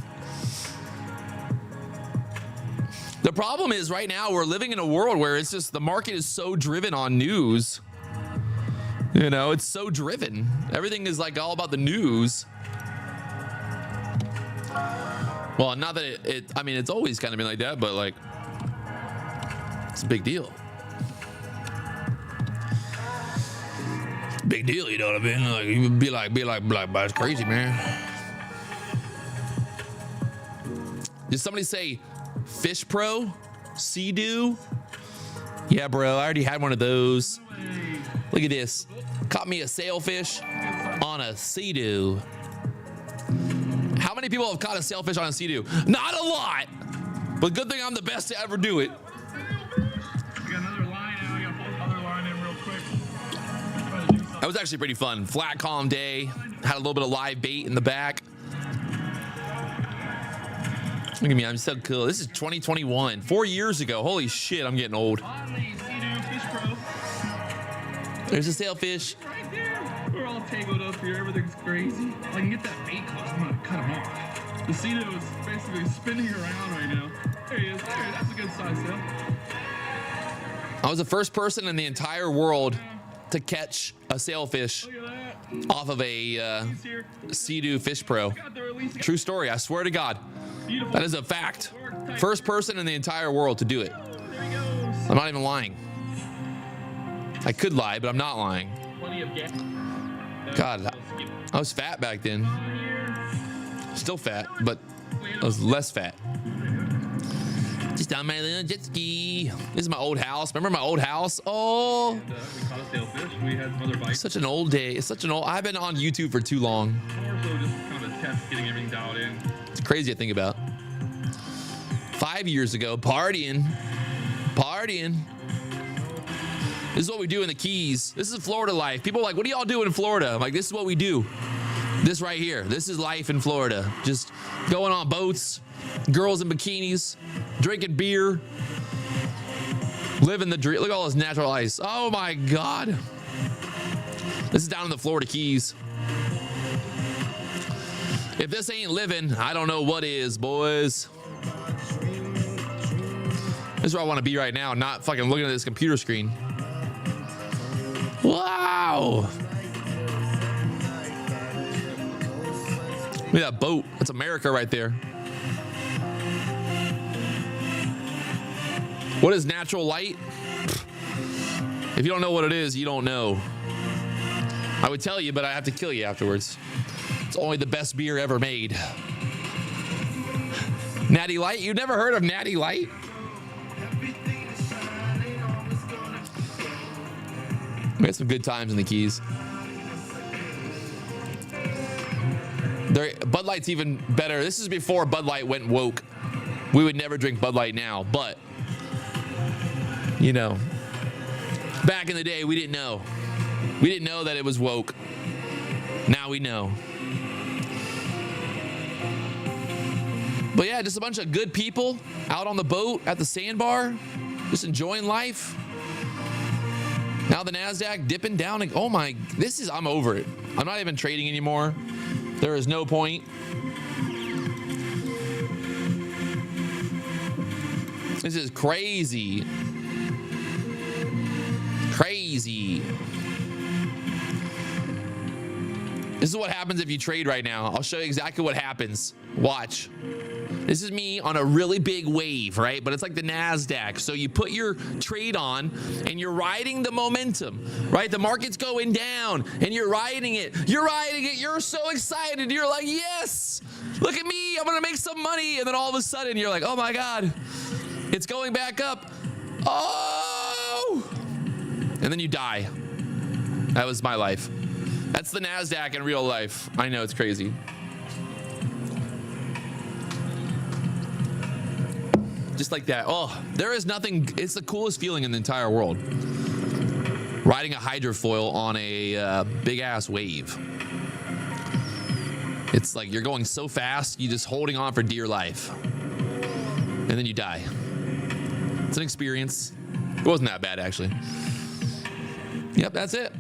The problem is right now we're living in a world where it's just the market is so driven on news. You know, it's so driven. Everything is like all about the news. Well, not that I mean, it's always kind of been like that, but like, it's a big deal. Big deal, you know what I mean? Like, you would be like, but it's crazy, man. Did somebody say Fish Pro? Sea-Doo? Yeah, bro, I already had one of those. Look at this. Caught me a sailfish on a Sea-Doo. How many people have caught a sailfish on a Sea-Doo? Not a lot, but good thing I'm the best to ever do it. That was actually pretty fun. Flat, calm day. Had a little bit of live bait in the back. Look at me, I'm so cool. This is 2021, 4 years ago. Holy shit, I'm getting old. There's a sailfish. dude. We're all tangled up here. Everything's crazy. I can get that bait close. I'm gonna cut him off. The CETO is basically spinning around right now. There he is. There, that's a good size tail. I was the first person in the entire world to catch a sailfish Look at that. off of a He's here. Sea-Doo Fish Pro. Got the release. True story. I swear to God. Beautiful. That is a fact. First person in the entire world to do it. There he goes. I'm not even lying. I could lie, but I'm not lying. Plenty of gas. God, I was fat back then. Still fat, but I was less fat. Just on my little jet ski. This is my old house. Remember my old house? Oh, And, we caught a sailfish. We had some other bites. such an old day. It's such an old. I've been on YouTube for too long. More so just kind of a test, getting everything dialed in. It's crazy to think about. 5 years ago, partying. This is what we do in the Keys. This is Florida life. People are like, what do y'all do in Florida? I'm like, this is what we do. This right here. This is life in Florida. Just going on boats, girls in bikinis, drinking beer, living the dream. Look at all this natural ice. Oh my God. This is down in the Florida Keys. If this ain't living, I don't know what is, boys. This is where I want to be right now, not fucking looking at this computer screen. Wow. Look at that boat. That's America right there. What is natural light? If you don't know what it is, you don't know. I would tell you, but I have to kill you afterwards. It's only the best beer ever made. Natty Light? You've never heard of Natty Light? We had some good times in the Keys. Bud Light's even better. This is before Bud Light went woke. We would never drink Bud Light now, but you know, back in the day, we didn't know. We didn't know that it was woke. Now we know. But yeah, just a bunch of good people out on the boat at the sandbar, just enjoying life. Now the Nasdaq dipping down. And, oh my, I'm over it. I'm not even trading anymore. There is no point. This is crazy. Crazy. This is what happens if you trade right now. I'll show you exactly what happens. Watch. This is me on a really big wave, right? But it's like the Nasdaq. So you put your trade on and you're riding the momentum, right? The market's going down and you're riding it. You're riding it. You're so excited. You're like, yes, look at me. I'm going to make some money. And then all of a sudden you're like, oh my God, it's going back up. Oh, and then you die. That was my life. That's the Nasdaq in real life. I know, it's crazy. Just like that. Oh, there is nothing. It's the coolest feeling in the entire world. Riding a hydrofoil on a big ass wave. It's like you're going so fast, you're just holding on for dear life. And then you die. It's an experience. It wasn't that bad, actually. Yep, that's it.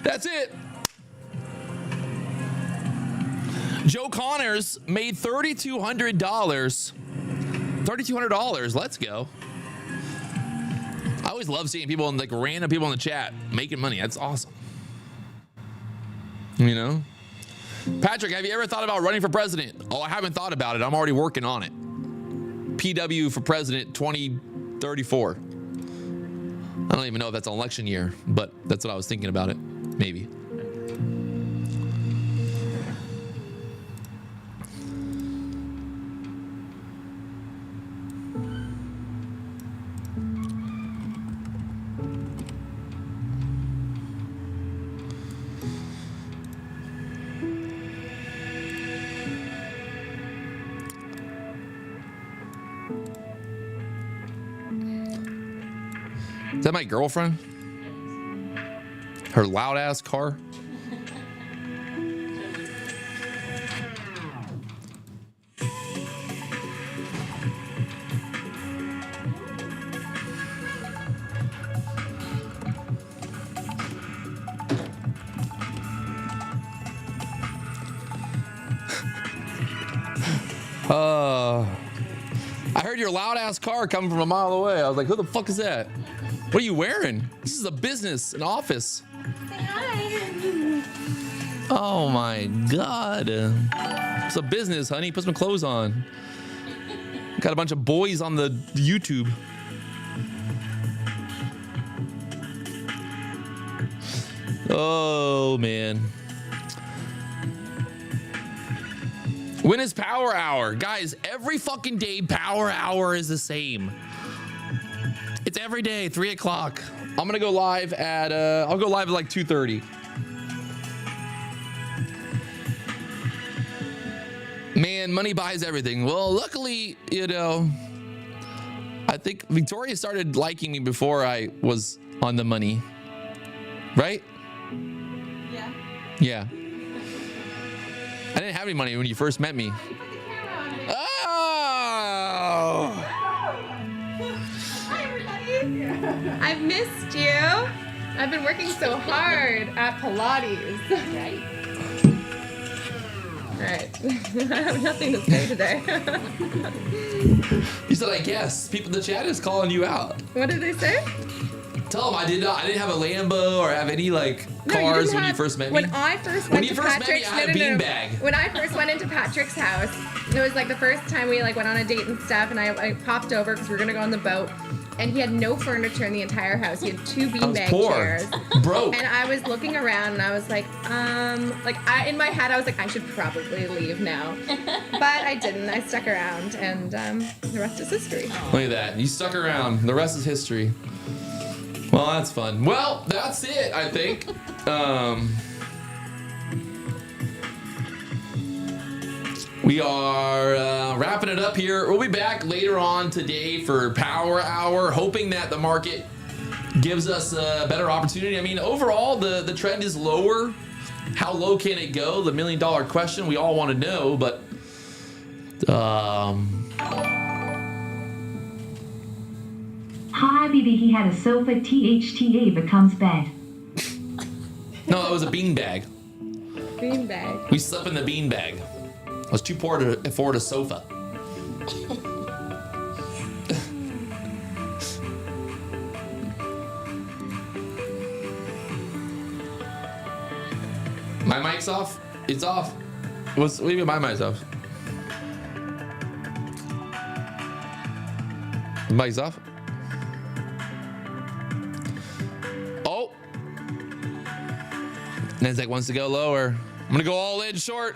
That's it. Joe Connors made $3,200. $3,200. Let's go. I always love seeing people, like random people in the chat making money. That's awesome. You know? Patrick, have you ever thought about running for president? Oh, I haven't thought about it. I'm already working on it. PW for president 2034. I don't even know if that's an election year, but that's what I was thinking about it. Maybe. Is that my girlfriend? Her loud ass car? I heard your loud ass car coming from a mile away. I was like, who the fuck is that? What are you wearing? This is a business, an office. Say hi. Oh my God. It's a business, honey. Put some clothes on. Got a bunch of boys on the YouTube. Oh man. When is Power Hour? Guys, every fucking day Power Hour is the same. It's every day, 3 o'clock. I'm gonna go live at I'll go live at like 2:30. Man, money buys everything. Well, luckily, you know, I think Victoria started liking me before I was on the money. Right? Yeah. Yeah. I didn't have any money when you first met me. You put the camera on me. Oh! Hi, everybody. I've missed you. I've been working so hard at Pilates. Right. All right. I have nothing to say today. You said, I guess. People in the chat is calling you out. What did they say? Tell them I didn't have a Lambo or have any like cars when you first met me. When I first went to Patrick's, met me, I had a beanbag. When I first went into Patrick's house, it was like the first time we like went on a date and stuff, and I popped over because we were gonna go on the boat, and he had no furniture in the entire house. He had 2 beanbag chairs. Broke. And I was looking around, and I was like, in my head, I was like, I should probably leave now, but I didn't. I stuck around, and the rest is history. Look at that. You stuck around. The rest is history. Well, that's fun. Well, that's it, I think. We are wrapping it up here. We'll be back later on today for Power Hour, hoping that the market gives us a better opportunity. I mean, overall, the trend is lower. How low can it go? The $1 million question we all want to know, but Hi, baby, he had a sofa. THTA becomes bed. no, it was a beanbag. Beanbag. We slept in the beanbag. I was too poor to afford a sofa. My mic's off? It's off. What do you mean my mic's off? The mic's off? Oh! Nasdaq wants to go lower. I'm gonna go all in short.